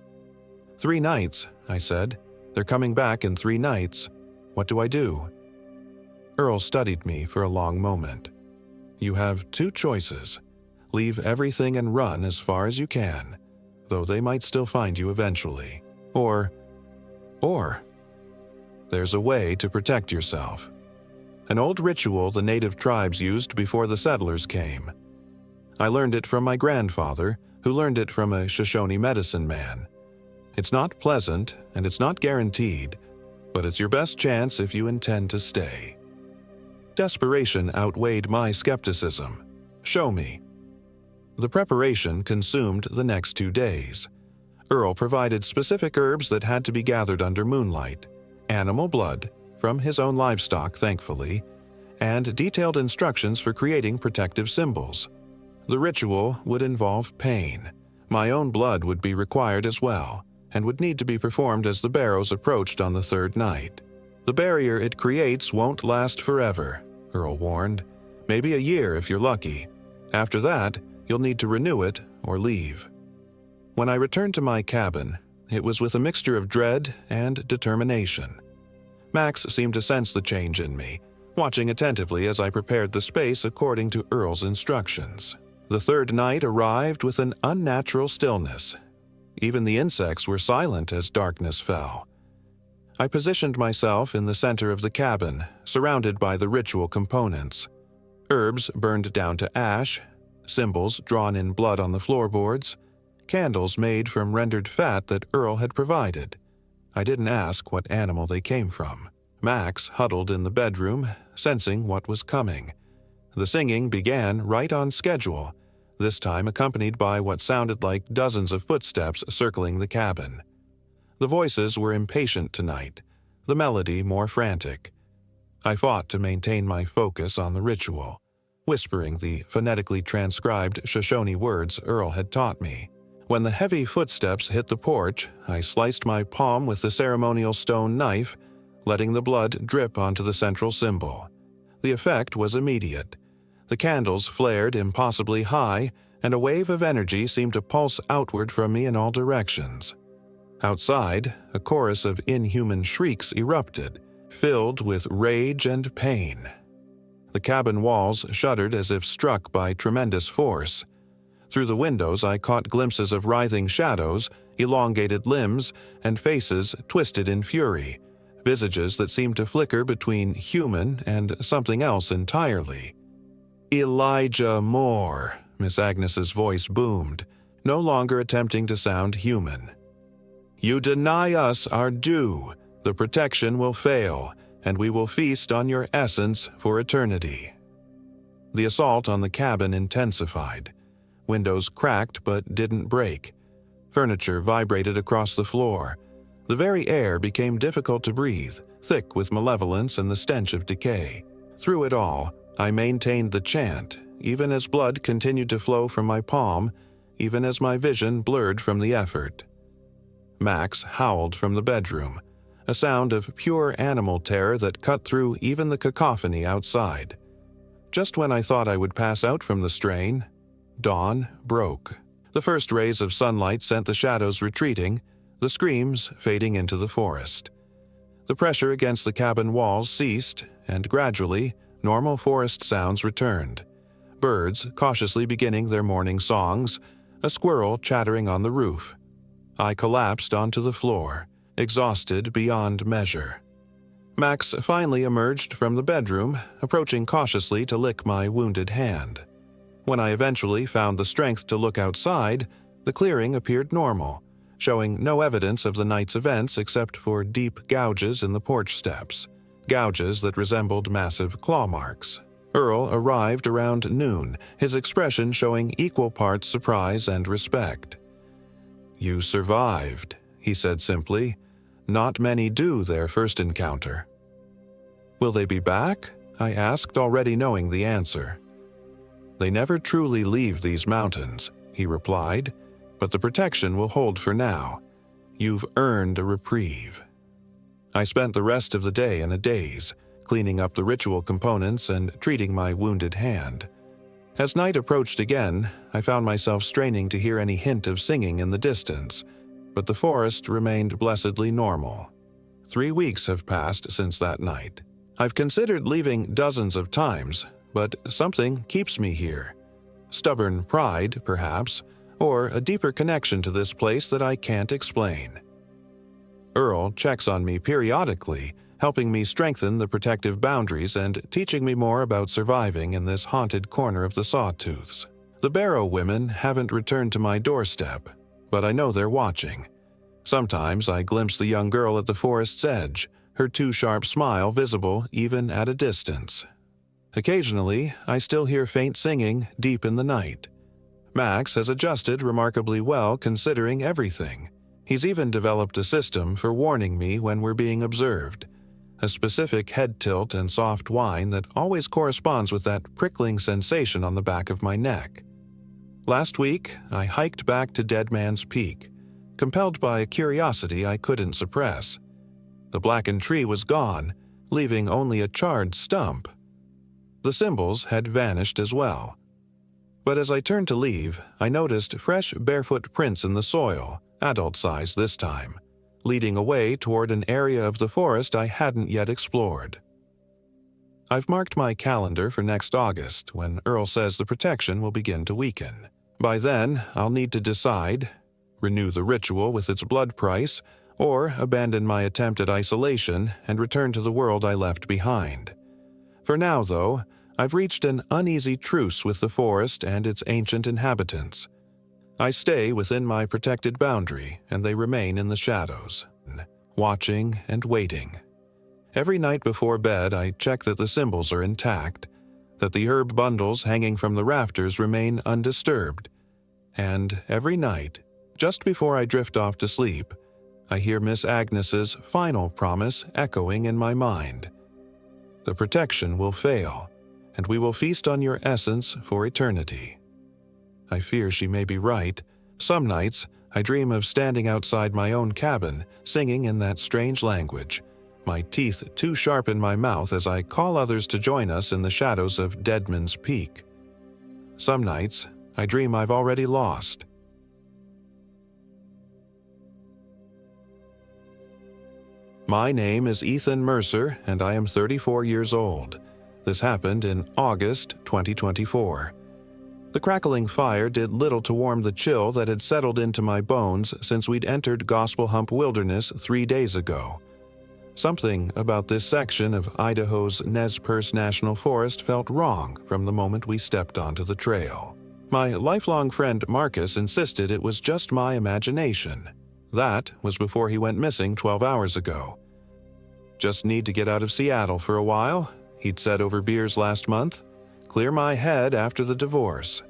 3 nights, I said. "They're coming back in 3 nights. What do I do?" Earl studied me for a long moment. "You have 2 choices. Leave everything and run as far as you can, though they might still find you eventually. Or, there's a way to protect yourself. An old ritual the native tribes used before the settlers came. I learned it from my grandfather, who learned it from a Shoshone medicine man. It's not pleasant, and it's not guaranteed, but it's your best chance if you intend to stay. Desperation outweighed my skepticism. Show me. The preparation consumed the next 2 days. Earl provided specific herbs that had to be gathered under moonlight, animal blood, from his own livestock, thankfully, and detailed instructions for creating protective symbols. The ritual would involve pain. My own blood would be required as well, and would need to be performed as the barrows approached on the 3rd night. The barrier it creates won't last forever, Earl warned. Maybe a year if you're lucky. After that, you'll need to renew it or leave. When I returned to my cabin, it was with a mixture of dread and determination. Max seemed to sense the change in me, watching attentively as I prepared the space according to Earl's instructions. The 3rd night arrived with an unnatural stillness. Even the insects were silent as darkness fell. I positioned myself in the center of the cabin, surrounded by the ritual components. Herbs burned down to ash, symbols drawn in blood on the floorboards, candles made from rendered fat that Earl had provided. I didn't ask what animal they came from. Max huddled in the bedroom, sensing what was coming. The singing began right on schedule, this time accompanied by what sounded like dozens of footsteps circling the cabin. The voices were impatient tonight, the melody more frantic. I fought to maintain my focus on the ritual, whispering the phonetically transcribed Shoshone words Earl had taught me. When the heavy footsteps hit the porch, I sliced my palm with the ceremonial stone knife, letting the blood drip onto the central symbol. The effect was immediate. The candles flared impossibly high, and a wave of energy seemed to pulse outward from me in all directions. Outside, a chorus of inhuman shrieks erupted, filled with rage and pain. The cabin walls shuddered as if struck by tremendous force. Through the windows I caught glimpses of writhing shadows, elongated limbs, and faces twisted in fury, visages that seemed to flicker between human and something else entirely. "Elijah Moore," Miss Agnes's voice boomed, no longer attempting to sound human. "You deny us our due, the protection will fail, and we will feast on your essence for eternity." The assault on the cabin intensified. Windows cracked but didn't break. Furniture vibrated across the floor. The very air became difficult to breathe, thick with malevolence and the stench of decay. Through it all, I maintained the chant, even as blood continued to flow from my palm, even as my vision blurred from the effort. Max howled from the bedroom, a sound of pure animal terror that cut through even the cacophony outside. Just when I thought I would pass out from the strain, dawn broke. The first rays of sunlight sent the shadows retreating, the screams fading into the forest. The pressure against the cabin walls ceased, and gradually, normal forest sounds returned. Birds cautiously beginning their morning songs, a squirrel chattering on the roof. I collapsed onto the floor, exhausted beyond measure. Max finally emerged from the bedroom, approaching cautiously to lick my wounded hand. When I eventually found the strength to look outside, the clearing appeared normal, showing no evidence of the night's events except for deep gouges in the porch steps, gouges that resembled massive claw marks. Earl arrived around noon, his expression showing equal parts surprise and respect. "You survived," he said simply. "Not many do their first encounter." "Will they be back?" I asked, already knowing the answer. "They never truly leave these mountains," he replied, "but the protection will hold for now. You've earned a reprieve." I spent the rest of the day in a daze, cleaning up the ritual components and treating my wounded hand. As night approached again, I found myself straining to hear any hint of singing in the distance, but the forest remained blessedly normal. 3 weeks have passed since that night. I've considered leaving dozens of times, but something keeps me here. Stubborn pride, perhaps, or a deeper connection to this place that I can't explain. Earl checks on me periodically, helping me strengthen the protective boundaries and teaching me more about surviving in this haunted corner of the Sawtooths. The Barrow women haven't returned to my doorstep, but I know they're watching. Sometimes I glimpse the young girl at the forest's edge, her too-sharp smile visible even at a distance. Occasionally, I still hear faint singing deep in the night. Max has adjusted remarkably well considering everything. He's even developed a system for warning me when we're being observed, a specific head tilt and soft whine that always corresponds with that prickling sensation on the back of my neck. Last week, I hiked back to Dead Man's Peak, compelled by a curiosity I couldn't suppress. The blackened tree was gone, leaving only a charred stump. The symbols had vanished as well. But as I turned to leave, I noticed fresh barefoot prints in the soil, adult size this time, leading away toward an area of the forest I hadn't yet explored. I've marked my calendar for next August, when Earl says the protection will begin to weaken. By then, I'll need to decide, renew the ritual with its blood price, or abandon my attempt at isolation and return to the world I left behind. For now, though, I've reached an uneasy truce with the forest and its ancient inhabitants. I stay within my protected boundary, and they remain in the shadows, watching and waiting. Every night before bed, I check that the symbols are intact, that the herb bundles hanging from the rafters remain undisturbed. And every night, just before I drift off to sleep, I hear Miss Agnes's final promise echoing in my mind. The protection will fail, and we will feast on your essence for eternity. I fear she may be right. Some nights, I dream of standing outside my own cabin, singing in that strange language, my teeth too sharp in my mouth as I call others to join us in the shadows of Deadman's Peak. Some nights, I dream I've already lost. My name is Ethan Mercer, and I am 34 years old. This happened in August 2024. The crackling fire did little to warm the chill that had settled into my bones since we'd entered Gospel Hump Wilderness 3 days ago. Something about this section of Idaho's Nez Perce National Forest felt wrong from the moment we stepped onto the trail. My lifelong friend Marcus insisted it was just my imagination. That was before he went missing 12 hours ago. Just need to get out of Seattle for a while, he'd said over beers last month. Clear my head after the divorce.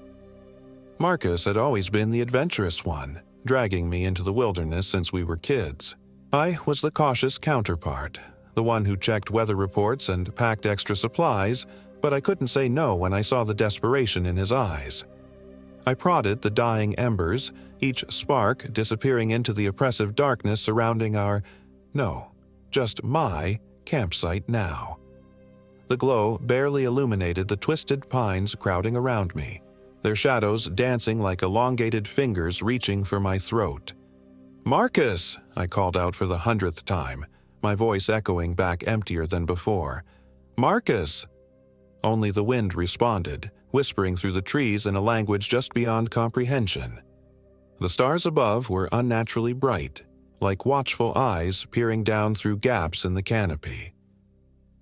Marcus had always been the adventurous one, dragging me into the wilderness since we were kids. I was the cautious counterpart, the one who checked weather reports and packed extra supplies, but I couldn't say no when I saw the desperation in his eyes. I prodded the dying embers, each spark disappearing into the oppressive darkness surrounding just my campsite now. The glow barely illuminated the twisted pines crowding around me, their shadows dancing like elongated fingers reaching for my throat. "Marcus!" I called out for the 100th time, my voice echoing back emptier than before. "Marcus!" Only the wind responded, whispering through the trees in a language just beyond comprehension. The stars above were unnaturally bright, like watchful eyes peering down through gaps in the canopy.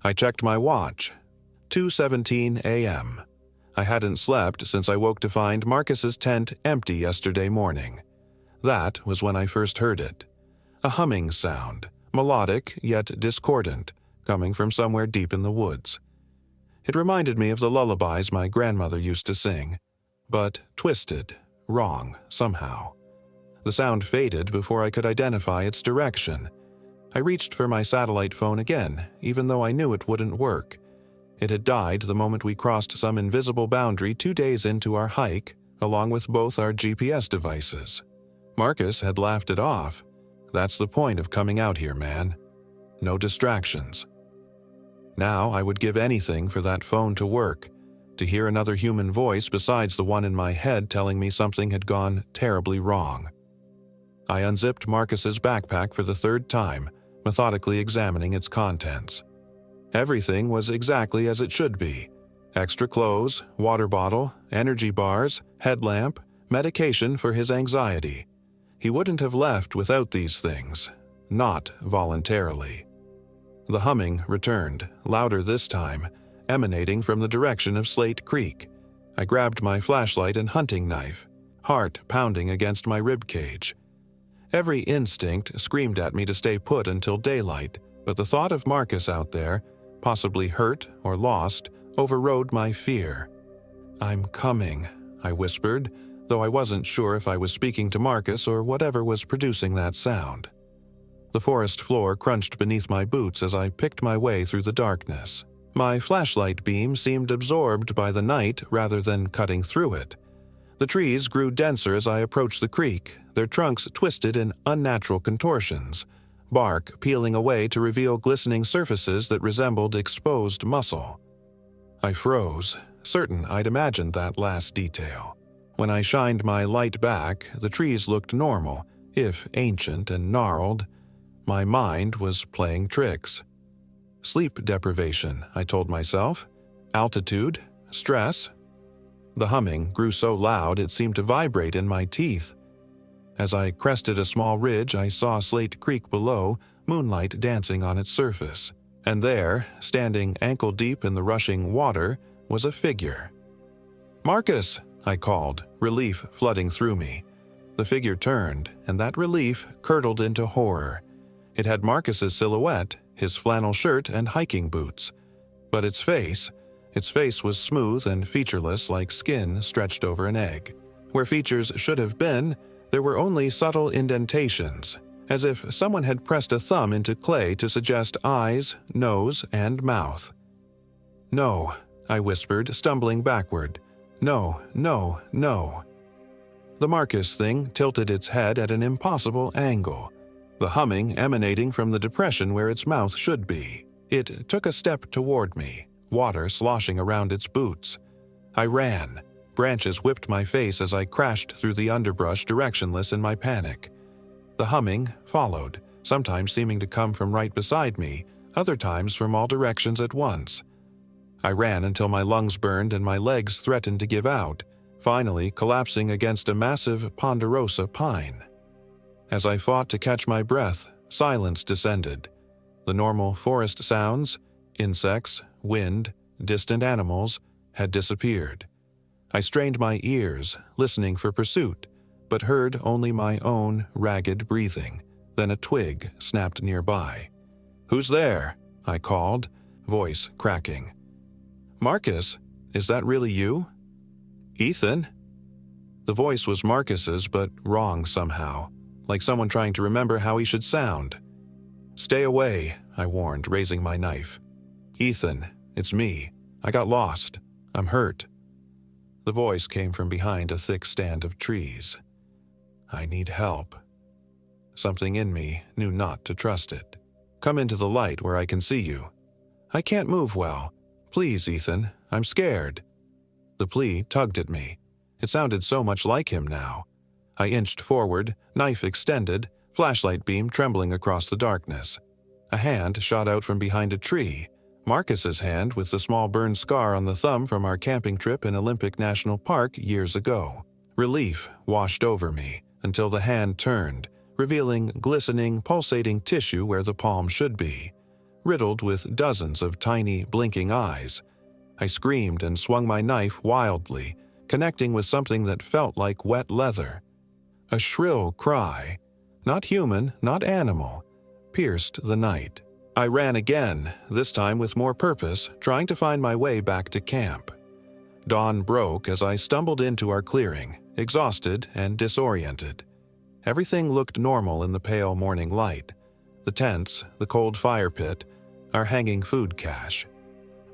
I checked my watch. 2:17 a.m. I hadn't slept since I woke to find Marcus's tent empty yesterday morning. That was when I first heard it. A humming sound, melodic yet discordant, coming from somewhere deep in the woods. It reminded me of the lullabies my grandmother used to sing, but twisted, wrong, somehow. The sound faded before I could identify its direction. I reached for my satellite phone again, even though I knew it wouldn't work. It had died the moment we crossed some invisible boundary 2 days into our hike, along with both our GPS devices. Marcus had laughed it off. That's the point of coming out here, man. No distractions. Now I would give anything for that phone to work, to hear another human voice besides the one in my head telling me something had gone terribly wrong. I unzipped Marcus's backpack for the 3rd time, methodically examining its contents. Everything was exactly as it should be. Extra clothes, water bottle, energy bars, headlamp, medication for his anxiety. He wouldn't have left without these things, not voluntarily. The humming returned, louder this time, emanating from the direction of Slate Creek. I grabbed my flashlight and hunting knife, heart pounding against my rib cage. Every instinct screamed at me to stay put until daylight, but the thought of Marcus out there, possibly hurt or lost, overrode my fear. "I'm coming," I whispered, though I wasn't sure if I was speaking to Marcus or whatever was producing that sound. The forest floor crunched beneath my boots as I picked my way through the darkness. My flashlight beam seemed absorbed by the night rather than cutting through it. The trees grew denser as I approached the creek, their trunks twisted in unnatural contortions, bark peeling away to reveal glistening surfaces that resembled exposed muscle. I froze, certain I'd imagined that last detail. When I shined my light back, the trees looked normal, if ancient and gnarled. My mind was playing tricks. Sleep deprivation, I told myself. Altitude, stress. The humming grew so loud it seemed to vibrate in my teeth. As I crested a small ridge, I saw Slate Creek below, moonlight dancing on its surface. And there, standing ankle-deep in the rushing water, was a figure. "Marcus!" I called, relief flooding through me. The figure turned, and that relief curdled into horror. It had Marcus's silhouette, his flannel shirt and hiking boots. But its face was smooth and featureless like skin stretched over an egg. Where features should have been, there were only subtle indentations, as if someone had pressed a thumb into clay to suggest eyes, nose, and mouth. "No," I whispered, stumbling backward. "No, no, no." The Marcus thing tilted its head at an impossible angle, the humming emanating from the depression where its mouth should be. It took a step toward me, water sloshing around its boots. I ran. Branches whipped my face as I crashed through the underbrush directionless in my panic. The humming followed, sometimes seeming to come from right beside me, other times from all directions at once. I ran until my lungs burned and my legs threatened to give out, finally collapsing against a massive ponderosa pine. As I fought to catch my breath, silence descended. The normal forest sounds, insects, wind, distant animals, had disappeared. I strained my ears, listening for pursuit, but heard only my own ragged breathing. Then a twig snapped nearby. "Who's there?" I called, voice cracking. "Marcus, is that really you?" "Ethan?" The voice was Marcus's, but wrong somehow, like someone trying to remember how he should sound. "Stay away," I warned, raising my knife. "Ethan, it's me. I got lost. I'm hurt." The voice came from behind a thick stand of trees. "I need help." Something in me knew not to trust it. "Come into the light where I can see you." "I can't move well. Please, Ethan, I'm scared." The plea tugged at me. It sounded so much like him now. I inched forward, knife extended, flashlight beam trembling across the darkness. A hand shot out from behind a tree, Marcus's hand with the small burn scar on the thumb from our camping trip in Olympic National Park years ago. Relief washed over me until the hand turned, revealing glistening, pulsating tissue where the palm should be, riddled with dozens of tiny, blinking eyes. I screamed and swung my knife wildly, connecting with something that felt like wet leather. A shrill cry, not human, not animal, pierced the night. I ran again, this time with more purpose, trying to find my way back to camp. Dawn broke as I stumbled into our clearing, exhausted and disoriented. Everything looked normal in the pale morning light. The tents, the cold fire pit, our hanging food cache.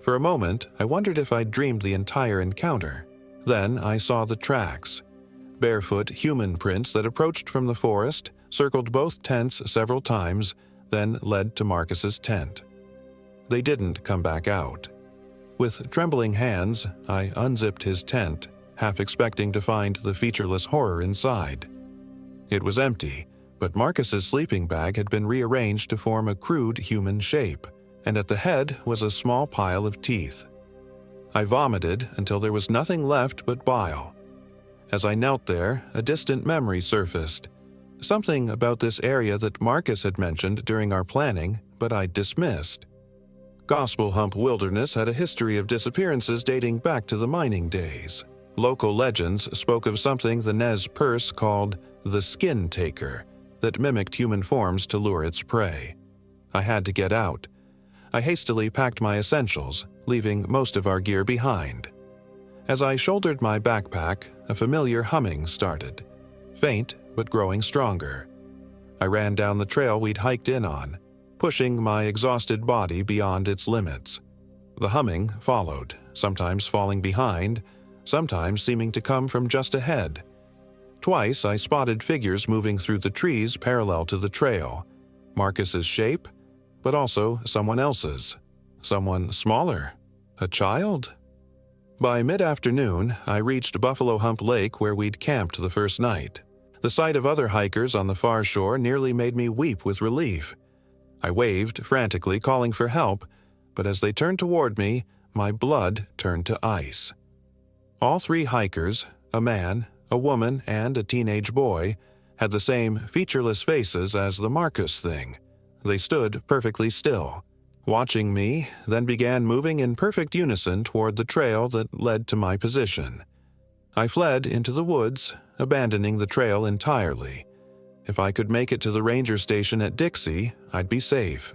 For a moment, I wondered if I'd dreamed the entire encounter. Then I saw the tracks. Barefoot human prints that approached from the forest, circled both tents several times, then led to Marcus's tent. They didn't come back out. With trembling hands, I unzipped his tent, half expecting to find the featureless horror inside. It was empty, but Marcus's sleeping bag had been rearranged to form a crude human shape, and at the head was a small pile of teeth. I vomited until there was nothing left but bile. As I knelt there, a distant memory surfaced. Something about this area that Marcus had mentioned during our planning, but I dismissed. Gospel Hump Wilderness had a history of disappearances dating back to the mining days. Local legends spoke of something the Nez Perce called the skin taker that mimicked human forms to lure its prey. I had to get out. I hastily packed my essentials, leaving most of our gear behind. As I shouldered my backpack, a familiar humming started, faint but growing stronger. I ran down the trail we'd hiked in on, pushing my exhausted body beyond its limits. The humming followed, sometimes falling behind, sometimes seeming to come from just ahead. Twice I spotted figures moving through the trees parallel to the trail, Marcus's shape, but also someone else's. Someone smaller. A child? By mid-afternoon, I reached Buffalo Hump Lake where we'd camped the first night. The sight of other hikers on the far shore nearly made me weep with relief. I waved frantically, calling for help, but as they turned toward me, my blood turned to ice. All three hikers, a man, a woman, and a teenage boy, had the same featureless faces as the Marcus thing. They stood perfectly still, watching me, then began moving in perfect unison toward the trail that led to my position. I fled into the woods, abandoning the trail entirely. If I could make it to the ranger station at Dixie, I'd be safe.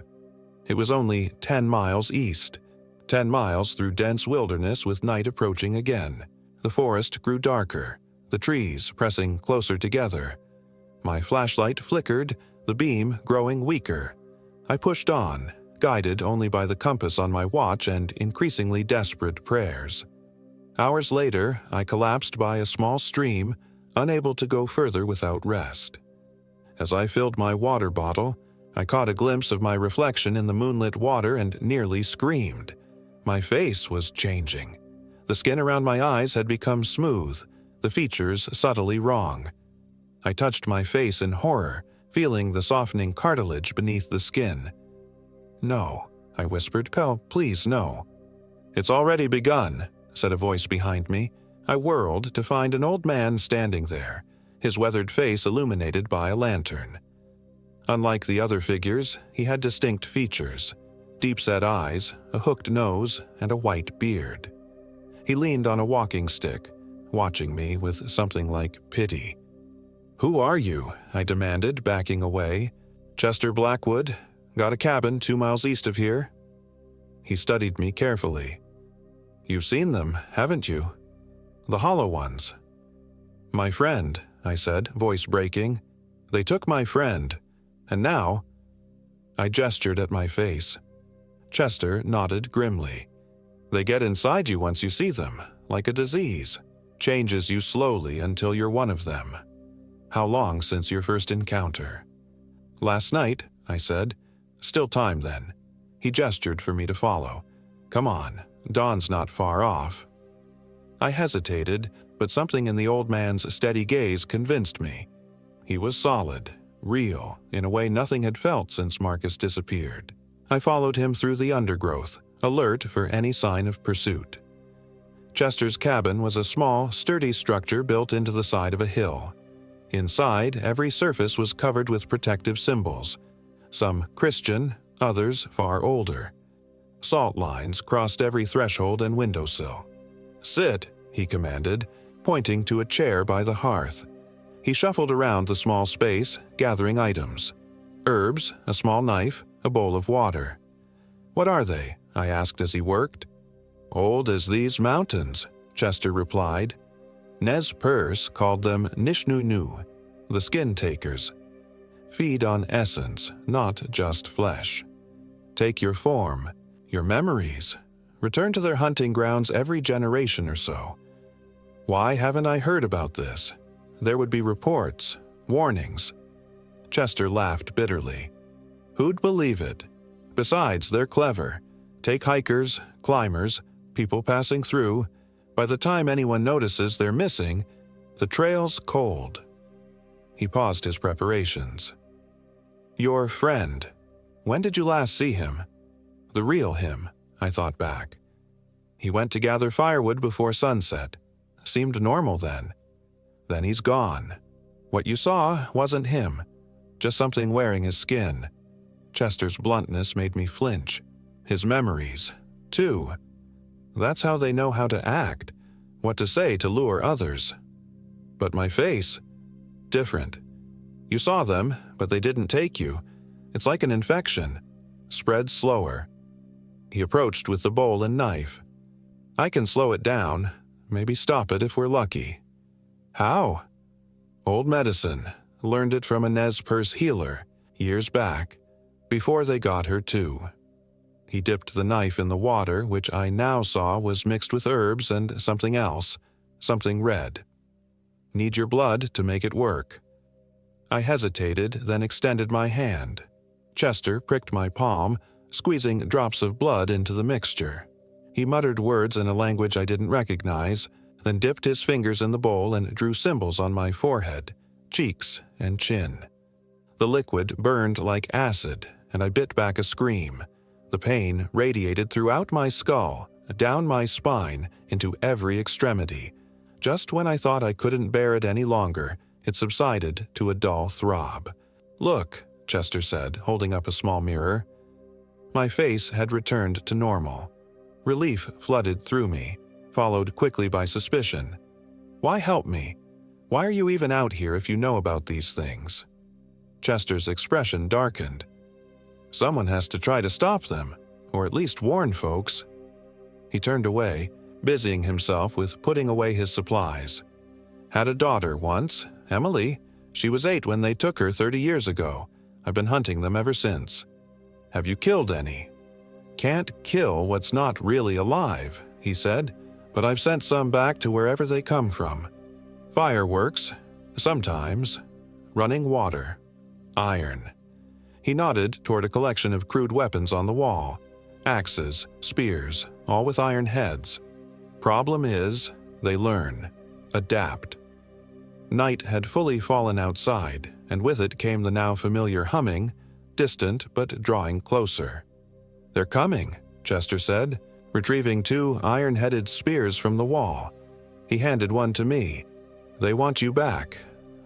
It was only 10 miles east, 10 miles through dense wilderness with night approaching again. The forest grew darker, the trees pressing closer together. My flashlight flickered, the beam growing weaker. I pushed on, guided only by the compass on my watch and increasingly desperate prayers. Hours later, I collapsed by a small stream, unable to go further without rest. As I filled my water bottle, I caught a glimpse of my reflection in the moonlit water and nearly screamed. My face was changing. The skin around my eyes had become smooth, the features subtly wrong. I touched my face in horror, feeling the softening cartilage beneath the skin. "No," I whispered. "Pel, please, no." "It's already begun," said a voice behind me. I whirled to find an old man standing there, his weathered face illuminated by a lantern. Unlike the other figures, he had distinct features, deep-set eyes, a hooked nose, and a white beard. He leaned on a walking stick, watching me with something like pity. "Who are you?" I demanded, backing away. "Chester Blackwood. Got a cabin 2 miles east of here." He studied me carefully. "You've seen them, haven't you? The hollow ones." "My friend," I said, voice breaking. "They took my friend, and now—" I gestured at my face. Chester nodded grimly. "They get inside you once you see them, like a disease. Changes you slowly until you're one of them." "How long since your first encounter?" "Last night," I said. "Still time then." He gestured for me to follow. "Come on, dawn's not far off." I hesitated, but something in the old man's steady gaze convinced me. He was solid, real, in a way nothing had felt since Marcus disappeared. I followed him through the undergrowth, alert for any sign of pursuit. Chester's cabin was a small, sturdy structure built into the side of a hill. Inside, every surface was covered with protective symbols, some Christian, others far older. Salt lines crossed every threshold and windowsill. "Sit," he commanded, pointing to a chair by the hearth. He shuffled around the small space, gathering items. Herbs, a small knife, a bowl of water. "What are they?" I asked as he worked. "Old as these mountains," Chester replied. Nez Perce called them Nishnunu, the skin takers. Feed on essence, not just flesh. Take your form, your memories. Return to their hunting grounds every generation or so. Why haven't I heard about this? There would be reports, warnings. Chester laughed bitterly. Who'd believe it? Besides, they're clever. Take hikers, climbers, people passing through. By the time anyone notices they're missing, the trail's cold. He paused his preparations. Your friend. When did you last see him? The real him, I thought back. He went to gather firewood before sunset. Seemed normal then. Then he's gone. What you saw wasn't him, just something wearing his skin. Chester's bluntness made me flinch. His memories, too. That's how they know how to act. what to say to lure others. But my face? Different. You saw them, but they didn't take you. It's like an infection. Spreads slower. He approached with the bowl and knife. I can slow it down, maybe stop it if we're lucky. How? Old medicine. Learned it from a Nez Perce healer, years back, before they got her too. He dipped the knife in the water, which I now saw was mixed with herbs and something else, something red. Need your blood to make it work. I hesitated, then extended my hand. Chester pricked my palm, squeezing drops of blood into the mixture. He muttered words in a language I didn't recognize, then dipped his fingers in the bowl and drew symbols on my forehead, cheeks, and chin. The liquid burned like acid, and I bit back a scream. The pain radiated throughout my skull, down my spine, into every extremity. Just when I thought I couldn't bear it any longer, it subsided to a dull throb. "Look," Chester said, holding up a small mirror. My face had returned to normal. Relief flooded through me, followed quickly by suspicion. Why help me? Why are you even out here if you know about these things? Chester's expression darkened. Someone has to try to stop them, or at least warn folks. He turned away, busying himself with putting away his supplies. Had a daughter once, Emily. She was 8 when they took her 30 years ago. I've been hunting them ever since. Have you killed any? Can't kill what's not really alive, he said, but I've sent some back to wherever they come from. Fireworks, sometimes. Running water. Iron. He nodded toward a collection of crude weapons on the wall. Axes, spears, all with iron heads. Problem is, they learn. Adapt. Night had fully fallen outside, and with it came the now familiar humming, distant but drawing closer. They're coming, Chester said, retrieving 2 iron-headed spears from the wall. He handed one to me. They want you back.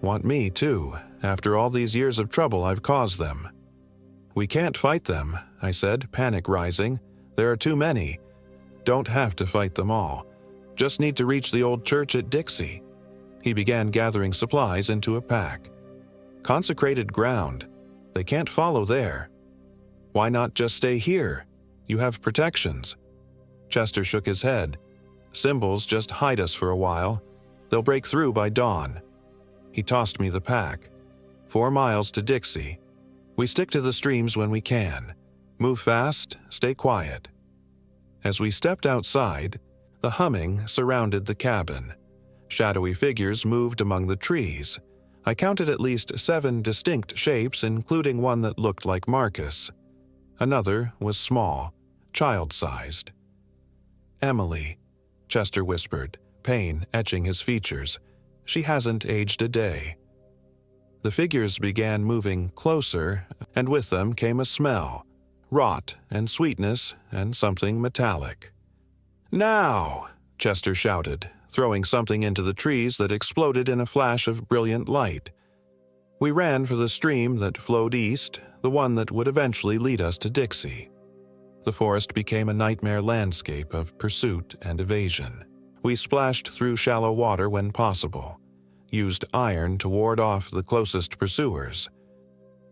Want me too, after all these years of trouble I've caused them. We can't fight them, I said, panic rising. There are too many. Don't have to fight them all. Just need to reach the old church at Dixie. He began gathering supplies into a pack. Consecrated ground. They can't follow there. Why not just stay here? You have protections. Chester shook his head. Symbols just hide us for a while. They'll break through by dawn. He tossed me the pack. 4 miles to Dixie. We stick to the streams when we can. Move fast, stay quiet. As we stepped outside, the humming surrounded the cabin. Shadowy figures moved among the trees. I counted at least 7 distinct shapes, including one that looked like Marcus. Another was small, child-sized. Emily, Chester whispered, pain etching his features. She hasn't aged a day. The figures began moving closer, and with them came a smell, rot and sweetness and something metallic. "Now!" Chester shouted, throwing something into the trees that exploded in a flash of brilliant light. We ran for the stream that flowed east, the one that would eventually lead us to Dixie. The forest became a nightmare landscape of pursuit and evasion. We splashed through shallow water when possible, used iron to ward off the closest pursuers.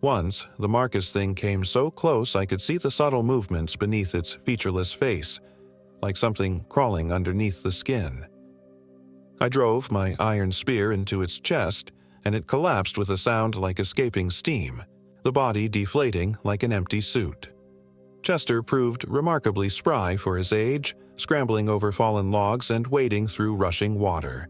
Once, the Marcus thing came so close I could see the subtle movements beneath its featureless face, like something crawling underneath the skin. I drove my iron spear into its chest, and it collapsed with a sound like escaping steam, the body deflating like an empty suit. Chester proved remarkably spry for his age, scrambling over fallen logs and wading through rushing water.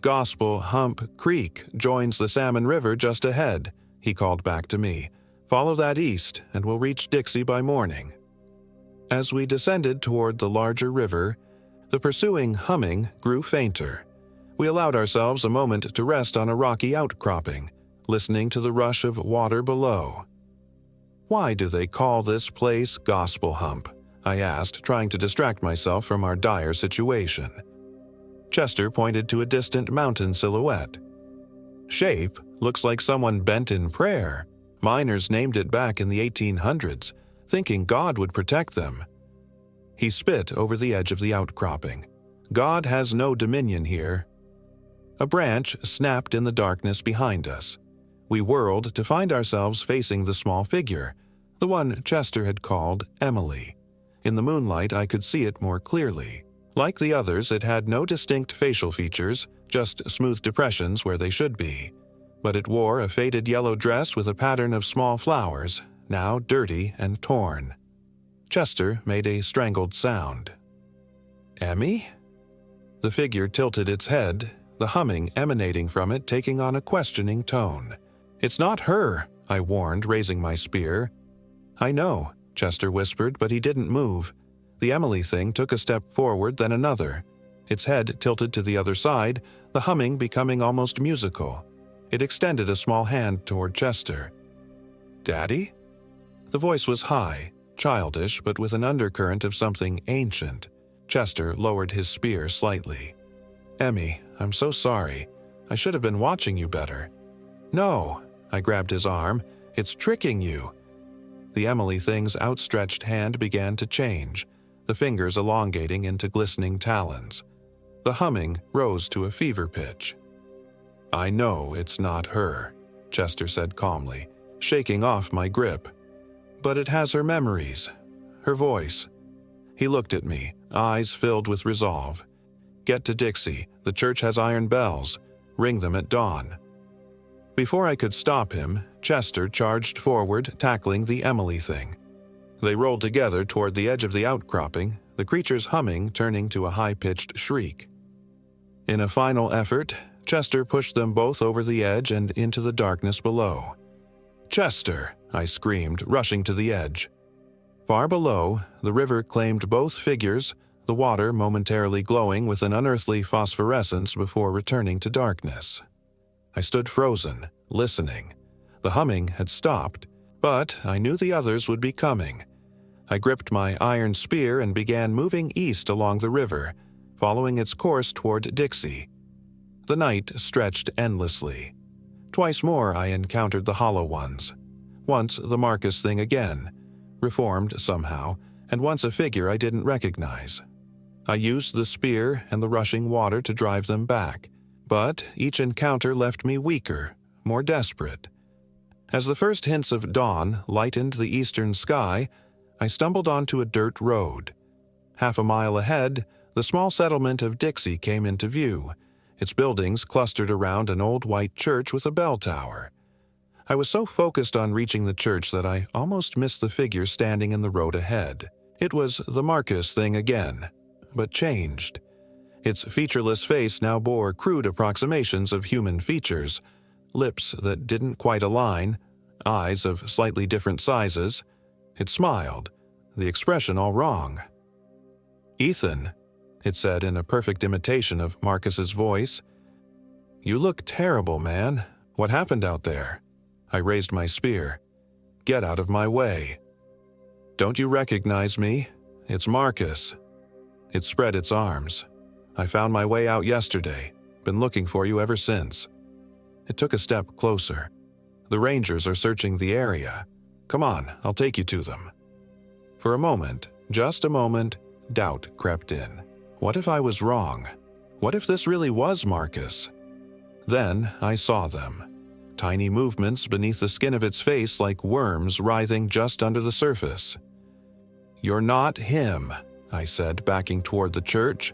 "Gospel Hump Creek joins the Salmon River just ahead," he called back to me. "Follow that east, and we'll reach Dixie by morning." As we descended toward the larger river, the pursuing humming grew fainter. We allowed ourselves a moment to rest on a rocky outcropping, listening to the rush of water below. "Why do they call this place Gospel Hump?" I asked, trying to distract myself from our dire situation. Chester pointed to a distant mountain silhouette. "Shape looks like someone bent in prayer. Miners named it back in the 1800s, thinking God would protect them." He spit over the edge of the outcropping. God has no dominion here." A branch snapped in the darkness behind us. We whirled to find ourselves facing the small figure, the one Chester had called Emily. In the moonlight, I could see it more clearly. Like the others, it had no distinct facial features, just smooth depressions where they should be. But it wore a faded yellow dress with a pattern of small flowers, now dirty and torn. Chester made a strangled sound. "Emmy?" The figure tilted its head, the humming emanating from it taking on a questioning tone. "It's not her," I warned, raising my spear. "I know," Chester whispered, but he didn't move. The Emily thing took a step forward, then another. Its head tilted to the other side, the humming becoming almost musical. It extended a small hand toward Chester. "Daddy?" The voice was high, childish, but with an undercurrent of something ancient. Chester lowered his spear slightly. "Emmy, I'm so sorry. I should have been watching you better." "No," I grabbed his arm. "It's tricking you." The Emily thing's outstretched hand began to change, the fingers elongating into glistening talons. The humming rose to a fever pitch. "I know it's not her," Chester said calmly, shaking off my grip. "But it has her memories, her voice." He looked at me, eyes filled with resolve. "Get to Dixie. The church has iron bells. Ring them at dawn." Before I could stop him, Chester charged forward, tackling the Emily thing. They rolled together toward the edge of the outcropping, the creature's humming turning to a high-pitched shriek. In a final effort, Chester pushed them both over the edge and into the darkness below. "Chester!" I screamed, rushing to the edge. Far below, the river claimed both figures, the water momentarily glowing with an unearthly phosphorescence before returning to darkness. I stood frozen, listening. The humming had stopped, but I knew the others would be coming. I gripped my iron spear and began moving east along the river, following its course toward Dixie. The night stretched endlessly. Twice more I encountered the Hollow Ones. Once the Marcus thing again, reformed somehow, and once a figure I didn't recognize. I used the spear and the rushing water to drive them back, but each encounter left me weaker, more desperate. As the first hints of dawn lightened the eastern sky, I stumbled onto a dirt road. Half a mile ahead, the small settlement of Dixie came into view, its buildings clustered around an old white church with a bell tower. I was so focused on reaching the church that I almost missed the figure standing in the road ahead. It was the Marcus thing again, but changed. Its featureless face now bore crude approximations of human features, lips that didn't quite align, eyes of slightly different sizes. It smiled, the expression all wrong. "Ethan," it said in a perfect imitation of Marcus's voice. "You look terrible, man. What happened out there?" I raised my spear. "Get out of my way." "Don't you recognize me? It's Marcus." It spread its arms. "I found my way out yesterday. Been looking for you ever since." It took a step closer. "The Rangers are searching the area. Come on, I'll take you to them." For a moment, just a moment, doubt crept in. What if I was wrong? What if this really was Marcus? Then I saw them. Tiny movements beneath the skin of its face like worms writhing just under the surface. "You're not him," I said, backing toward the church.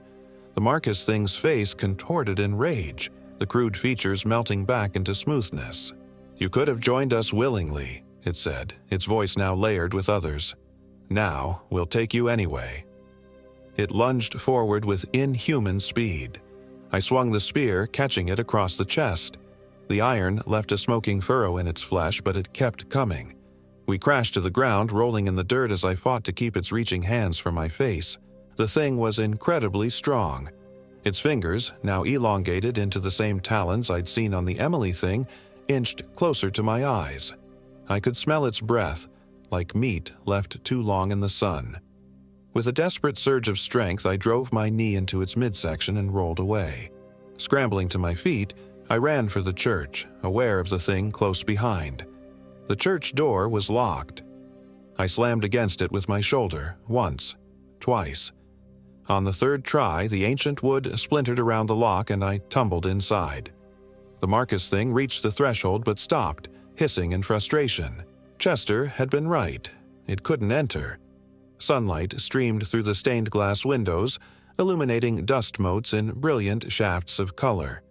The Marcus thing's face contorted in rage, the crude features melting back into smoothness. "You could have joined us willingly," it said, its voice now layered with others. "Now we'll take you anyway." It lunged forward with inhuman speed. I swung the spear, catching it across the chest. The iron left a smoking furrow in its flesh, but it kept coming. We crashed to the ground, rolling in the dirt as I fought to keep its reaching hands from my face. The thing was incredibly strong. Its fingers, now elongated into the same talons I'd seen on the Emily thing, inched closer to my eyes. I could smell its breath, like meat left too long in the sun. With a desperate surge of strength, I drove my knee into its midsection and rolled away. Scrambling to my feet, I ran for the church, aware of the thing close behind. The church door was locked. I slammed against it with my shoulder, once, twice. On the third try, the ancient wood splintered around the lock and I tumbled inside. The Marcus thing reached the threshold but stopped, hissing in frustration. Chester had been right. It couldn't enter. Sunlight streamed through the stained glass windows, illuminating dust motes in brilliant shafts of color.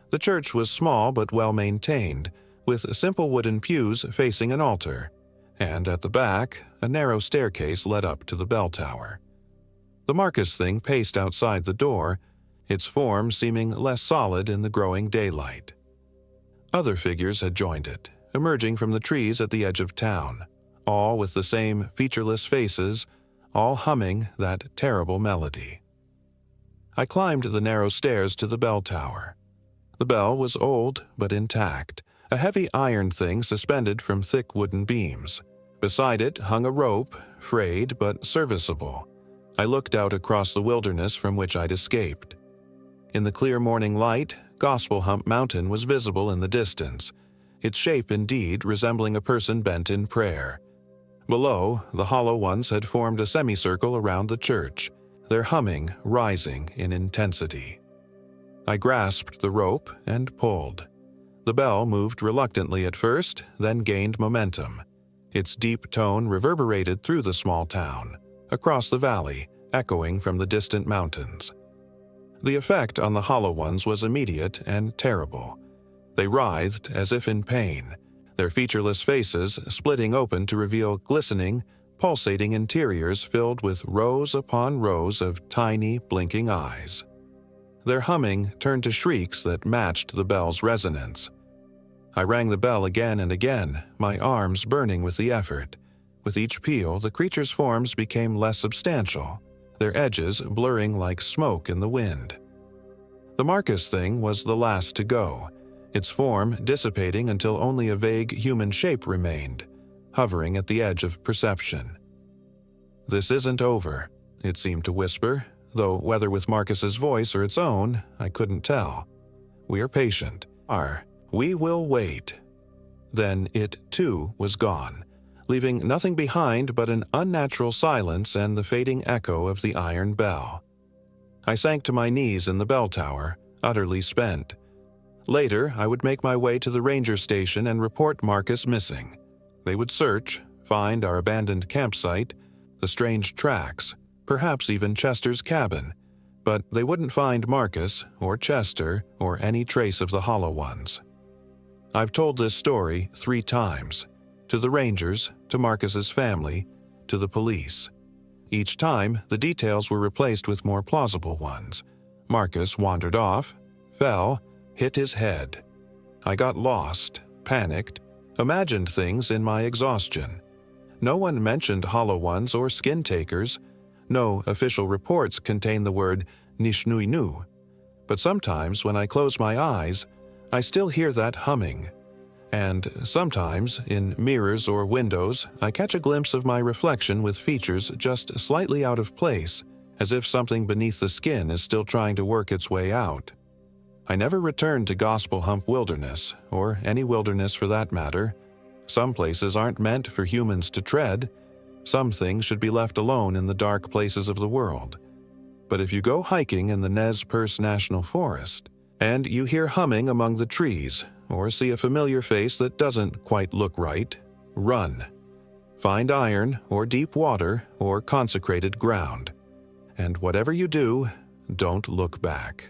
The church was small but well-maintained, with simple wooden pews facing an altar, and at the back, a narrow staircase led up to the bell tower. The Marcus thing paced outside the door, its form seeming less solid in the growing daylight. Other figures had joined it, emerging from the trees at the edge of town, all with the same featureless faces, all humming that terrible melody. I climbed the narrow stairs to the bell tower. The bell was old but intact, a heavy iron thing suspended from thick wooden beams. Beside it hung a rope, frayed but serviceable. I looked out across the wilderness from which I'd escaped. In the clear morning light, Gospel Hump Mountain was visible in the distance, its shape indeed resembling a person bent in prayer. Below, the hollow ones had formed a semicircle around the church, their humming rising in intensity. I grasped the rope and pulled. The bell moved reluctantly at first, then gained momentum. Its deep tone reverberated through the small town, across the valley, echoing from the distant mountains. The effect on the hollow ones was immediate and terrible. They writhed as if in pain, their featureless faces splitting open to reveal glistening, pulsating interiors filled with rows upon rows of tiny, blinking eyes. Their humming turned to shrieks that matched the bell's resonance. I rang the bell again and again, my arms burning with the effort. With each peal, the creatures' forms became less substantial, their edges blurring like smoke in the wind. The Marcus thing was the last to go, its form dissipating until only a vague human shape remained, hovering at the edge of perception. "This isn't over," it seemed to whisper, though whether with Marcus's voice or its own, I couldn't tell. "We are patient. We will wait." Then it, too, was gone, leaving nothing behind but an unnatural silence and the fading echo of the iron bell. I sank to my knees in the bell tower, utterly spent. Later, I would make my way to the ranger station and report Marcus missing. They would search, find our abandoned campsite, the strange tracks, perhaps even Chester's cabin, but they wouldn't find Marcus or Chester or any trace of the hollow ones. I've told this story 3 times, to the rangers, to Marcus's family, to the police. Each time, the details were replaced with more plausible ones. Marcus wandered off, fell, hit his head. I got lost, panicked, imagined things in my exhaustion. No one mentioned hollow ones or skin takers. No official reports contain the word Nishnuinu. But sometimes when I close my eyes, I still hear that humming. And sometimes, in mirrors or windows, I catch a glimpse of my reflection with features just slightly out of place, as if something beneath the skin is still trying to work its way out. I never returned to Gospel Hump Wilderness, or any wilderness for that matter. Some places aren't meant for humans to tread. Some things should be left alone in the dark places of the world. But if you go hiking in the Nez Perce National Forest, and you hear humming among the trees, or see a familiar face that doesn't quite look right, run. Find iron, or deep water, or consecrated ground. And whatever you do, don't look back.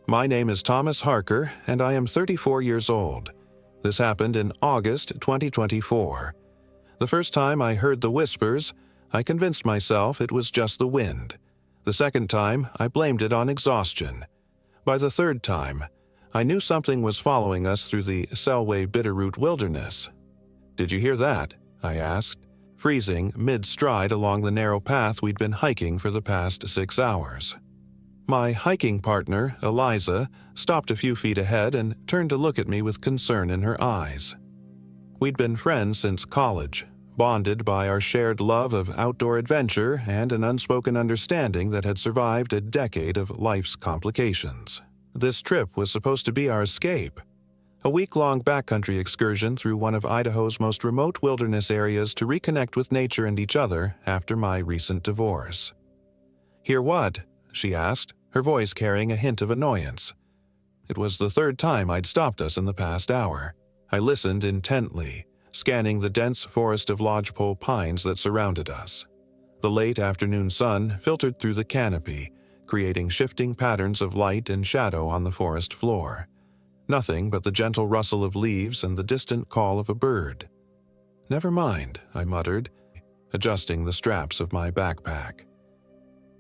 My name is Thomas Harker, and I am 34 years old. This happened in August 2024. The first time I heard the whispers, I convinced myself it was just the wind. The second time, I blamed it on exhaustion. By the third time, I knew something was following us through the Selway Bitterroot Wilderness. "Did you hear that?" I asked, freezing mid-stride along the narrow path we'd been hiking for the past 6 hours. My hiking partner, Eliza, stopped a few feet ahead and turned to look at me with concern in her eyes. We'd been friends since college, bonded by our shared love of outdoor adventure and an unspoken understanding that had survived a decade of life's complications. This trip was supposed to be our escape. A week-long backcountry excursion through one of Idaho's most remote wilderness areas to reconnect with nature and each other after my recent divorce. "Hear what?" she asked, her voice carrying a hint of annoyance. It was the third time I'd stopped us in the past hour. I listened intently, scanning the dense forest of lodgepole pines that surrounded us. The late afternoon sun filtered through the canopy, creating shifting patterns of light and shadow on the forest floor. Nothing but the gentle rustle of leaves and the distant call of a bird. "Never mind," I muttered, adjusting the straps of my backpack.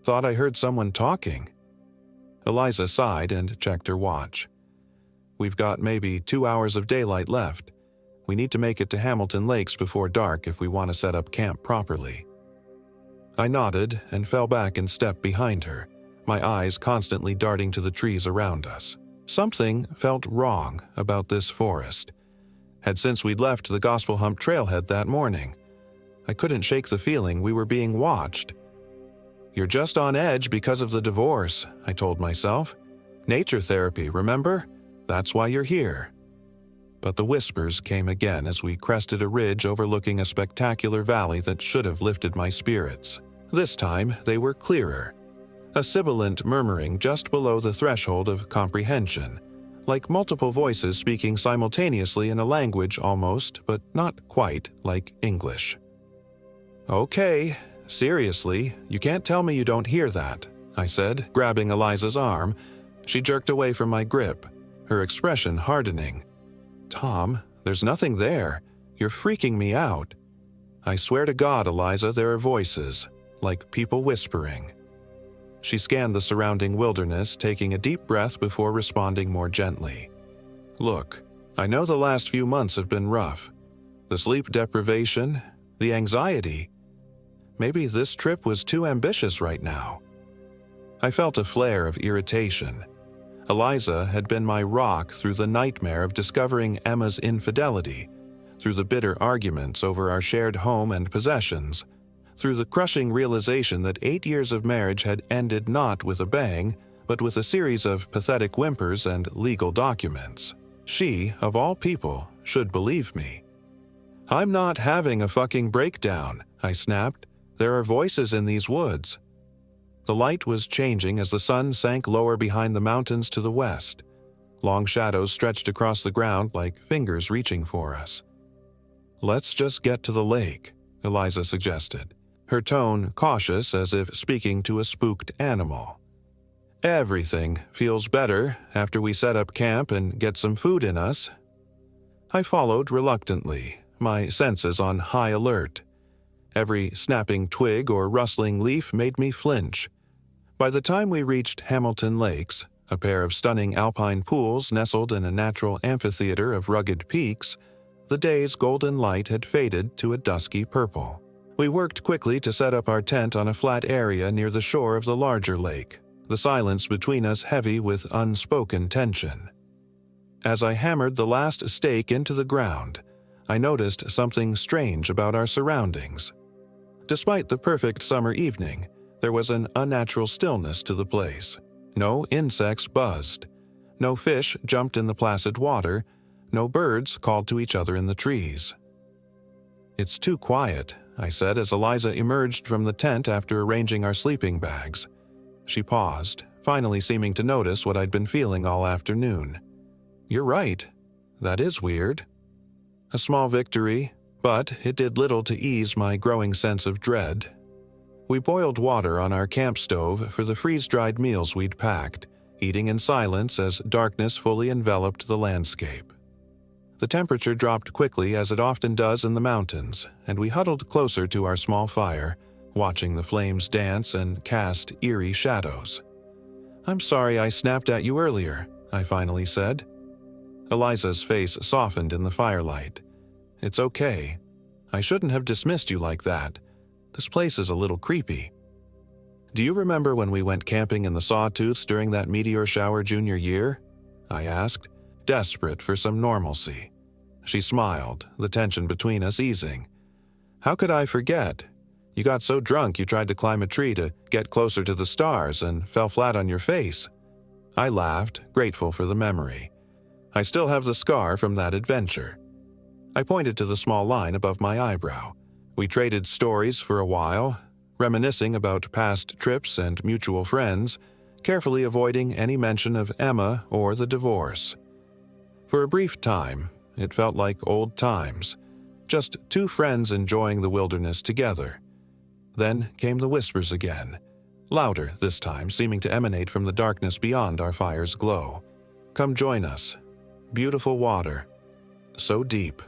"Thought I heard someone talking." Eliza sighed and checked her watch. "We've got maybe 2 hours of daylight left. We need to make it to Hamilton Lakes before dark if we want to set up camp properly." I nodded and fell back in step behind her, my eyes constantly darting to the trees around us. Something felt wrong about this forest. Had since we'd left the Gospel Hump trailhead that morning. I couldn't shake the feeling we were being watched. "You're just on edge because of the divorce," I told myself. "Nature therapy, remember? That's why you're here." But the whispers came again as we crested a ridge overlooking a spectacular valley that should have lifted my spirits. This time, they were clearer. A sibilant murmuring just below the threshold of comprehension, like multiple voices speaking simultaneously in a language almost, but not quite, like English. "Okay, seriously, you can't tell me you don't hear that," I said, grabbing Eliza's arm. She jerked away from my grip, her expression hardening. "Tom, there's nothing there. You're freaking me out." "I swear to God, Eliza, there are voices, like people whispering." She scanned the surrounding wilderness, taking a deep breath before responding more gently. "Look, I know the last few months have been rough. The sleep deprivation, the anxiety. Maybe this trip was too ambitious right now." I felt a flare of irritation. Eliza had been my rock through the nightmare of discovering Emma's infidelity, through the bitter arguments over our shared home and possessions, through the crushing realization that 8 years of marriage had ended not with a bang, but with a series of pathetic whimpers and legal documents. She, of all people, should believe me. "I'm not having a fucking breakdown," I snapped. "There are voices in these woods." The light was changing as the sun sank lower behind the mountains to the west. Long shadows stretched across the ground like fingers reaching for us. "Let's just get to the lake," Eliza suggested, her tone cautious as if speaking to a spooked animal. "Everything feels better after we set up camp and get some food in us." I followed reluctantly, my senses on high alert. Every snapping twig or rustling leaf made me flinch. By the time we reached Hamilton Lakes, a pair of stunning alpine pools nestled in a natural amphitheater of rugged peaks, the day's golden light had faded to a dusky purple. We worked quickly to set up our tent on a flat area near the shore of the larger lake, the silence between us heavy with unspoken tension. As I hammered the last stake into the ground, I noticed something strange about our surroundings. Despite the perfect summer evening, there was an unnatural stillness to the place. No insects buzzed. No fish jumped in the placid water. No birds called to each other in the trees. "It's too quiet," I said as Eliza emerged from the tent after arranging our sleeping bags. She paused, finally seeming to notice what I'd been feeling all afternoon. "You're right. That is weird." A small victory, but it did little to ease my growing sense of dread. We boiled water on our camp stove for the freeze-dried meals we'd packed, eating in silence as darkness fully enveloped the landscape. The temperature dropped quickly as it often does in the mountains, and we huddled closer to our small fire, watching the flames dance and cast eerie shadows. "I'm sorry I snapped at you earlier," I finally said. Eliza's face softened in the firelight. "It's okay. I shouldn't have dismissed you like that. This place is a little creepy." "Do you remember when we went camping in the Sawtooths during that meteor shower junior year?" I asked, desperate for some normalcy. She smiled, the tension between us easing. "How could I forget? You got so drunk you tried to climb a tree to get closer to the stars and fell flat on your face." I laughed, grateful for the memory. I still have the scar from that adventure." I pointed to the small line above my eyebrow. We traded stories for a while, reminiscing about past trips and mutual friends, carefully avoiding any mention of Emma or the divorce. For a brief time, it felt like old times, just two friends enjoying the wilderness together. Then came the whispers again, louder this time, seeming to emanate from the darkness beyond our fire's glow. "Come join us. Beautiful water. So deep.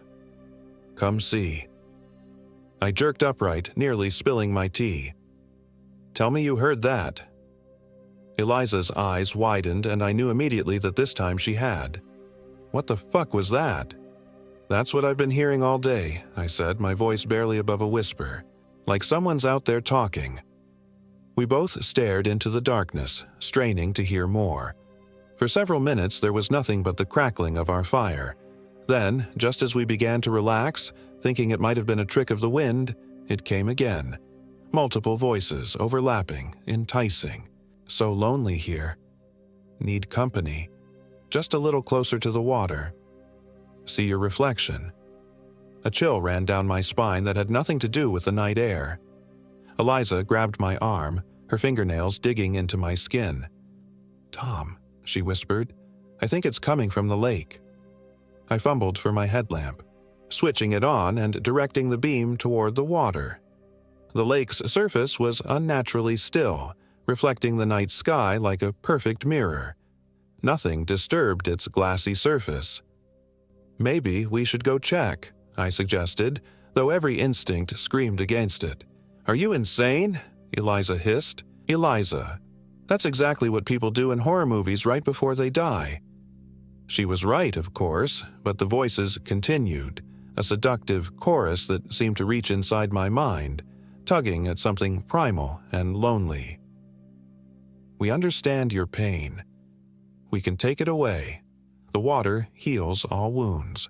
Come see." I jerked upright, nearly spilling my tea. "Tell me you heard that." Eliza's eyes widened, and I knew immediately that this time she had. "What the fuck was that?" "That's what I've been hearing all day," I said, my voice barely above a whisper. "Like someone's out there talking." We both stared into the darkness, straining to hear more. For several minutes there was nothing but the crackling of our fire. Then, just as we began to relax, thinking it might have been a trick of the wind, it came again. Multiple voices, overlapping, enticing. "So lonely here. Need company. Just a little closer to the water. See your reflection." A chill ran down my spine that had nothing to do with the night air. Eliza grabbed my arm, her fingernails digging into my skin. "Tom," she whispered, "I think it's coming from the lake." I fumbled for my headlamp, switching it on and directing the beam toward the water. The lake's surface was unnaturally still, reflecting the night sky like a perfect mirror. Nothing disturbed its glassy surface. "Maybe we should go check," I suggested, though every instinct screamed against it. "Are you insane?" Eliza hissed. "Eliza, that's exactly what people do in horror movies right before they die." She was right, of course, but the voices continued, a seductive chorus that seemed to reach inside my mind, tugging at something primal and lonely. "We understand your pain. We can take it away. The water heals all wounds."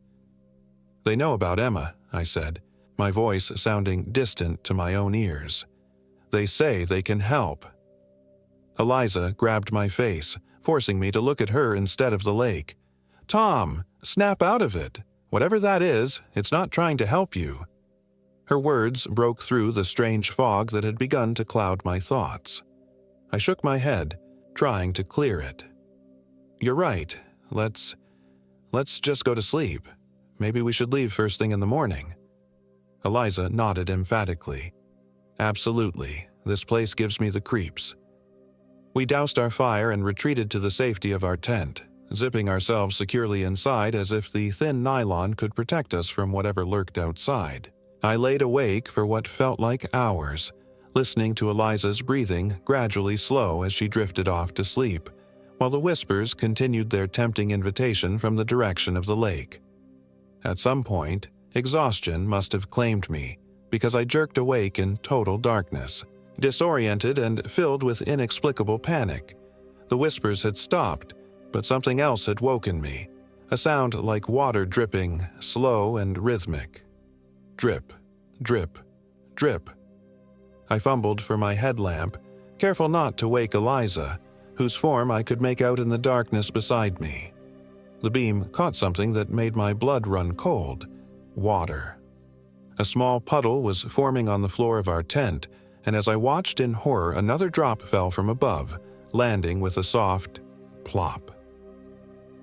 "They know about Emma," I said, my voice sounding distant to my own ears. "They say they can help." Eliza grabbed my face, forcing me to look at her instead of the lake. "Tom, snap out of it. Whatever that is, it's not trying to help you." Her words broke through the strange fog that had begun to cloud my thoughts. I shook my head, trying to clear it. "You're right. Let's just go to sleep. Maybe we should leave first thing in the morning." Eliza nodded emphatically. "Absolutely. This place gives me the creeps." We doused our fire and retreated to the safety of our tent, zipping ourselves securely inside as if the thin nylon could protect us from whatever lurked outside. I laid awake for what felt like hours, listening to Eliza's breathing gradually slow as she drifted off to sleep, while the whispers continued their tempting invitation from the direction of the lake. At some point, exhaustion must have claimed me, because I jerked awake in total darkness, disoriented and filled with inexplicable panic. The whispers had stopped, but something else had woken me, a sound like water dripping, slow and rhythmic. Drip, drip, drip. I fumbled for my headlamp, careful not to wake Eliza, whose form I could make out in the darkness beside me. The beam caught something that made my blood run cold. Water. A small puddle was forming on the floor of our tent, and as I watched in horror, another drop fell from above, landing with a soft plop.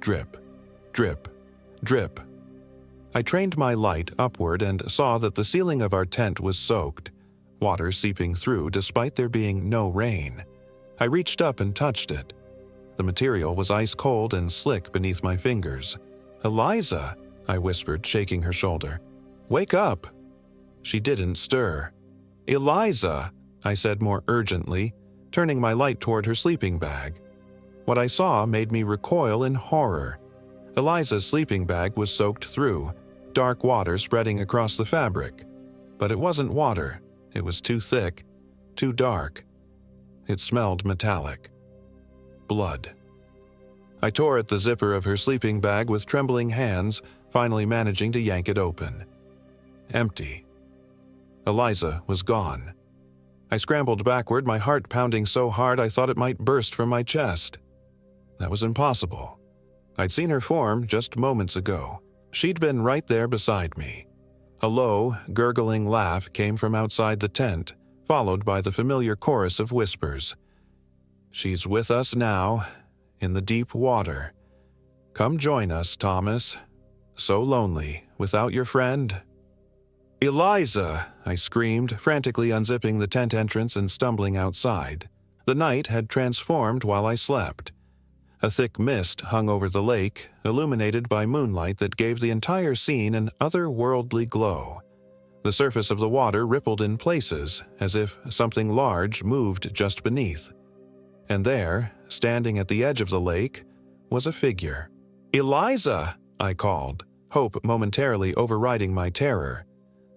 Drip, drip, drip. I trained my light upward and saw that the ceiling of our tent was soaked, water seeping through despite there being no rain. I reached up and touched it. The material was ice cold and slick beneath my fingers. "Eliza," I whispered, shaking her shoulder. "Wake up." She didn't stir. "Eliza," I said more urgently, turning my light toward her sleeping bag. What I saw made me recoil in horror. Eliza's sleeping bag was soaked through, dark water spreading across the fabric. But it wasn't water. It was too thick, too dark. It smelled metallic. Blood. I tore at the zipper of her sleeping bag with trembling hands, finally managing to yank it open. Empty. Eliza was gone. I scrambled backward, my heart pounding so hard I thought it might burst from my chest. That was impossible. I'd seen her form just moments ago. She'd been right there beside me. A low, gurgling laugh came from outside the tent, followed by the familiar chorus of whispers. "She's with us now, in the deep water. Come join us, Thomas. So lonely, without your friend." "Eliza!" I screamed, frantically unzipping the tent entrance and stumbling outside. The night had transformed while I slept. A thick mist hung over the lake, illuminated by moonlight that gave the entire scene an otherworldly glow. The surface of the water rippled in places, as if something large moved just beneath. And there, standing at the edge of the lake, was a figure. "Eliza!" I called, hope momentarily overriding my terror.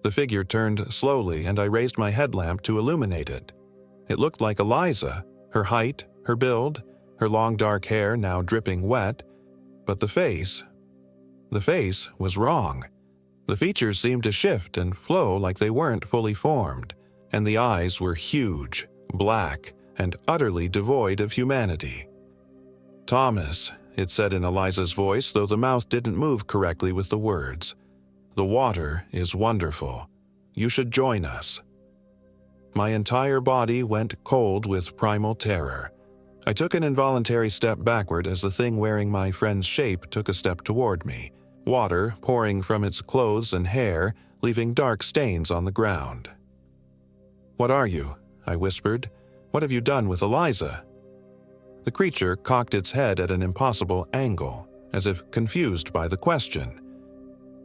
The figure turned slowly, and I raised my headlamp to illuminate it. It looked like Eliza, her height, her build, her long dark hair now dripping wet, but the face was wrong. The features seemed to shift and flow like they weren't fully formed, and the eyes were huge, black, and utterly devoid of humanity. "Thomas," it said in Eliza's voice, though the mouth didn't move correctly with the words. "The water is wonderful. You should join us." My entire body went cold with primal terror. I took an involuntary step backward as the thing wearing my friend's shape took a step toward me, water pouring from its clothes and hair, leaving dark stains on the ground. "What are you?" I whispered. "What have you done with Eliza?" The creature cocked its head at an impossible angle, as if confused by the question.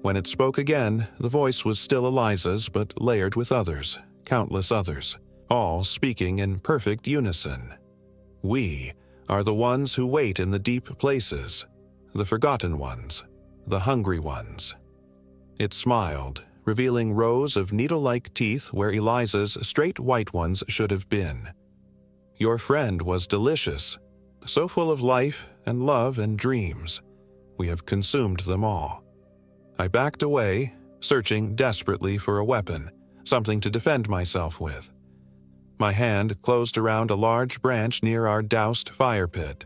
When it spoke again, the voice was still Eliza's, but layered with others, countless others, all speaking in perfect unison. "We are the ones who wait in the deep places, the forgotten ones, the hungry ones." It smiled, revealing rows of needle-like teeth where Eliza's straight white ones should have been. "Your friend was delicious, so full of life and love and dreams. We have consumed them all." I backed away, searching desperately for a weapon, something to defend myself with. My hand closed around a large branch near our doused fire pit.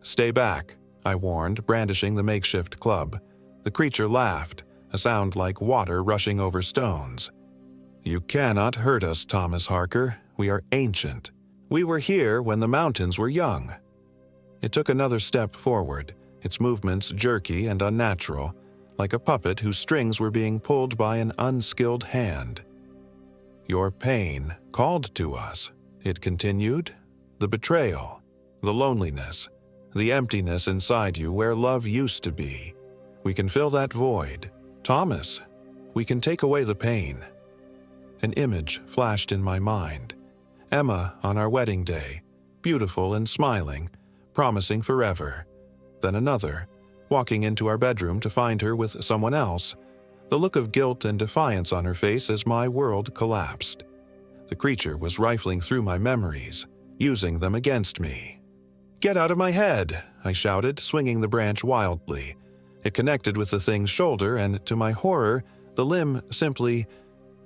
"Stay back," I warned, brandishing the makeshift club. The creature laughed, a sound like water rushing over stones. "You cannot hurt us, Thomas Harker. We are ancient. We were here when the mountains were young." It took another step forward, its movements jerky and unnatural, like a puppet whose strings were being pulled by an unskilled hand. "Your pain called to us," it continued. "The betrayal, the loneliness, the emptiness inside you where love used to be. We can fill that void. Thomas, we can take away the pain." An image flashed in my mind. Emma on our wedding day, beautiful and smiling, promising forever. Then another, walking into our bedroom to find her with someone else, the look of guilt and defiance on her face as my world collapsed. The creature was rifling through my memories, using them against me. "Get out of my head!" I shouted, swinging the branch wildly. It connected with the thing's shoulder, and to my horror, the limb simply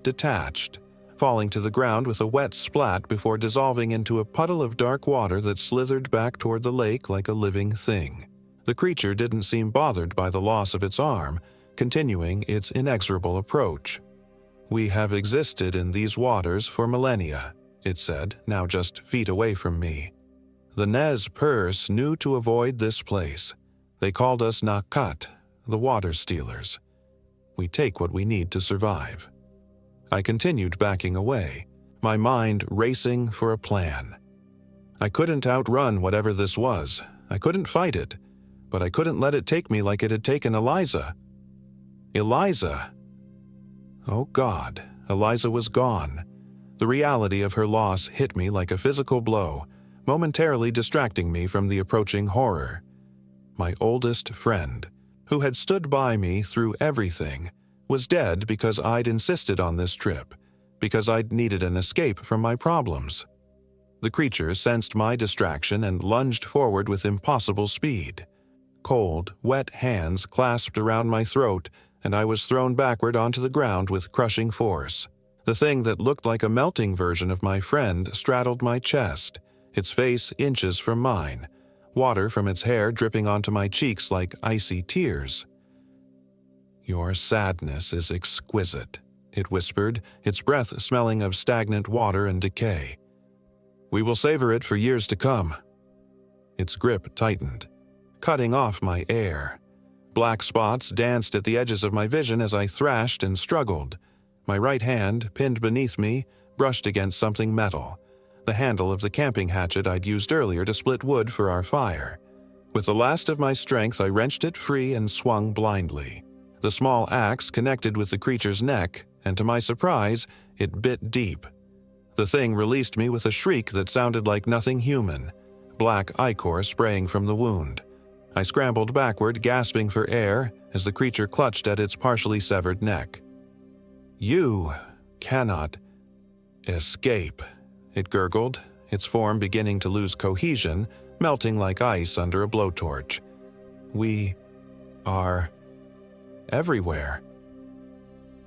detached, falling to the ground with a wet splat before dissolving into a puddle of dark water that slithered back toward the lake like a living thing. The creature didn't seem bothered by the loss of its arm, continuing its inexorable approach. "We have existed in these waters for millennia," it said, now just feet away from me. "The Nez Perce knew to avoid this place. They called us Nakat, the water stealers. We take what we need to survive." I continued backing away, my mind racing for a plan. I couldn't outrun whatever this was. I couldn't fight it, but I couldn't let it take me like it had taken Eliza. Eliza! Oh God, Eliza was gone. The reality of her loss hit me like a physical blow, momentarily distracting me from the approaching horror. My oldest friend, who had stood by me through everything, was dead because I'd insisted on this trip, because I'd needed an escape from my problems. The creature sensed my distraction and lunged forward with impossible speed. Cold, wet hands clasped around my throat, and I was thrown backward onto the ground with crushing force. The thing that looked like a melting version of my friend straddled my chest, its face inches from mine, water from its hair dripping onto my cheeks like icy tears. "Your sadness is exquisite," it whispered, its breath smelling of stagnant water and decay. "We will savor it for years to come." Its grip tightened, cutting off my air. Black spots danced at the edges of my vision as I thrashed and struggled. My right hand, pinned beneath me, brushed against something metal, the handle of the camping hatchet I'd used earlier to split wood for our fire. With the last of my strength, I wrenched it free and swung blindly. The small axe connected with the creature's neck, and to my surprise, it bit deep. The thing released me with a shriek that sounded like nothing human, black ichor spraying from the wound. I scrambled backward, gasping for air, as the creature clutched at its partially severed neck. "You cannot escape," it gurgled, its form beginning to lose cohesion, melting like ice under a blowtorch. "We are everywhere."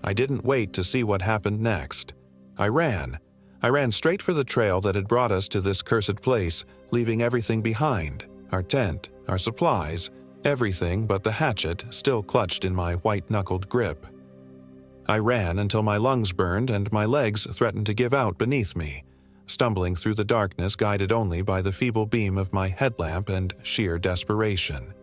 I didn't wait to see what happened next. I ran straight for the trail that had brought us to this cursed place, leaving everything behind, our tent, our supplies, everything but the hatchet still clutched in my white-knuckled grip. I ran until my lungs burned and my legs threatened to give out beneath me, stumbling through the darkness guided only by the feeble beam of my headlamp and sheer desperation.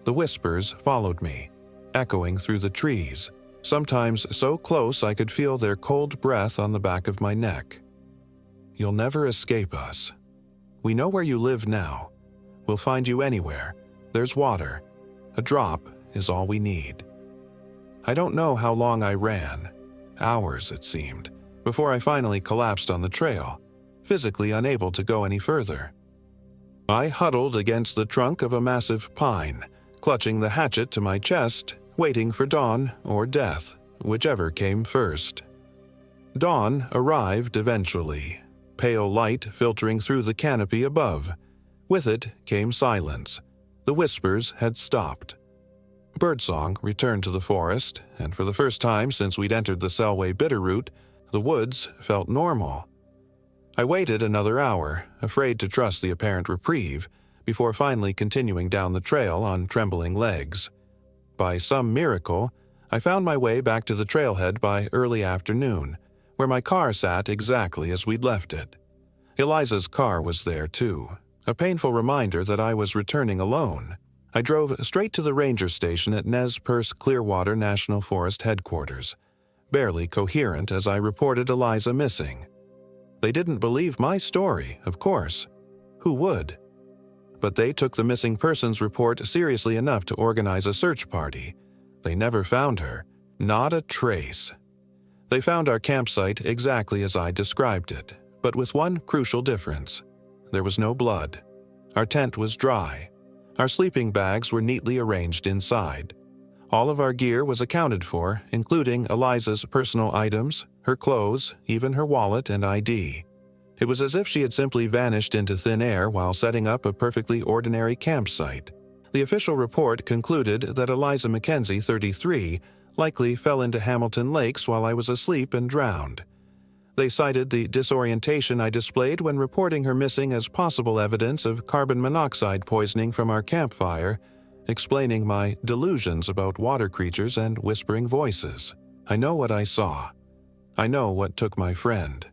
The whispers followed me, echoing through the trees, sometimes so close I could feel their cold breath on the back of my neck. "You'll never escape us. We know where you live now. We'll find you anywhere. There's water. A drop is all we need." I don't know how long I ran. Hours, it seemed, before I finally collapsed on the trail, physically unable to go any further. I huddled against the trunk of a massive pine, clutching the hatchet to my chest, waiting for dawn or death, whichever came first. Dawn arrived eventually, pale light filtering through the canopy above. With it came silence. The whispers had stopped. Birdsong returned to the forest, and for the first time since we'd entered the Selway Bitterroot, the woods felt normal. I waited another hour, afraid to trust the apparent reprieve, before finally continuing down the trail on trembling legs. By some miracle, I found my way back to the trailhead by early afternoon, where my car sat exactly as we'd left it. Eliza's car was there too, a painful reminder that I was returning alone. I drove straight to the ranger station at Nez Perce Clearwater National Forest headquarters, barely coherent as I reported Eliza missing. They didn't believe my story, of course. Who would? But they took the missing persons report seriously enough to organize a search party. They never found her. Not a trace. They found our campsite exactly as I described it, but with one crucial difference. There was no blood. Our tent was dry. Our sleeping bags were neatly arranged inside. All of our gear was accounted for, including Eliza's personal items, her clothes, even her wallet and ID. It was as if she had simply vanished into thin air while setting up a perfectly ordinary campsite. The official report concluded that Eliza Mackenzie, 33, likely fell into Hamilton Lakes while I was asleep and drowned. They cited the disorientation I displayed when reporting her missing as possible evidence of carbon monoxide poisoning from our campfire, explaining my delusions about water creatures and whispering voices. I know what I saw. I know what took my friend.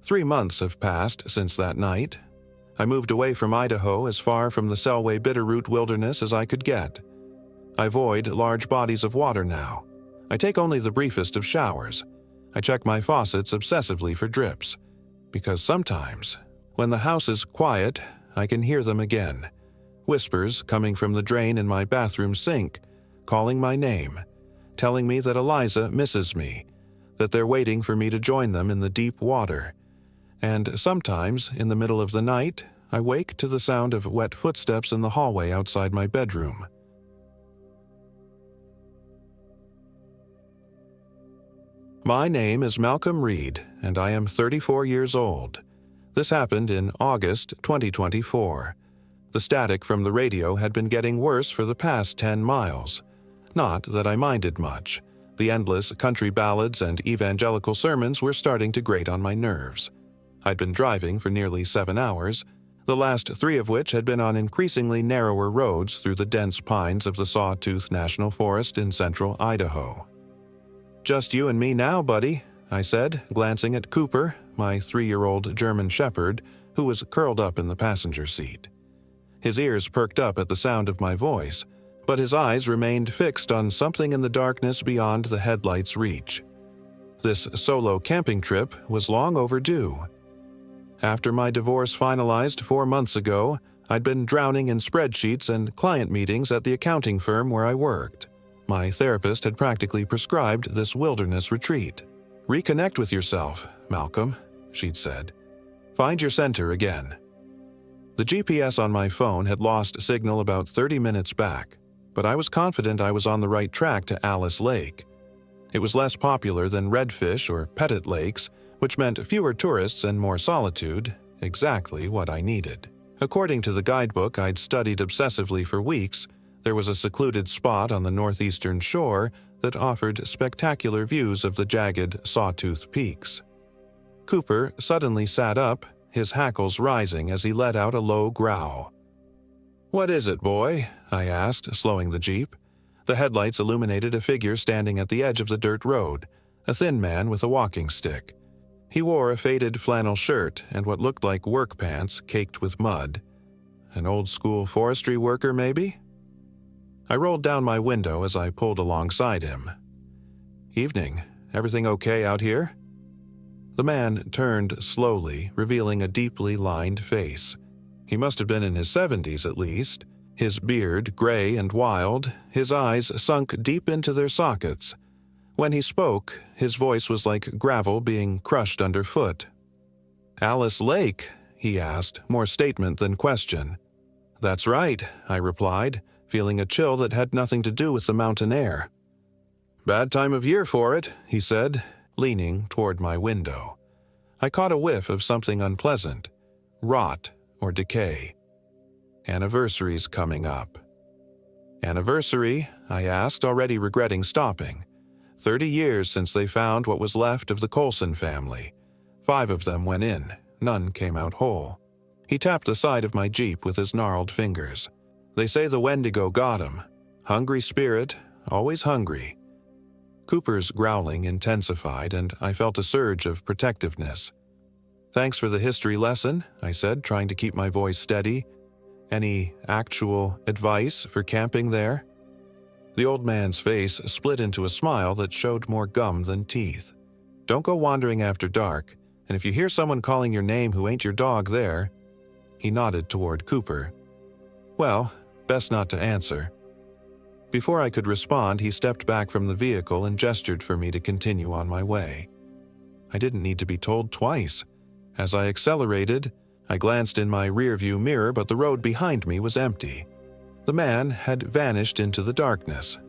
3 months have passed since that night. I moved away from Idaho as far from the Selway Bitterroot wilderness as I could get. I avoid large bodies of water now. I take only the briefest of showers. I check my faucets obsessively for drips, because sometimes, when the house is quiet, I can hear them again. Whispers coming from the drain in my bathroom sink, calling my name, telling me that Eliza misses me, that they're waiting for me to join them in the deep water. And sometimes, in the middle of the night, I wake to the sound of wet footsteps in the hallway outside my bedroom. My name is Malcolm Reed, and I am 34 years old. This happened in August 2024. The static from the radio had been getting worse for the past 10 miles. Not that I minded much. The endless country ballads and evangelical sermons were starting to grate on my nerves. I'd been driving for nearly 7 hours. the last 3 of which had been on increasingly narrower roads through the dense pines of the Sawtooth National Forest in central Idaho. "Just you and me now, buddy," I said, glancing at Cooper, my 3-year-old German shepherd, who was curled up in the passenger seat. His ears perked up at the sound of my voice, but his eyes remained fixed on something in the darkness beyond the headlight's reach. This solo camping trip was long overdue. After my divorce finalized 4 months ago, I'd been drowning in spreadsheets and client meetings at the accounting firm where I worked. My therapist had practically prescribed this wilderness retreat. "Reconnect with yourself, Malcolm," she'd said. "Find your center again." The GPS on my phone had lost signal about 30 minutes back, but I was confident I was on the right track to Alice Lake. It was less popular than Redfish or Pettit Lakes, which meant fewer tourists and more solitude, exactly what I needed. According to the guidebook I'd studied obsessively for weeks, there was a secluded spot on the northeastern shore that offered spectacular views of the jagged Sawtooth Peaks. Cooper suddenly sat up, his hackles rising as he let out a low growl. "What is it, boy?" I asked, slowing the Jeep. The headlights illuminated a figure standing at the edge of the dirt road, a thin man with a walking stick. He wore a faded flannel shirt and what looked like work pants caked with mud. An old-school forestry worker, maybe? I rolled down my window as I pulled alongside him. "Evening. Everything okay out here?" The man turned slowly, revealing a deeply lined face. He must have been in his 70s at least, his beard gray and wild, his eyes sunk deep into their sockets. When he spoke, his voice was like gravel being crushed underfoot. "Alice Lake?" he asked, more statement than question. "That's right," I replied, feeling a chill that had nothing to do with the mountain air. "Bad time of year for it," he said, leaning toward my window. I caught a whiff of something unpleasant, rot or decay. "Anniversary's coming up." "Anniversary?" I asked, already regretting stopping. 30 years since they found what was left of the Colson family. 5 of them went in, none came out whole. He tapped the side of my Jeep with his gnarled fingers. "They say the Wendigo got him. Hungry spirit, always hungry." Cooper's growling intensified, and I felt a surge of protectiveness. "Thanks for the history lesson," I said, trying to keep my voice steady. "Any actual advice for camping there?" The old man's face split into a smile that showed more gum than teeth. "Don't go wandering after dark, and if you hear someone calling your name who ain't your dog there—" He nodded toward Cooper. "Well, best not to answer." Before I could respond, he stepped back from the vehicle and gestured for me to continue on my way. I didn't need to be told twice. As I accelerated, I glanced in my rearview mirror, but the road behind me was empty. The man had vanished into the darkness.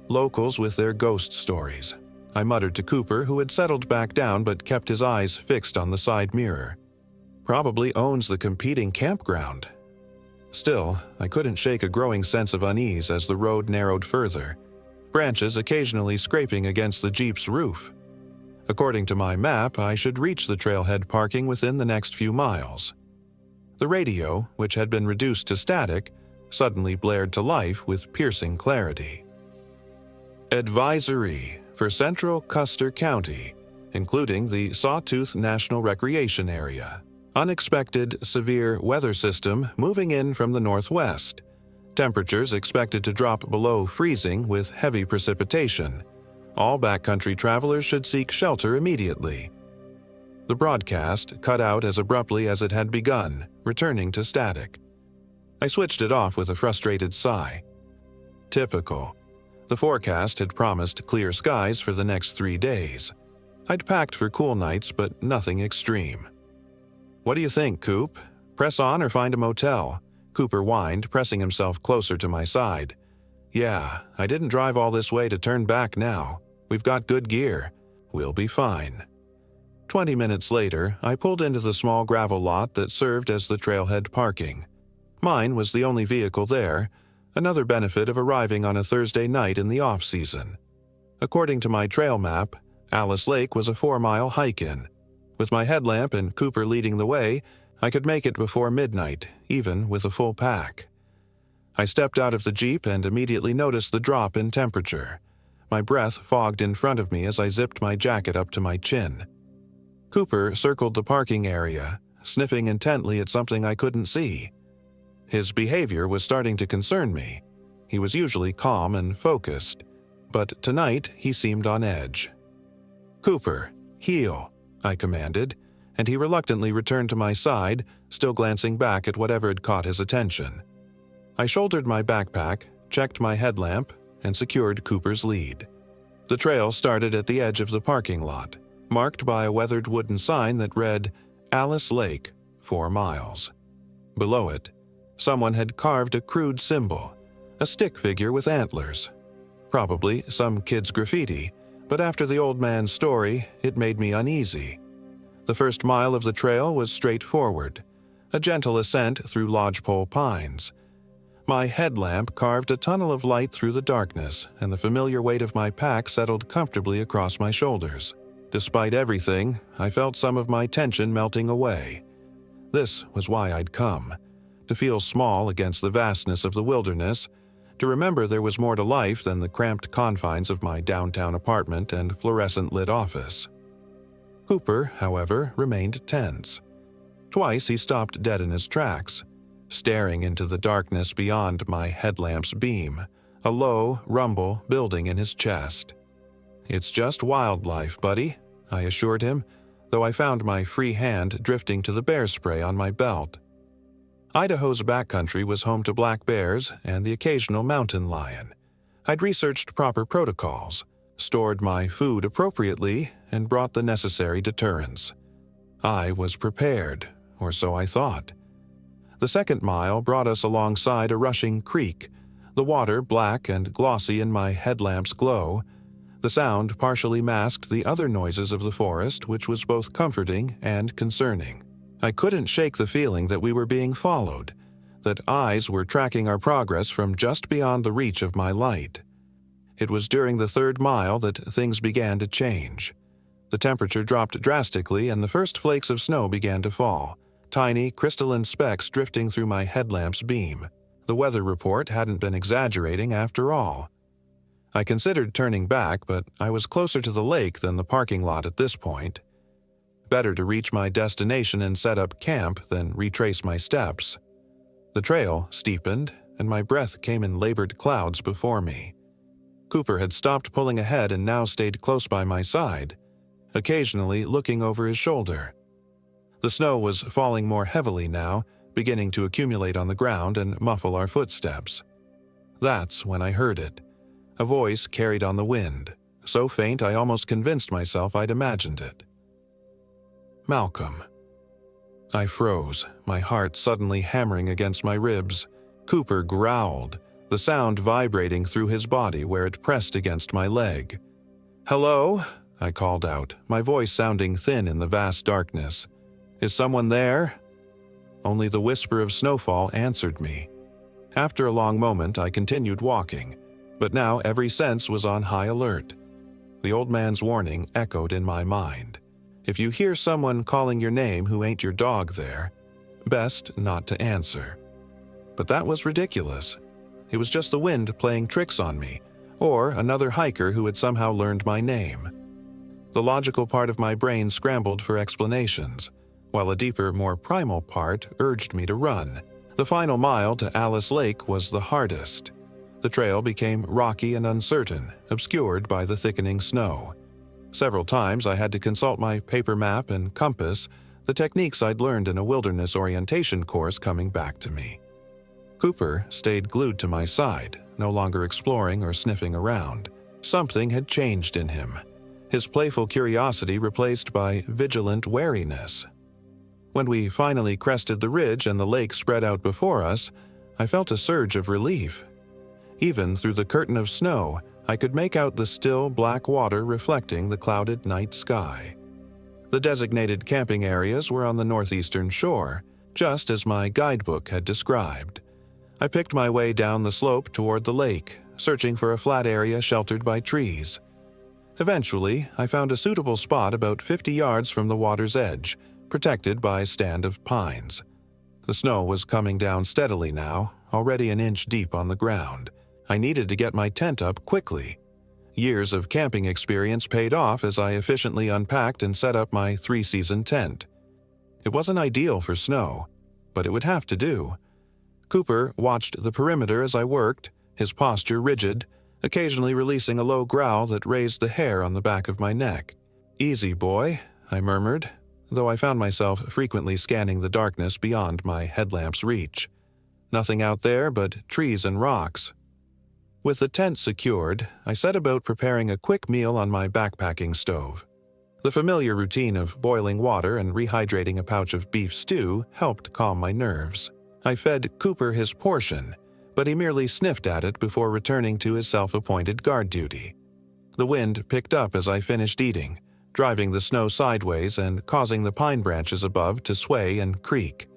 Locals with their ghost stories, I muttered to Cooper, who had settled back down but kept his eyes fixed on the side mirror. Probably owns the competing campground. Still, I couldn't shake a growing sense of unease as the road narrowed further, branches occasionally scraping against the Jeep's roof. According to my map, I should reach the trailhead parking within the next few miles. The radio, which had been reduced to static, suddenly blared to life with piercing clarity. Advisory for Central Custer County, including the Sawtooth National Recreation Area. Unexpected severe weather system moving in from the northwest. Temperatures expected to drop below freezing with heavy precipitation. All backcountry travelers should seek shelter immediately. The broadcast cut out as abruptly as it had begun, returning to static. I switched it off with a frustrated sigh. Typical. The forecast had promised clear skies for the next 3 days. I'd packed for cool nights, but nothing extreme. "What do you think, Coop? Press on or find a motel?" Cooper whined, pressing himself closer to my side. "Yeah, I didn't drive all this way to turn back now. We've got good gear. We'll be fine." 20 minutes later, I pulled into the small gravel lot that served as the trailhead parking. Mine was the only vehicle there, another benefit of arriving on a Thursday night in the off-season. According to my trail map, Alice Lake was a 4-mile hike-in. With my headlamp and Cooper leading the way, I could make it before midnight, even with a full pack. I stepped out of the Jeep and immediately noticed the drop in temperature. My breath fogged in front of me as I zipped my jacket up to my chin. Cooper circled the parking area, sniffing intently at something I couldn't see. His behavior was starting to concern me. He was usually calm and focused, but tonight he seemed on edge. "Cooper, heel," I commanded, and he reluctantly returned to my side, still glancing back at whatever had caught his attention. I shouldered my backpack, checked my headlamp, and secured Cooper's lead. The trail started at the edge of the parking lot, marked by a weathered wooden sign that read, "Alice Lake, 4 miles." Below it, someone had carved a crude symbol, a stick figure with antlers. Probably some kid's graffiti, but after the old man's story, it made me uneasy. The first mile of the trail was straightforward, a gentle ascent through lodgepole pines. My headlamp carved a tunnel of light through the darkness, and the familiar weight of my pack settled comfortably across my shoulders. Despite everything, I felt some of my tension melting away. This was why I'd come, to feel small against the vastness of the wilderness, to remember there was more to life than the cramped confines of my downtown apartment and fluorescent-lit office. Cooper, however, remained tense. Twice he stopped dead in his tracks, staring into the darkness beyond my headlamp's beam, a low rumble building in his chest. "It's just wildlife, buddy," I assured him, though I found my free hand drifting to the bear spray on my belt. Idaho's backcountry was home to black bears and the occasional mountain lion. I'd researched proper protocols, stored my food appropriately, and brought the necessary deterrents. I was prepared, or so I thought. The second mile brought us alongside a rushing creek, the water black and glossy in my headlamp's glow. The sound partially masked the other noises of the forest, which was both comforting and concerning. I couldn't shake the feeling that we were being followed, that eyes were tracking our progress from just beyond the reach of my light. It was during the third mile that things began to change. The temperature dropped drastically and the first flakes of snow began to fall, tiny crystalline specks drifting through my headlamp's beam. The weather report hadn't been exaggerating after all. I considered turning back, but I was closer to the lake than the parking lot at this point. Better to reach my destination and set up camp than retrace my steps. The trail steepened, and my breath came in labored clouds before me. Cooper had stopped pulling ahead and now stayed close by my side, occasionally looking over his shoulder. The snow was falling more heavily now, beginning to accumulate on the ground and muffle our footsteps. That's when I heard it. A voice carried on the wind, so faint I almost convinced myself I'd imagined it. "Malcolm." I froze, my heart suddenly hammering against my ribs. Cooper growled, the sound vibrating through his body where it pressed against my leg. "Hello?" I called out, my voice sounding thin in the vast darkness. "Is someone there?" Only the whisper of snowfall answered me. After a long moment, I continued walking, but now every sense was on high alert. The old man's warning echoed in my mind. If you hear someone calling your name who ain't your dog there, best not to answer. But that was ridiculous. It was just the wind playing tricks on me, or another hiker who had somehow learned my name. The logical part of my brain scrambled for explanations, while a deeper, more primal part urged me to run. The final mile to Alice Lake was the hardest. The trail became rocky and uncertain, obscured by the thickening snow. Several times I had to consult my paper map and compass, the techniques I'd learned in a wilderness orientation course coming back to me. Cooper stayed glued to my side, no longer exploring or sniffing around. Something had changed in him, his playful curiosity replaced by vigilant wariness. When we finally crested the ridge and the lake spread out before us, I felt a surge of relief. Even through the curtain of snow, I could make out the still black water reflecting the clouded night sky. The designated camping areas were on the northeastern shore, just as my guidebook had described. I picked my way down the slope toward the lake, searching for a flat area sheltered by trees. Eventually, I found a suitable spot about 50 yards from the water's edge, protected by a stand of pines. The snow was coming down steadily now, already an inch deep on the ground. I needed to get my tent up quickly. Years of camping experience paid off as I efficiently unpacked and set up my 3-season tent. It wasn't ideal for snow, but it would have to do. Cooper watched the perimeter as I worked, his posture rigid, occasionally releasing a low growl that raised the hair on the back of my neck. "Easy, boy," I murmured, though I found myself frequently scanning the darkness beyond my headlamp's reach. Nothing out there but trees and rocks. With the tent secured, I set about preparing a quick meal on my backpacking stove. The familiar routine of boiling water and rehydrating a pouch of beef stew helped calm my nerves. I fed Cooper his portion, but he merely sniffed at it before returning to his self-appointed guard duty. The wind picked up as I finished eating, driving the snow sideways and causing the pine branches above to sway and creak.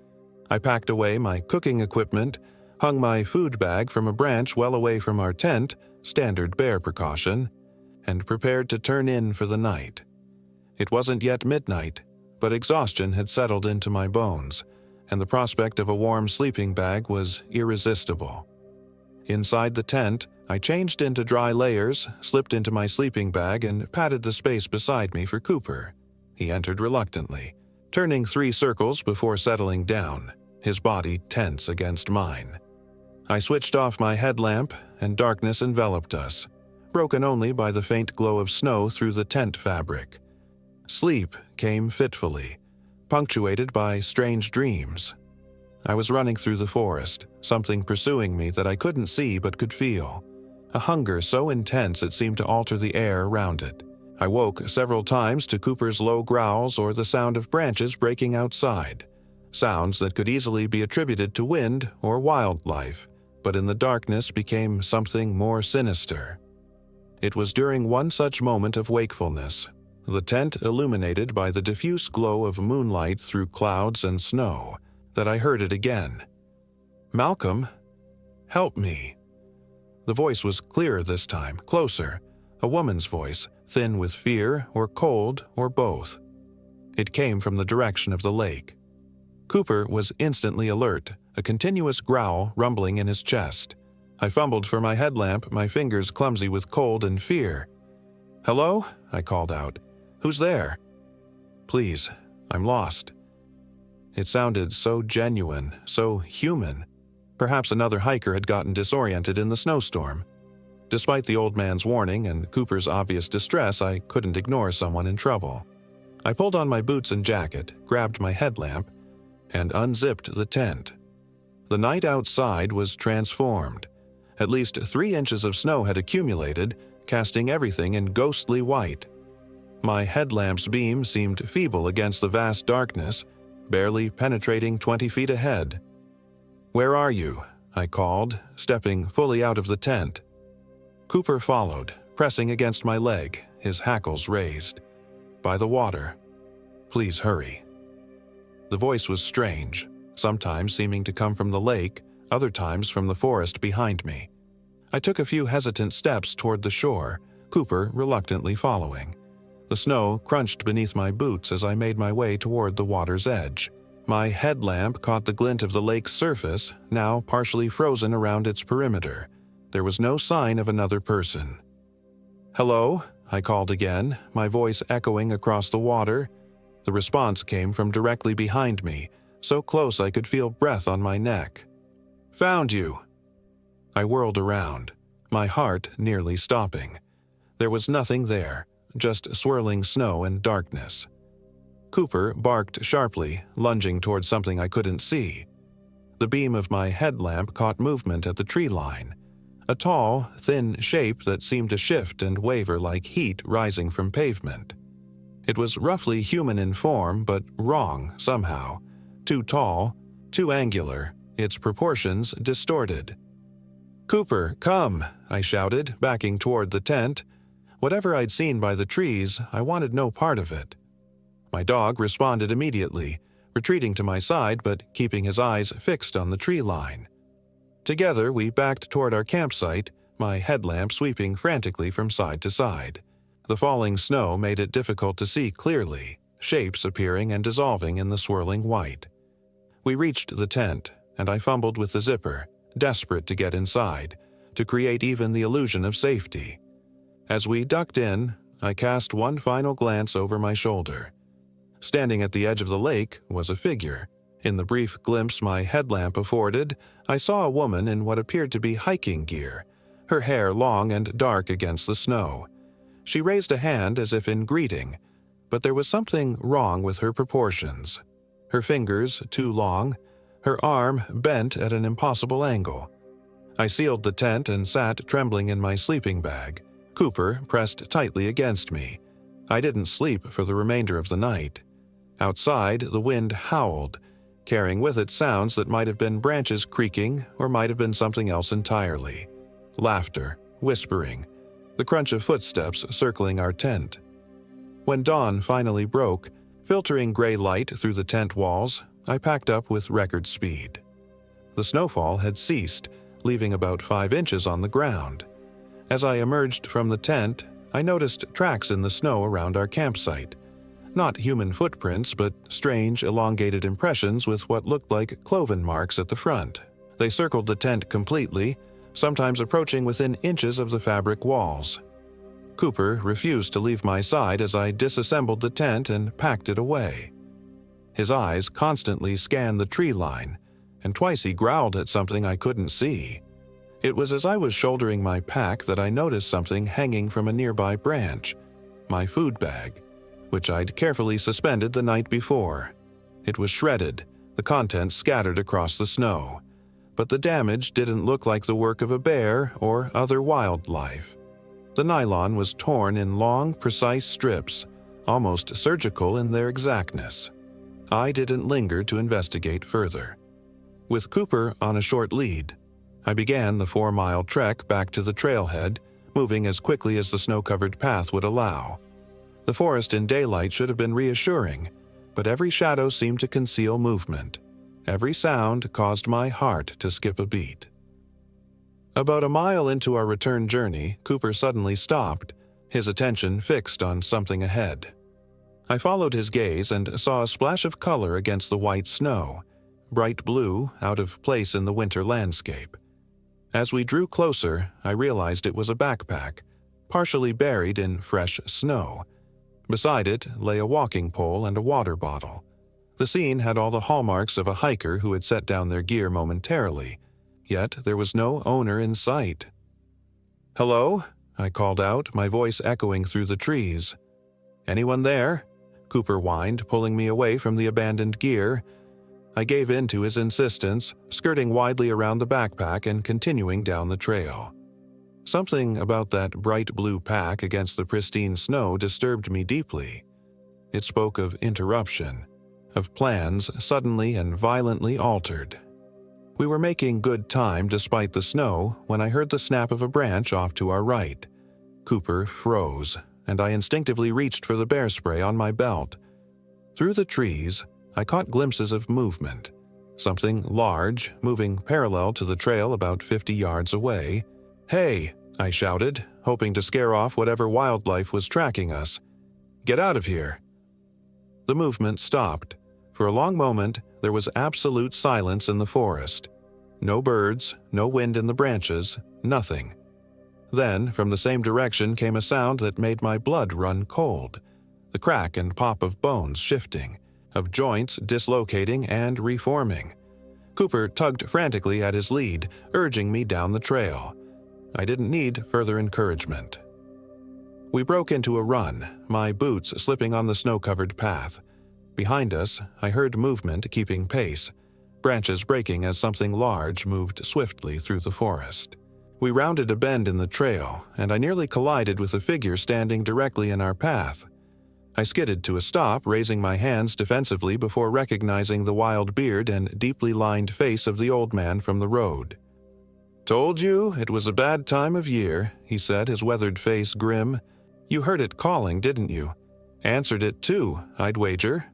I packed away my cooking equipment, hung my food bag from a branch well away from our tent, standard bear precaution, and prepared to turn in for the night. It wasn't yet midnight, but exhaustion had settled into my bones, and the prospect of a warm sleeping bag was irresistible. Inside the tent, I changed into dry layers, slipped into my sleeping bag, and patted the space beside me for Cooper. He entered reluctantly, turning 3 circles before settling down, his body tense against mine. I switched off my headlamp, and darkness enveloped us, broken only by the faint glow of snow through the tent fabric. Sleep came fitfully, punctuated by strange dreams. I was running through the forest, something pursuing me that I couldn't see but could feel. A hunger so intense it seemed to alter the air around it. I woke several times to Cooper's low growls or the sound of branches breaking outside, sounds that could easily be attributed to wind or wildlife, but in the darkness became something more sinister. It was during one such moment of wakefulness, the tent illuminated by the diffuse glow of moonlight through clouds and snow, that I heard it again. "Malcolm, help me." The voice was clearer this time, closer, a woman's voice, thin with fear or cold or both. It came from the direction of the lake. Cooper was instantly alert, a continuous growl rumbling in his chest. I fumbled for my headlamp, my fingers clumsy with cold and fear. "Hello?" I called out. "Who's there?" "Please, I'm lost." It sounded so genuine, so human. Perhaps another hiker had gotten disoriented in the snowstorm. Despite the old man's warning and Cooper's obvious distress, I couldn't ignore someone in trouble. I pulled on my boots and jacket, grabbed my headlamp, and unzipped the tent. The night outside was transformed. At least 3 inches of snow had accumulated, casting everything in ghostly white. My headlamp's beam seemed feeble against the vast darkness, barely penetrating 20 feet ahead. "Where are you?" I called, stepping fully out of the tent. Cooper followed, pressing against my leg, his hackles raised. "By the water. Please hurry." The voice was strange, sometimes seeming to come from the lake, other times from the forest behind me. I took a few hesitant steps toward the shore, Cooper reluctantly following. The snow crunched beneath my boots as I made my way toward the water's edge. My headlamp caught the glint of the lake's surface, now partially frozen around its perimeter. There was no sign of another person. "Hello?" I called again, my voice echoing across the water. The response came from directly behind me, so close I could feel breath on my neck. "Found you!" I whirled around, my heart nearly stopping. There was nothing there, just swirling snow and darkness. Cooper barked sharply, lunging toward something I couldn't see. The beam of my headlamp caught movement at the tree line, a tall, thin shape that seemed to shift and waver like heat rising from pavement. It was roughly human in form, but wrong somehow. Too tall, too angular, its proportions distorted. "Cooper, come!" I shouted, backing toward the tent. Whatever I'd seen by the trees, I wanted no part of it. My dog responded immediately, retreating to my side but keeping his eyes fixed on the tree line. Together we backed toward our campsite, my headlamp sweeping frantically from side to side. The falling snow made it difficult to see clearly, shapes appearing and dissolving in the swirling white. We reached the tent, and I fumbled with the zipper, desperate to get inside, to create even the illusion of safety. As we ducked in, I cast one final glance over my shoulder. Standing at the edge of the lake was a figure. In the brief glimpse my headlamp afforded, I saw a woman in what appeared to be hiking gear, her hair long and dark against the snow. She raised a hand as if in greeting, but there was something wrong with her proportions. Her fingers too long, her arm bent at an impossible angle. I sealed the tent and sat trembling in my sleeping bag, Cooper pressed tightly against me. I didn't sleep for the remainder of the night. Outside, the wind howled, carrying with it sounds that might have been branches creaking or might have been something else entirely. Laughter, whispering, the crunch of footsteps circling our tent. When dawn finally broke, filtering gray light through the tent walls, I packed up with record speed. The snowfall had ceased, leaving about 5 inches on the ground. As I emerged from the tent, I noticed tracks in the snow around our campsite. Not human footprints, but strange, elongated impressions with what looked like cloven marks at the front. They circled the tent completely, sometimes approaching within inches of the fabric walls. Cooper refused to leave my side as I disassembled the tent and packed it away. His eyes constantly scanned the tree line, and twice he growled at something I couldn't see. It was as I was shouldering my pack that I noticed something hanging from a nearby branch, my food bag, which I'd carefully suspended the night before. It was shredded, the contents scattered across the snow, but the damage didn't look like the work of a bear or other wildlife. The nylon was torn in long, precise strips, almost surgical in their exactness. I didn't linger to investigate further. With Cooper on a short lead, I began the 4-mile trek back to the trailhead, moving as quickly as the snow-covered path would allow. The forest in daylight should have been reassuring, but every shadow seemed to conceal movement. Every sound caused my heart to skip a beat. About a mile into our return journey, Cooper suddenly stopped, his attention fixed on something ahead. I followed his gaze and saw a splash of color against the white snow, bright blue, out of place in the winter landscape. As we drew closer, I realized it was a backpack, partially buried in fresh snow. Beside it lay a walking pole and a water bottle. The scene had all the hallmarks of a hiker who had set down their gear momentarily, yet there was no owner in sight. "Hello?" I called out, my voice echoing through the trees. "Anyone there?" Cooper whined, pulling me away from the abandoned gear. I gave in to his insistence, skirting widely around the backpack and continuing down the trail. Something about that bright blue pack against the pristine snow disturbed me deeply. It spoke of interruption, of plans suddenly and violently altered. We were making good time despite the snow when I heard the snap of a branch off to our right. Cooper froze, and I instinctively reached for the bear spray on my belt. Through the trees, I caught glimpses of movement. Something large, moving parallel to the trail about 50 yards away. "Hey!" I shouted, hoping to scare off whatever wildlife was tracking us. "Get out of here!" The movement stopped. For a long moment, there was absolute silence in the forest. No birds, no wind in the branches, nothing. Then, from the same direction came a sound that made my blood run cold. The crack and pop of bones shifting, of joints dislocating and reforming. Cooper tugged frantically at his lead, urging me down the trail. I didn't need further encouragement. We broke into a run, my boots slipping on the snow-covered path. Behind us, I heard movement keeping pace, branches breaking as something large moved swiftly through the forest. We rounded a bend in the trail, and I nearly collided with a figure standing directly in our path. I skidded to a stop, raising my hands defensively before recognizing the wild beard and deeply lined face of the old man from the road. "Told you it was a bad time of year," he said, his weathered face grim. "You heard it calling, didn't you? Answered it too, I'd wager."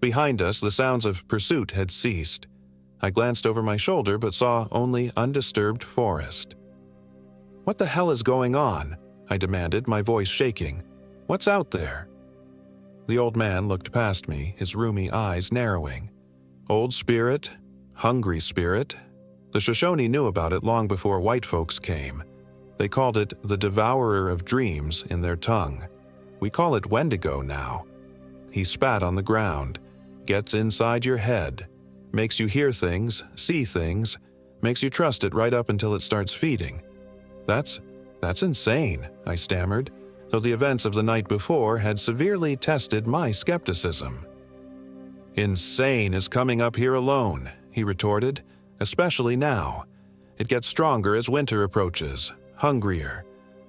Behind us, the sounds of pursuit had ceased. I glanced over my shoulder but saw only undisturbed forest. "What the hell is going on?" I demanded, my voice shaking. "What's out there?" The old man looked past me, his rheumy eyes narrowing. Old spirit, hungry spirit. The Shoshone knew about it long before white folks came. They called it the devourer of dreams in their tongue. We call it Wendigo now. He spat on the ground. Gets inside your head. Makes you hear things, see things, makes you trust it right up until it starts feeding. That's insane, I stammered, though the events of the night before had severely tested my skepticism. Insane is coming up here alone, he retorted, especially now. It gets stronger as winter approaches, hungrier.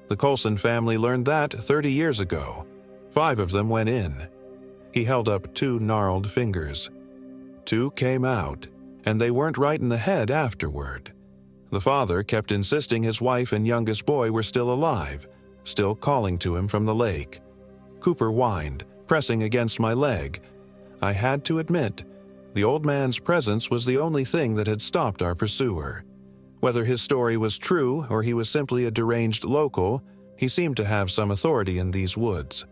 The Colson family learned that 30 years ago. 5 of them went in. He held up 2 gnarled fingers. 2 came out, and they weren't right in the head afterward. The father kept insisting his wife and youngest boy were still alive, still calling to him from the lake. Cooper whined, pressing against my leg. I had to admit, the old man's presence was the only thing that had stopped our pursuer. Whether his story was true or he was simply a deranged local, he seemed to have some authority in these woods.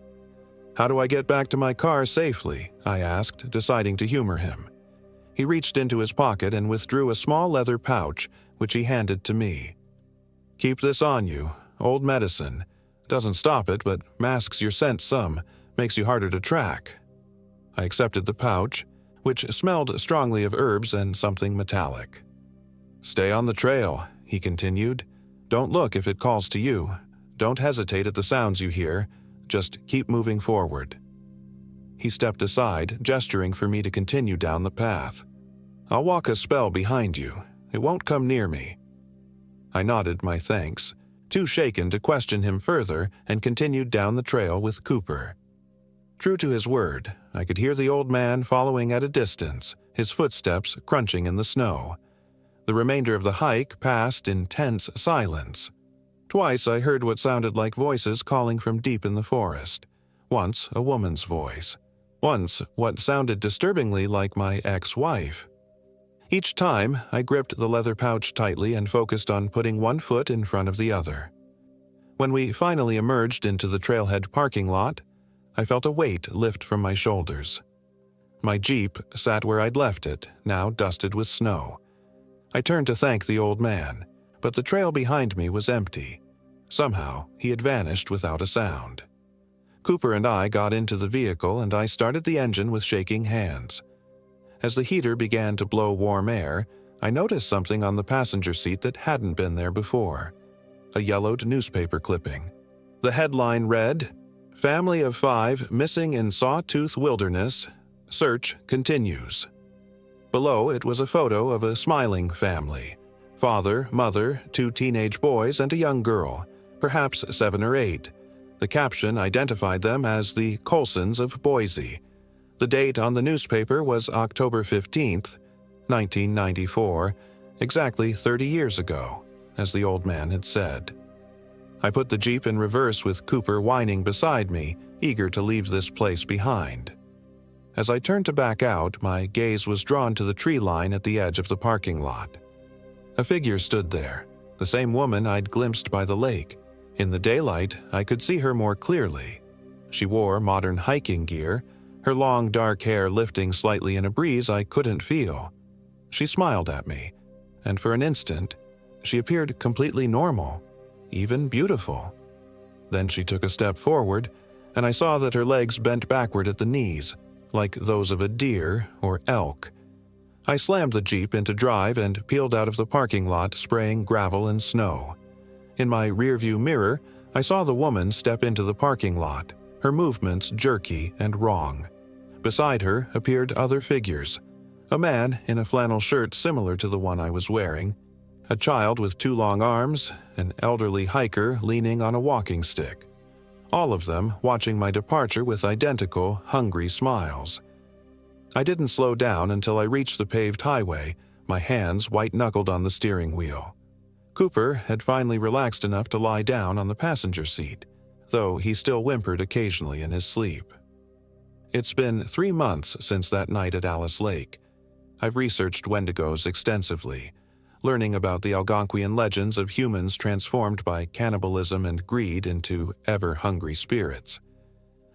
How do I get back to my car safely? I asked, deciding to humor him. He reached into his pocket and withdrew a small leather pouch, which he handed to me. Keep this on you, old medicine. Doesn't stop it, but masks your scent some, makes you harder to track. I accepted the pouch, which smelled strongly of herbs and something metallic. Stay on the trail, he continued. Don't look if it calls to you. Don't hesitate at the sounds you hear. Just keep moving forward. He stepped aside, gesturing for me to continue down the path. I'll walk a spell behind you. It won't come near me. I nodded my thanks, too shaken to question him further, and continued down the trail with Cooper. True to his word, I could hear the old man following at a distance, his footsteps crunching in the snow. The remainder of the hike passed in tense silence. Twice I heard what sounded like voices calling from deep in the forest. Once a woman's voice. Once what sounded disturbingly like my ex-wife. Each time, I gripped the leather pouch tightly and focused on putting one foot in front of the other. When we finally emerged into the trailhead parking lot, I felt a weight lift from my shoulders. My Jeep sat where I'd left it, now dusted with snow. I turned to thank the old man, but the trail behind me was empty. Somehow, he had vanished without a sound. Cooper and I got into the vehicle and I started the engine with shaking hands. As the heater began to blow warm air, I noticed something on the passenger seat that hadn't been there before. A yellowed newspaper clipping. The headline read, "Family of 5 missing in Sawtooth Wilderness. Search continues." Below it was a photo of a smiling family. Father, mother, 2 teenage boys, and a young girl, perhaps 7 or 8. The caption identified them as the Colsons of Boise. The date on the newspaper was October 15th, 1994, exactly 30 years ago, as the old man had said. I put the Jeep in reverse with Cooper whining beside me, eager to leave this place behind. As I turned to back out, my gaze was drawn to the tree line at the edge of the parking lot. A figure stood there, the same woman I'd glimpsed by the lake. In the daylight, I could see her more clearly. She wore modern hiking gear, her long dark hair lifting slightly in a breeze I couldn't feel. She smiled at me, and for an instant, she appeared completely normal, even beautiful. Then she took a step forward, and I saw that her legs bent backward at the knees, like those of a deer or elk. I slammed the Jeep into drive and peeled out of the parking lot, spraying gravel and snow. In my rearview mirror, I saw the woman step into the parking lot, her movements jerky and wrong. Beside her appeared other figures. A man in a flannel shirt similar to the one I was wearing, a child with 2 long arms, an elderly hiker leaning on a walking stick. All of them watching my departure with identical, hungry smiles. I didn't slow down until I reached the paved highway, my hands white-knuckled on the steering wheel. Cooper had finally relaxed enough to lie down on the passenger seat, though he still whimpered occasionally in his sleep. It's been 3 months since that night at Alice Lake. I've researched Wendigos extensively, learning about the Algonquian legends of humans transformed by cannibalism and greed into ever-hungry spirits.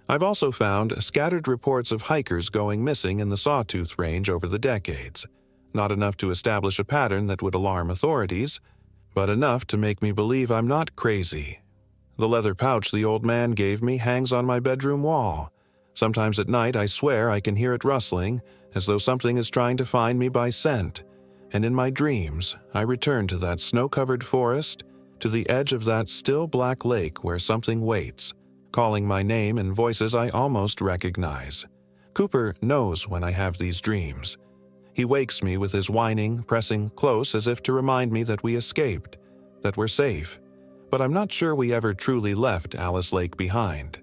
I've also found scattered reports of hikers going missing in the Sawtooth Range over the decades. Not enough to establish a pattern that would alarm authorities, but enough to make me believe I'm not crazy. The leather pouch the old man gave me hangs on my bedroom wall. Sometimes at night I swear I can hear it rustling, as though something is trying to find me by scent. And in my dreams, I return to that snow-covered forest, to the edge of that still black lake where something waits, calling my name in voices I almost recognize. Cooper knows when I have these dreams. He wakes me with his whining, pressing close as if to remind me that we escaped, that we're safe. But I'm not sure we ever truly left Alice Lake behind.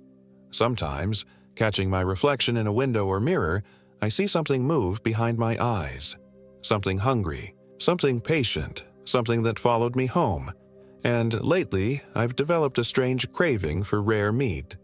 Sometimes, catching my reflection in a window or mirror, I see something move behind my eyes. Something hungry, something patient, something that followed me home. And lately, I've developed a strange craving for rare meat.